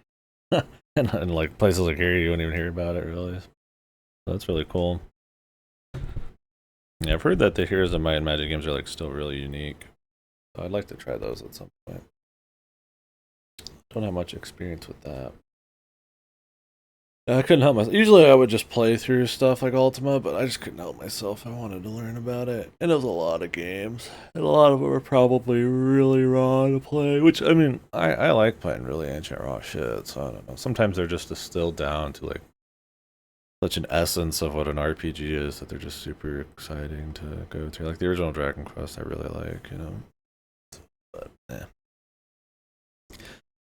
and like places like here, you wouldn't even hear about it really. So that's really cool. Yeah, I've heard that the Heroes of Might and Magic games are like still really unique. So I'd like to try those at some point. Don't have much experience with that. I couldn't help myself. Usually I would just play through stuff like Ultima, but I just couldn't help myself. I wanted to learn about it. And it was a lot of games. And a lot of them were probably really raw to play. Which, I mean, I like playing really ancient raw shit, so I don't know. Sometimes they're just distilled down to like such an essence of what an RPG is that they're just super exciting to go through. Like the original Dragon Quest I really like, you know. But yeah.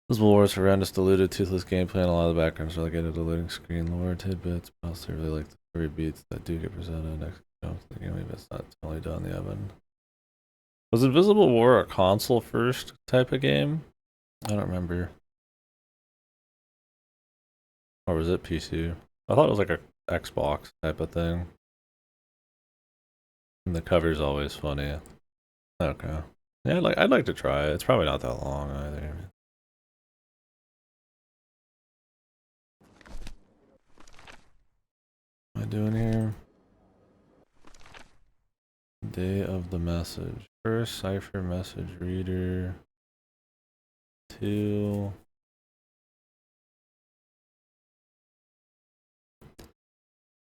Visible Wars horrendous, diluted, toothless gameplay, and a lot of the backgrounds relegated to loading screen lore tidbits. I also really like the story beats that do get presented next to the game, but it's not totally done in the oven. Was Invisible War a console first type of game? I don't remember. Or was it PC? I thought it was like a Xbox type of thing. And the cover's always funny. Okay. Yeah, I'd like to try it. It's probably not that long either. What am I doing here? Day of the message. First cipher message reader. 2.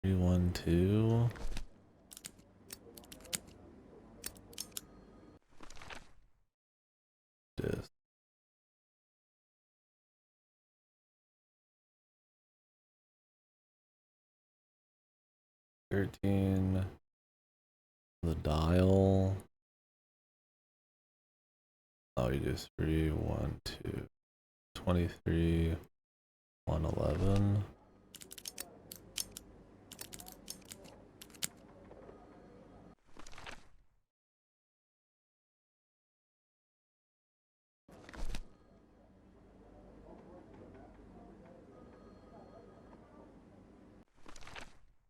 312. Disk. $13. The dial. Oh, you do 3, 1, 2. 23. 111.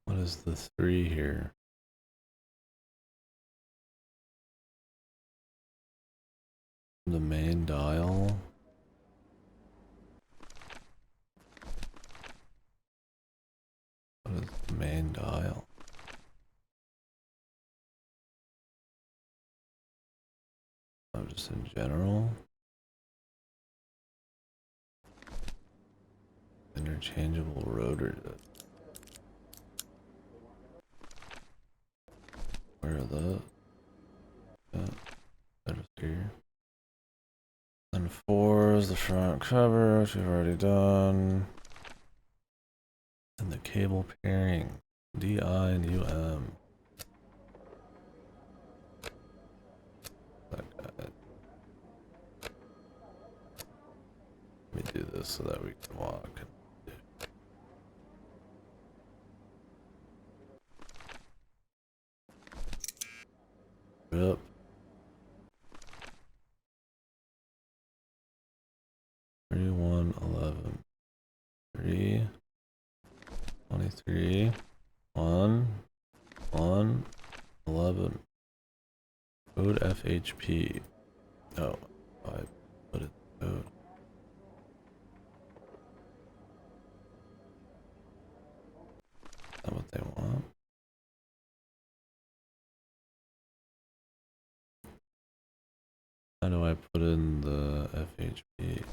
What is the 3 here? The main dial. What is the main dial? Oh, just in general. Interchangeable rotor. Where are the? here. And 4 is the front cover, which we've already done. And the cable pairing, DI and UM. That guy. Let me do this so that we can walk. Yep. Three, 1, 11. 3, 23. 1, 1, 11. Code FHP. Oh, I put it code. Is that what they want? How do I put in the FHP?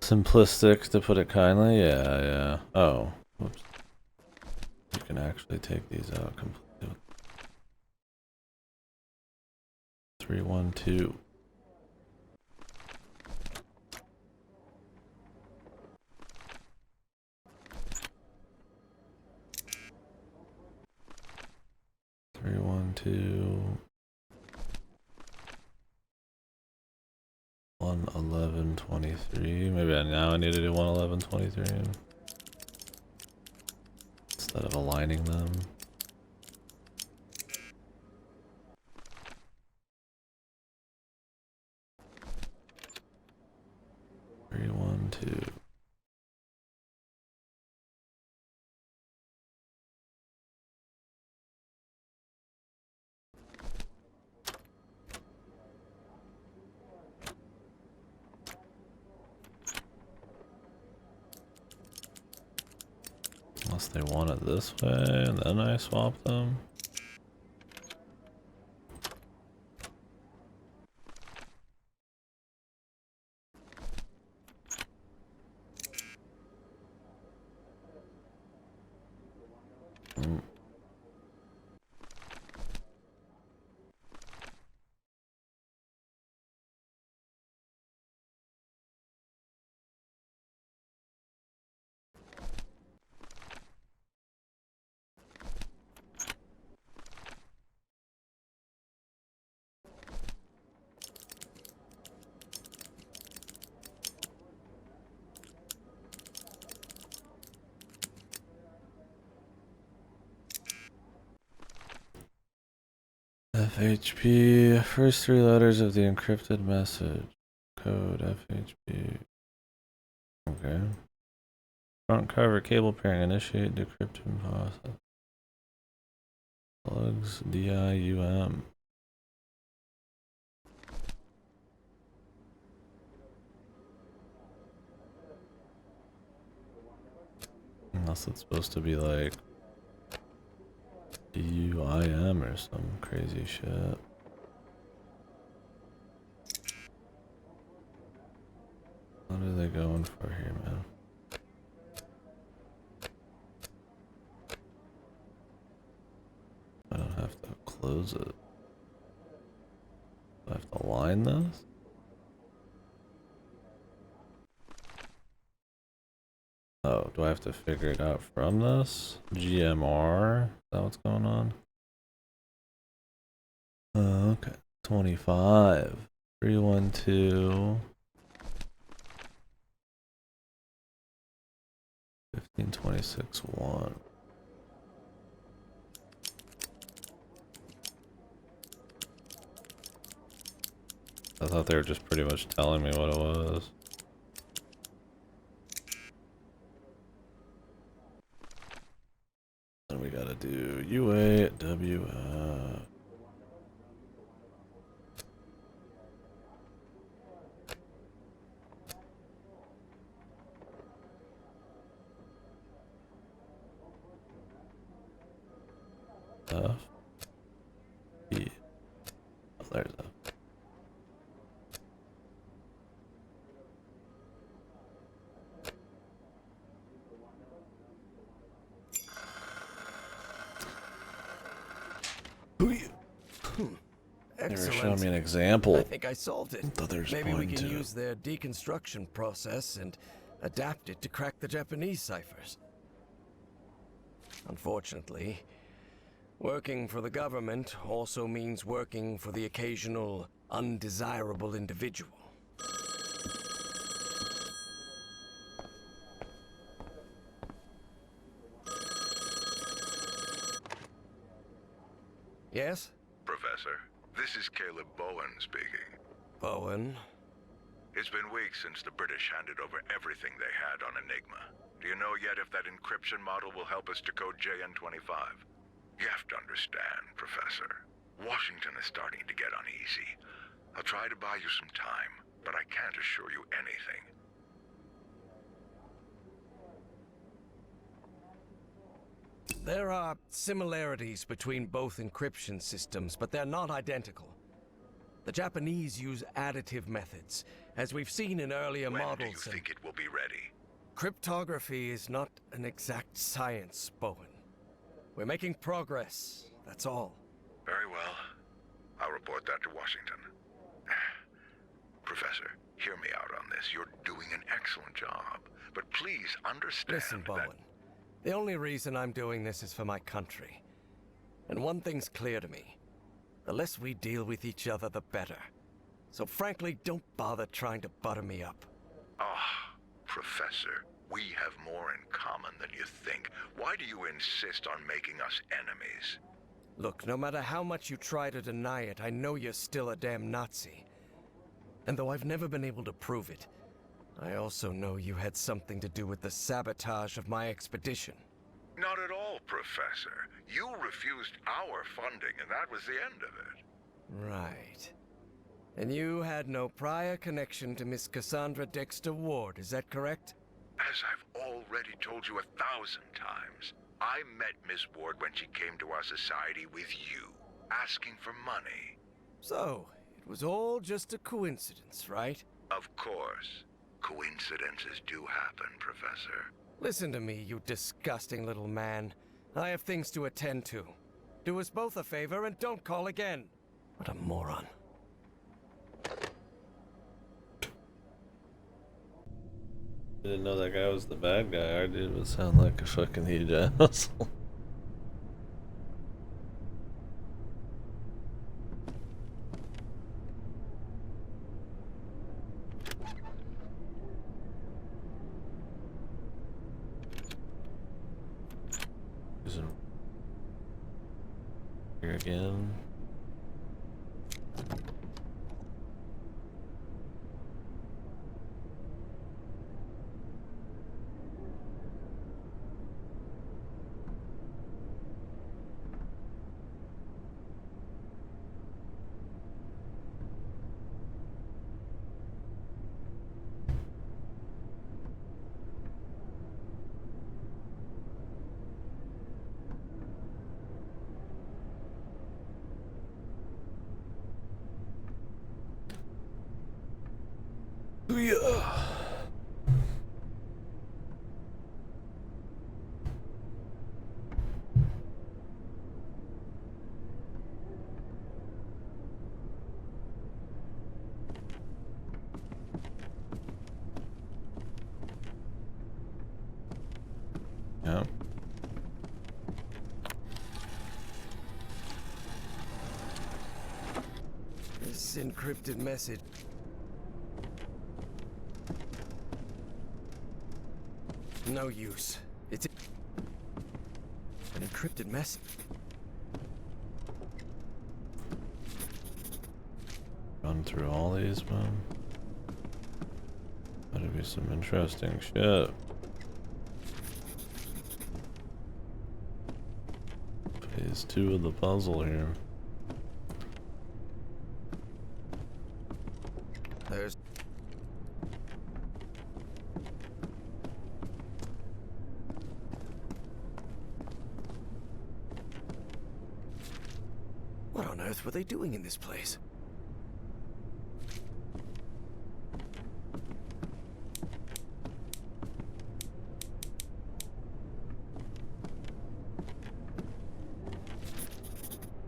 Simplistic, to put it kindly. Yeah. Oh, whoops. You can actually take these out completely. 3, 1, 2. Three, 1, 2. 1, 11, 23. Maybe now I need to do 1, 11, 23 instead of aligning them. 3, 1, 2. Unless they want it this way, and then I swap them. Mm. FHP, first 3 letters of the encrypted message. Code FHP. Okay. Front cover, cable pairing, initiate decryption process. Plugs, DIUM. Unless it's supposed to be like DUIM or some crazy shit. What are they going for here, man? I don't have to close it. Do I have to line this? Oh, do I have to figure it out from this? GMR? Is that what's going on? Okay. 25. 312. 1526 1. I thought they were just pretty much telling me what it was. Then we gotta do UA WF. F E. Oh, there's a. They were Excellent. showing me an example. I think I solved it. Thought they were Maybe we pointing can to it. use their deconstruction process and adapt it to crack the Japanese ciphers. Unfortunately, working for the government also means working for the occasional undesirable individual. Yes? Professor, this is Caleb Bowen speaking. Bowen? It's been weeks since the British handed over everything they had on Enigma. Do you know yet if that encryption model will help us decode JN-25? You have to understand, Professor. Washington is starting to get uneasy. I'll try to buy you some time, but I can't assure you anything. There are similarities between both encryption systems, but they're not identical. The Japanese use additive methods, as we've seen in earlier When do models. you think it will be ready? Cryptography is not an exact science, Bowen. We're making progress, that's all. Very well. I'll report that to Washington. Professor, hear me out on this. You're doing an excellent job. But please understand Listen, that... Bowen. The only reason I'm doing this is for my country. And one thing's clear to me. The less we deal with each other, the better. So frankly, don't bother trying to butter me up. Ah, Professor, we have more in common than you think. Why do you insist on making us enemies? Look, no matter how much you try to deny it, I know you're still a damn Nazi. And though I've never been able to prove it, I also know you had something to do with the sabotage of my expedition. Not at all, Professor. You refused our funding, and that was the end of it. Right. And you had no prior connection to Miss Cassandra Dexter Ward, is that correct? As I've already told you 1,000 times, I met Miss Ward when she came to our society with you, asking for money. So, it was all just a coincidence, right? Of course. Coincidences do happen, Professor. Listen to me, you disgusting little man. I have things to attend to. Do us both a favor and don't call again. What a moron. Didn't know that guy was the bad guy. Our dude would sound like a fucking huge asshole. Here again. Yeah. Yeah. This encrypted message. No use. It's an encrypted message. Run through all these, man. That'd be some interesting shit. Phase 2 of the puzzle here. There's... What on earth were they doing in this place?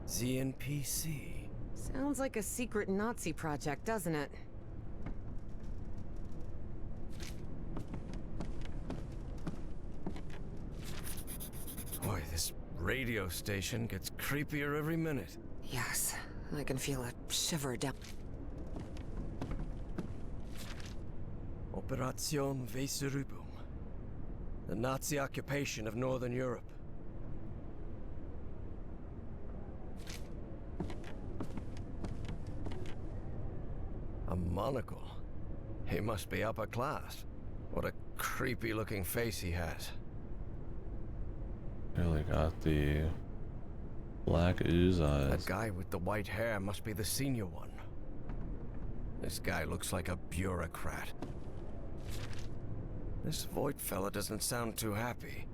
ZNPC. Sounds like a secret Nazi project, doesn't it? Boy, this radio station gets creepier every minute. Yes, I can feel a shiver down. Operation Weserübung. The Nazi occupation of Northern Europe. A monocle. He must be upper class. What a creepy looking face he has. Really got the black ooze eyes. That guy with the white hair must be the senior one. This guy looks like a bureaucrat. This Voight fella doesn't sound too happy.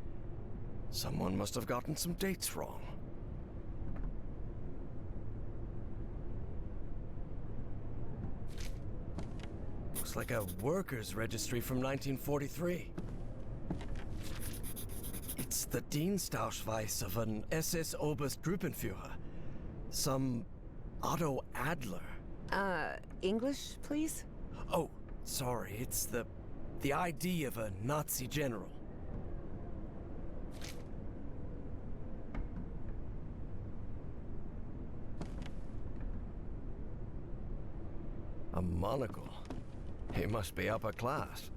Someone must have gotten some dates wrong. Looks like a workers' registry from 1943. It's the Dienstausweis of an SS Oberstgruppenführer. Some Otto Adler. English, please? Oh, sorry, it's the ID of a Nazi general. A monocle. He must be upper class.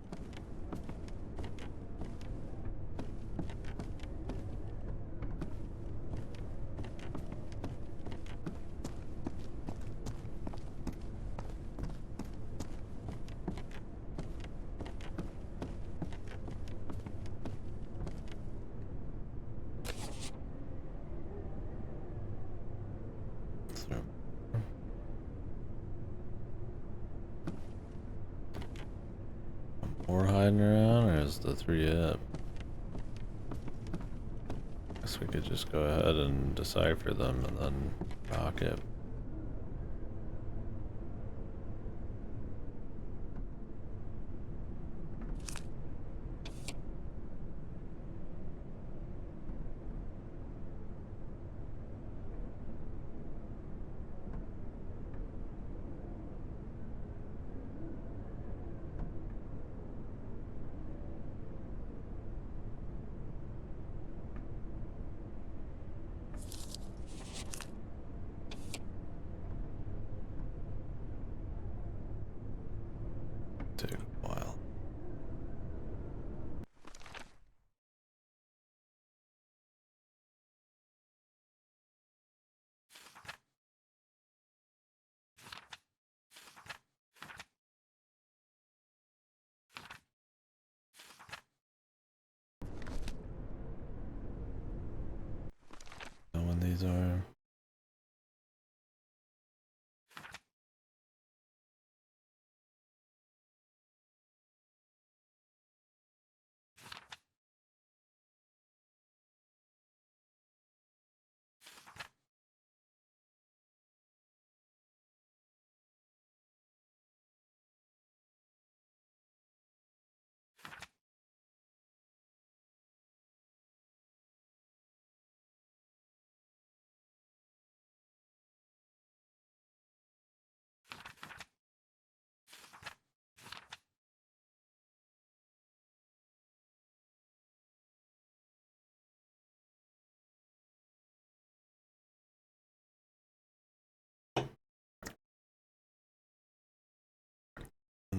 More hiding around, or is the 3 up? Guess we could just go ahead and decipher them and then rock it. Take a while. Know when these are.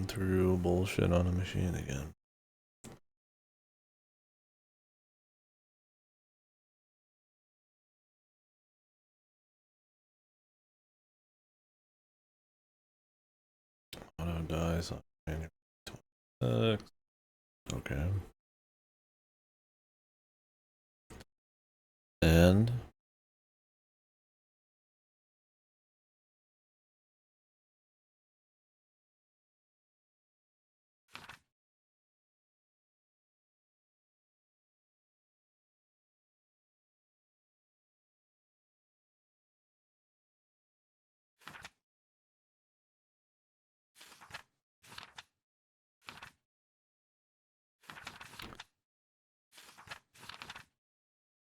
Through bullshit on a machine again. Auto dies on January 26th. Okay. And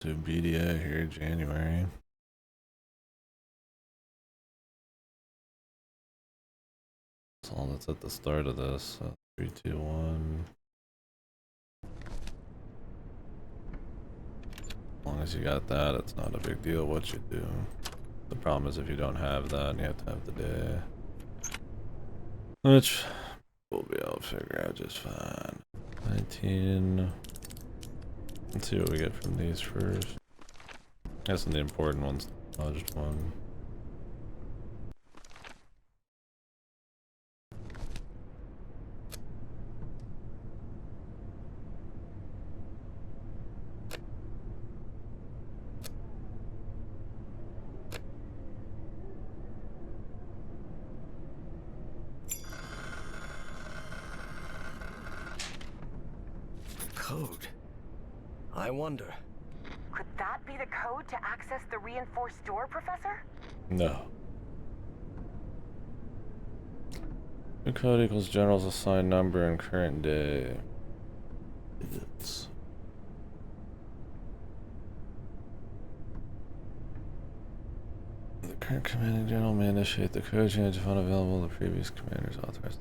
to BDA here, January. all that's at the start of this. 3, 2, 1. As long as you got that, it's not a big deal what you do. The problem is if you don't have that, you have to have the day. Which we'll be able to figure out just fine. 19. Let's see what we get from these first. Guessing the important one's the dodged one. Code. I wonder. Could that be the code to access the reinforced door, Professor? No. The code equals general's assigned number and current day. It's the current commanding general may initiate the code change if unavailable. The previous commander's authorized.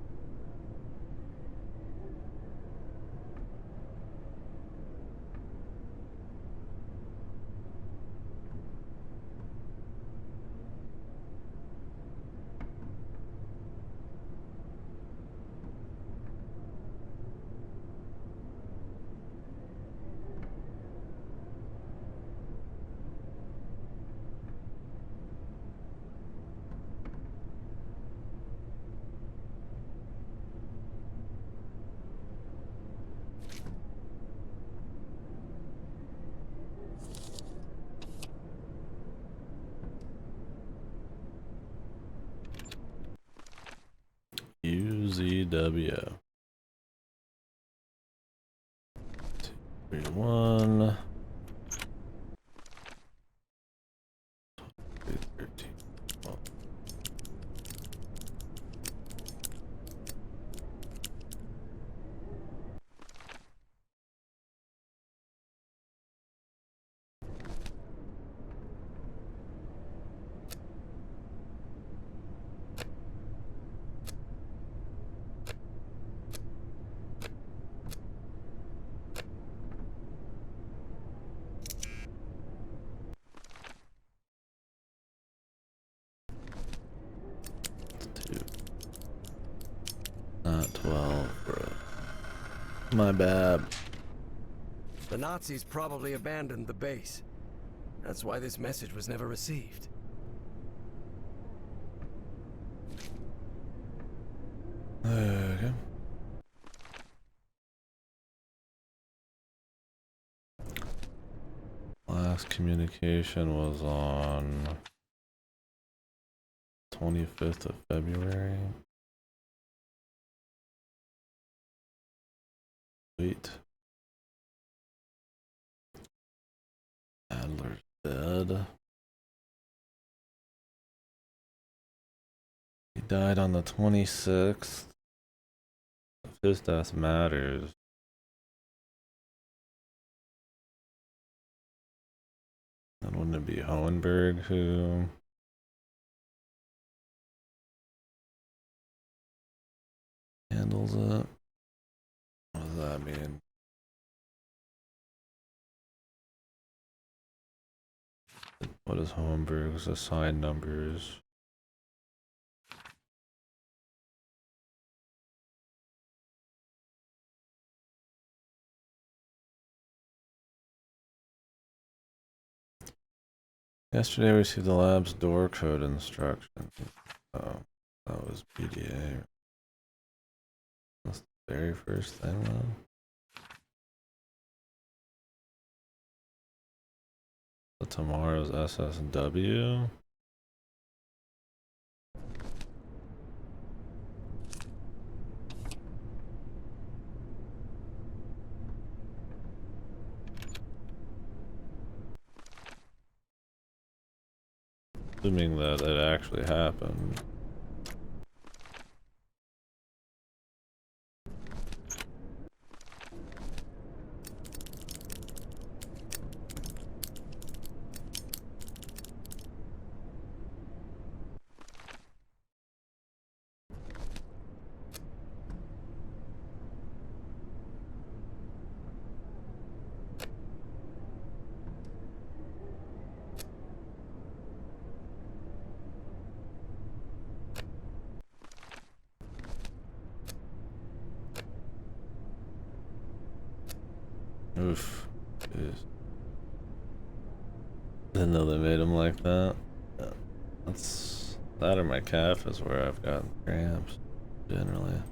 UZW 231 13. Well, not 12, bro. My bad. The Nazis probably abandoned the base. That's why this message was never received. Okay. Last communication was on 25th of February. Wait. Adler's dead. He died on the 26th. If his death matters. Then wouldn't it be Hohenberg who handles it? What does that mean? What is Hohenberg's assigned numbers? Yesterday we received the lab's door code instruction. Oh, that was PDA. That's the very first thing then. So tomorrow's SSW. Assuming that it actually happened. Oof. Jeez. Didn't know they made them like that. Yeah. That's that or my calf is where I've gotten cramps generally.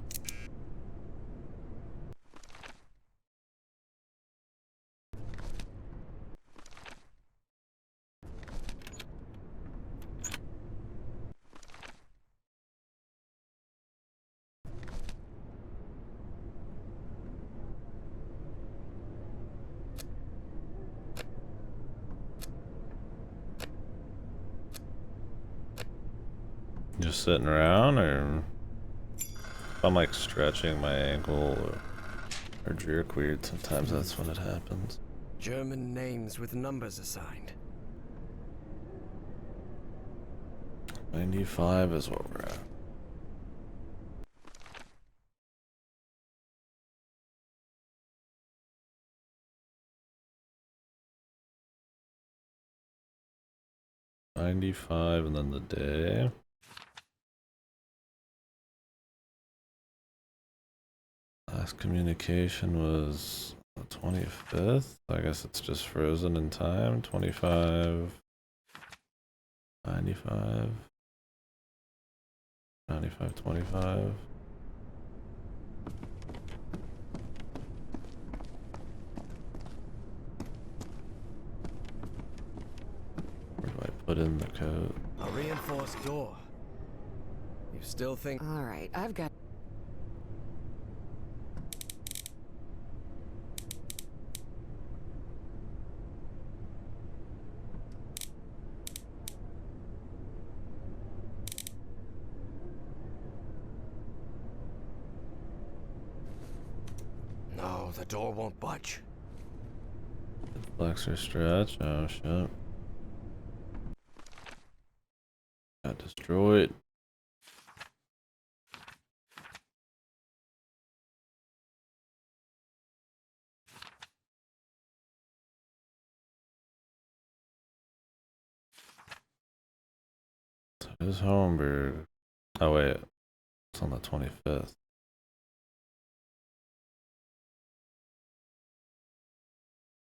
Just sitting around, or if I'm like stretching my ankle or jerk weird, sometimes that's when it happens. German names with numbers assigned. 95 is what we're at. $95 and then the day. Last communication was the 25th. I guess it's just frozen in time. 25, 95, 95, 25. Where do I put in the code? A reinforced door. You still think... All right, I've got... No, the door won't budge. Flex or stretch? Oh shit. Got destroyed. So it is Homburg. Oh wait, it's on the 25th.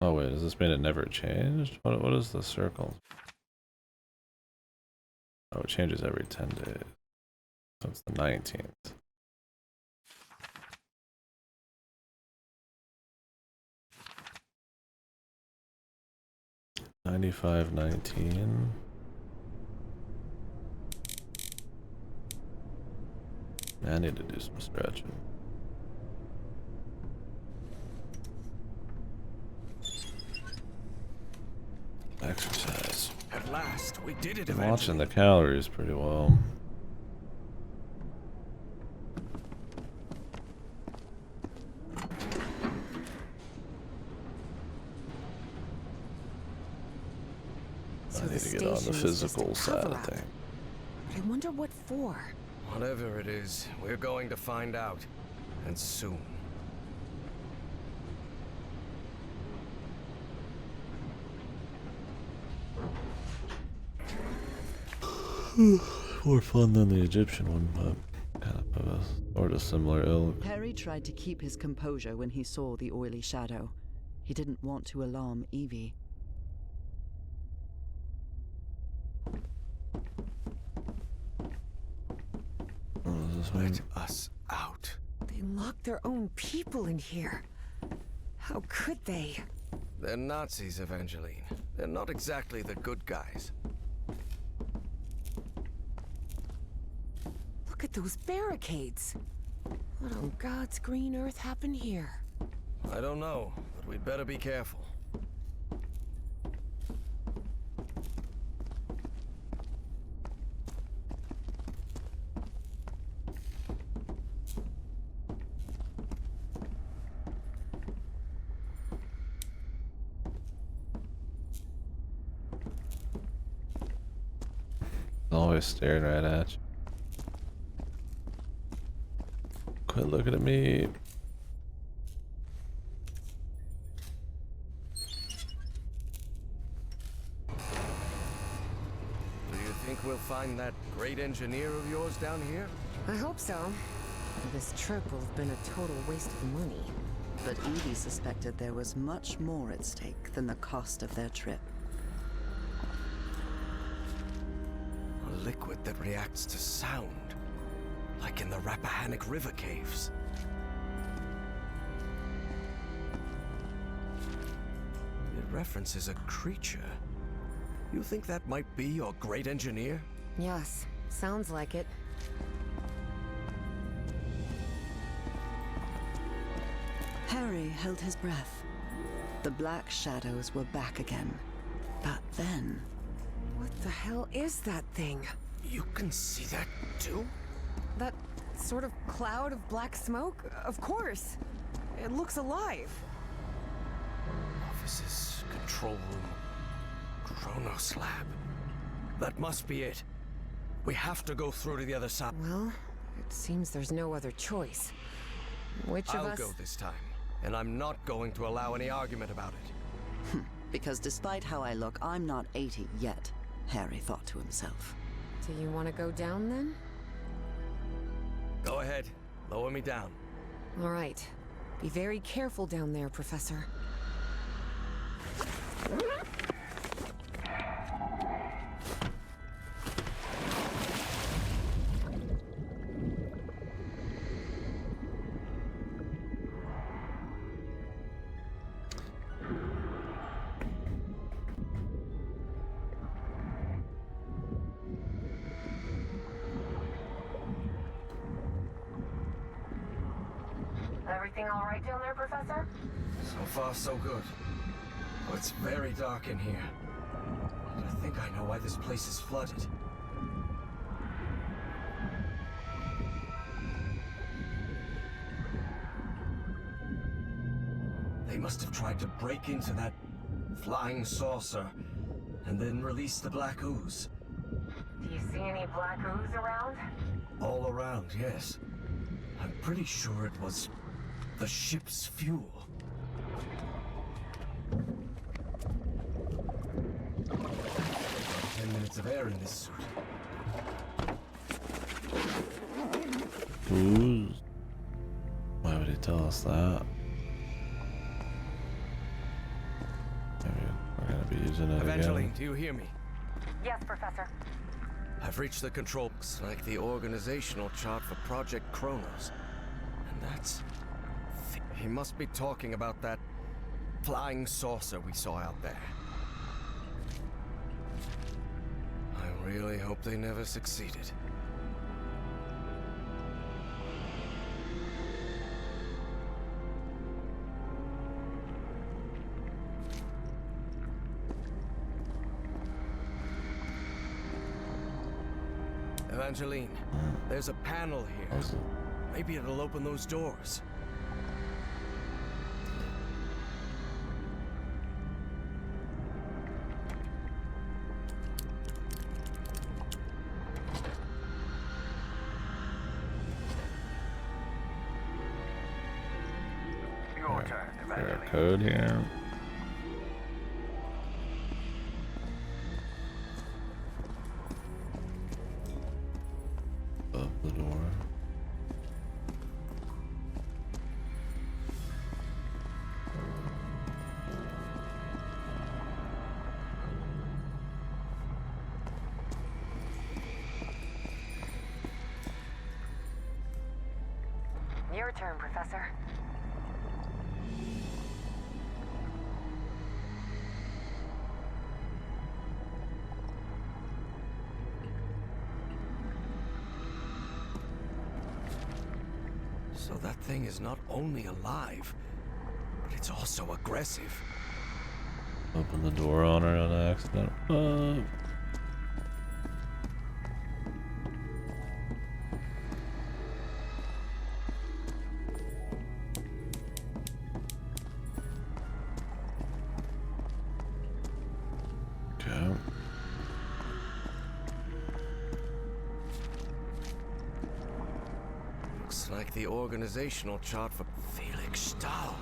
Oh wait, does this mean it never changed? What is the circle? Oh, it changes every 10 days. So it's the 19th. $95.19. I need to do some stretching. Exercise. At last, we did it I'm eventually. watching the calories pretty well. So I need to get on the station is physical just a side of cover-up. things. But I wonder what for. Whatever it is, we're going to find out. And soon. More fun than the Egyptian one, but kind of a sort of similar ilk. Perry tried to keep his composure when he saw the oily shadow. He didn't want to alarm Evie. What does this mean? Let us out. They locked their own people in here. How could they? They're Nazis, Evangeline. They're not exactly the good guys. Look at those barricades. What on God's green earth happened here? I don't know, but we'd better be careful. Always staring right at you. Quit looking at me. Do you think we'll find that great engineer of yours down here? I hope so. This trip will have been a total waste of money. But Evie suspected there was much more at stake than the cost of their trip. A liquid that reacts to sound, like in the Rappahannock River caves. It references a creature. You think that might be your great engineer? Yes, sounds like it. Harry held his breath. The black shadows were back again. But then... What the hell is that thing? You can see that too? That sort of cloud of black smoke? Of course. It looks alive. Offices, control room, Kronos lab. That must be it. We have to go through to the other side. Well, it seems there's no other choice. Which of I'll us... go this time, and I'm not going to allow any argument about it. Because despite how I look, I'm not 80 yet, Harry thought to himself. Do you want to go down then? Go ahead, lower me down. All right. Be very careful down there, Professor. Everything all right down there, Professor? So far, so good. Oh, it's very dark in here. And I think I know why this place is flooded. They must have tried to break into that flying saucer and then release the black ooze. Do you see any black ooze around? All around, yes. I'm pretty sure it was the ship's fuel. About 10 minutes of air in this suit. Ooze. Why would he tell us that? Maybe we're gonna be using it Evangeline, again. do you hear me? Yes, Professor. I've reached the control box, like the organizational chart for Project Kronos. And that's... He must be talking about that flying saucer we saw out there. I really hope they never succeeded. Evangeline, there's a panel here. Maybe it'll open those doors. Your turn, Is there a Evangeline. code here? Above the door. Your turn, Professor. So that thing is not only alive, but it's also aggressive. Open the door on her on accident. Okay. Looks like the organizational chart for Felix Stahl.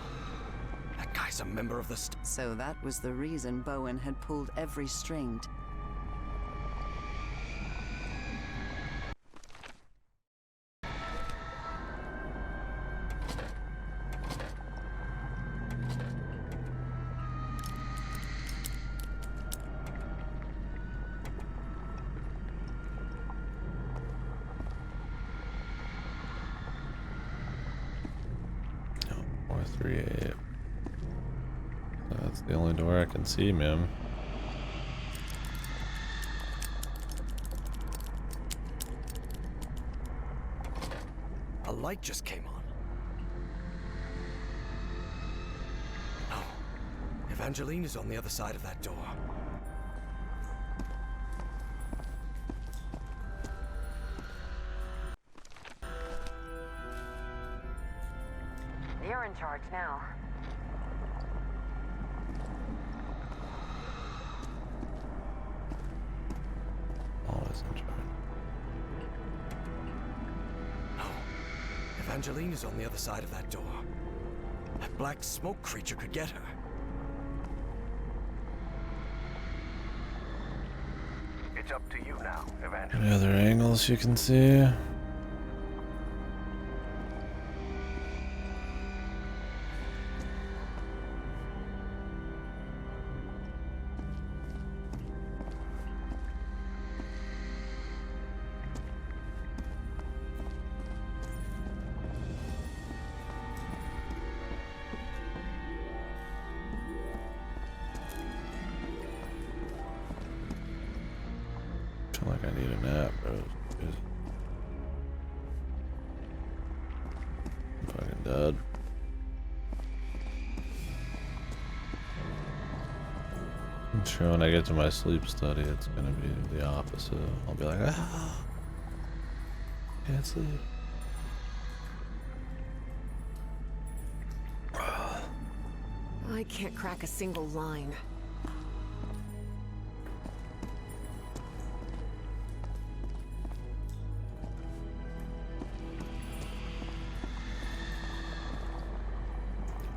That guy's a member of the So that was the reason Bowen had pulled every string. That's the only door I can see, man. A light just came on. No. Evangeline is on the other side of that door. You're in charge now. Always in charge. No. Evangeline is on the other side of that door. That black smoke creature could get her. It's up to you now, Evangeline. Any other angles you can see? I feel like I need a nap, bro. Jeez. I'm fucking dead. I'm sure when I get to my sleep study, it's gonna be the opposite. I'll be like, ah, can't sleep. I can't crack a single line.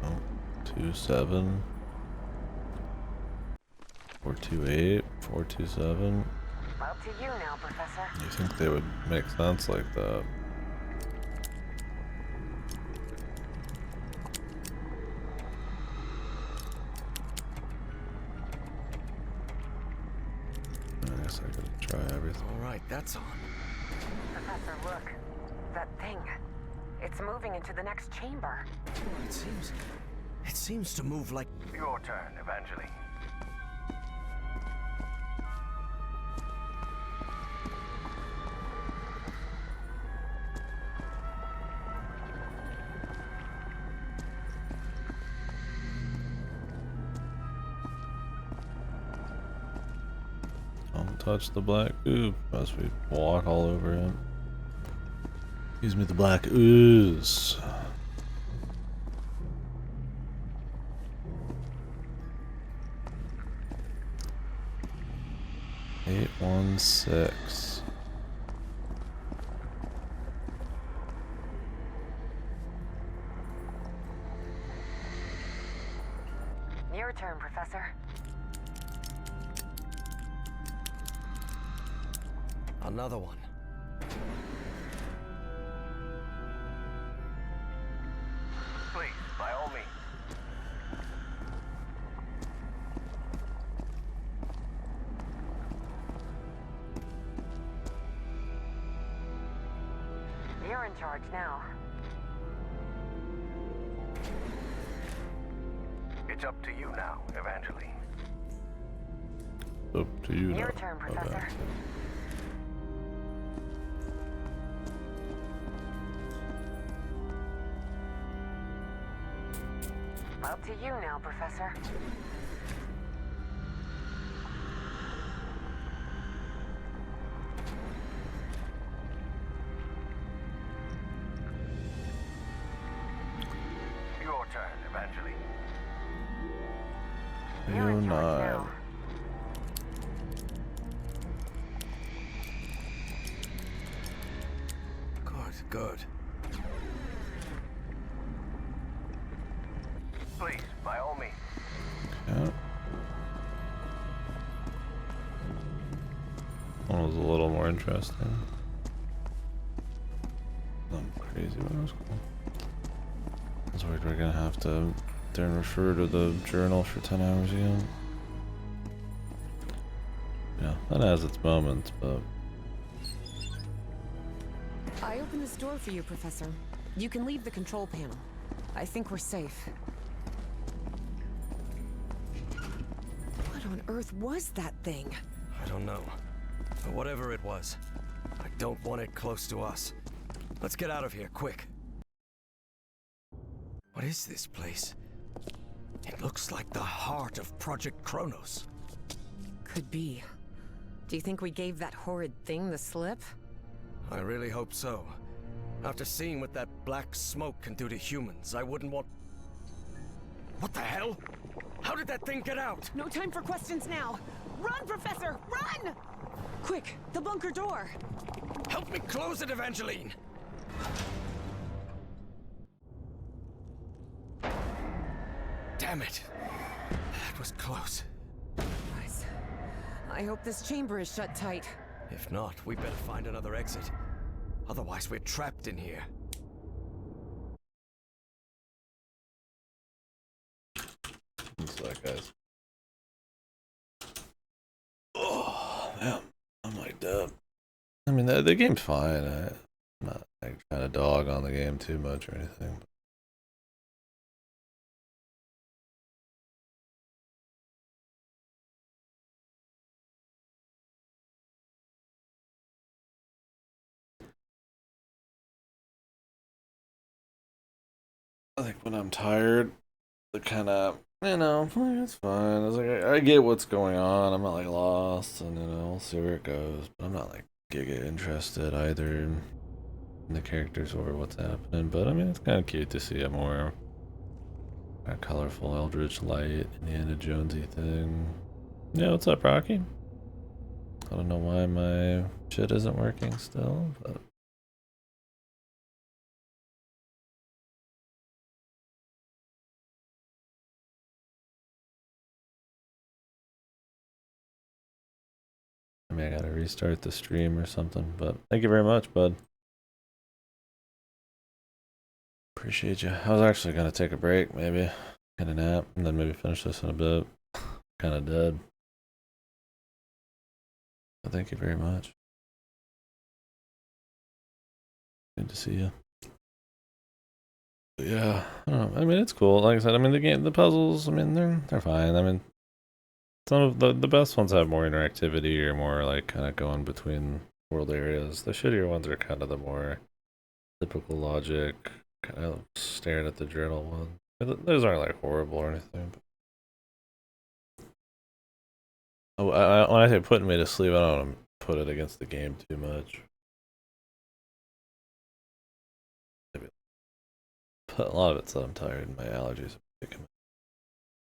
Oh, 2-7, 4-2-8, 4-2-7. Up to you now, Professor. You think they would make sense like that? I guess I could try everything. All right, that's on. Professor, look. That thing. It's moving into the next chamber. It seems to move like... Your turn, Evangeline. Don't touch the black ooze, unless we walk all over him. Excuse me, the black ooze. Eight, 1, 6. Your turn, Professor. Another one. Please, by all means. You're in charge now. It's up to you now, Evangeline. Up to you Your now. turn, Okay. Professor. Up to you now, Professor. Your turn, Evangeline. You're in You charge nine. now. Good. Please, by all means. Yeah. One was a little more interesting. Nothing crazy, but it was cool. I was worried we're gonna have to then refer to the journal for 10 hours again. Yeah, that has its moments, but I opened this door for you, Professor. You can leave the control panel. I think we're safe. on earth was that thing? I don't know. But whatever it was, I don't want it close to us. Let's get out of here, quick. What is this place? It looks like the heart of Project Kronos. Could be. Do you think we gave that horrid thing the slip? I really hope so. After seeing what that black smoke can do to humans, I wouldn't want... What the hell? How did that thing get out? No time for questions now! Run, Professor! Run! Quick, the bunker door! Help me close it, Evangeline! Damn it! That was close. Guys, I hope this chamber is shut tight. If not, we better find another exit. Otherwise, we're trapped in here. What's that, guys? Oh, man. I'm like that. I mean, the game's fine. I'm not like, trying to dog on the game too much or anything. I think when I'm tired, the kind of, it's fine. It's like I get what's going on. I'm not like lost, and we'll see where it goes. But I'm not like giga interested either in the characters or what's happening. But I mean, it's kind of cute to see a more colorful Eldritch Light, Indiana Jonesy thing. Yeah, what's up, Rocky? I don't know why my shit isn't working still, but. I mean, I gotta restart the stream or something, but thank you very much, bud. Appreciate you. I was actually gonna take a break, maybe get a nap, and then maybe finish this in a bit. Kind of dead. But thank you very much. Good to see you. But yeah, I don't know. I mean, it's cool. Like I said, I mean, the puzzles. I mean, they're fine. I mean, some of the best ones have more interactivity or more like kind of going between world areas. The shittier ones are kind of the more typical logic, kind of staring at the journal one. Those aren't like horrible or anything. But when I say putting me to sleep, I don't want to put it against the game too much. But a lot of it's that I'm tired and my allergies are kicking me.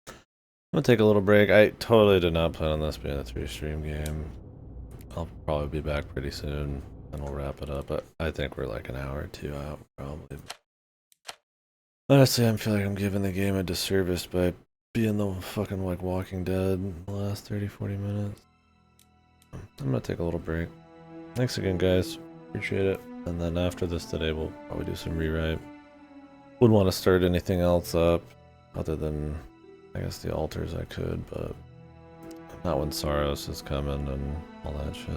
I'm gonna take a little break. I totally did not plan on this being a 3-stream game. I'll probably be back pretty soon and we'll wrap it up. But I think we're like an hour or two out, probably. Honestly, I feel like I'm giving the game a disservice by being the fucking like Walking Dead in the last 30-40 minutes. I'm gonna take a little break. Thanks again, guys. Appreciate it. And then after this today, we'll probably do some rewrite. Wouldn't want to start anything else up other than, I guess, the altars I could, but not when Saros is coming and all that shit.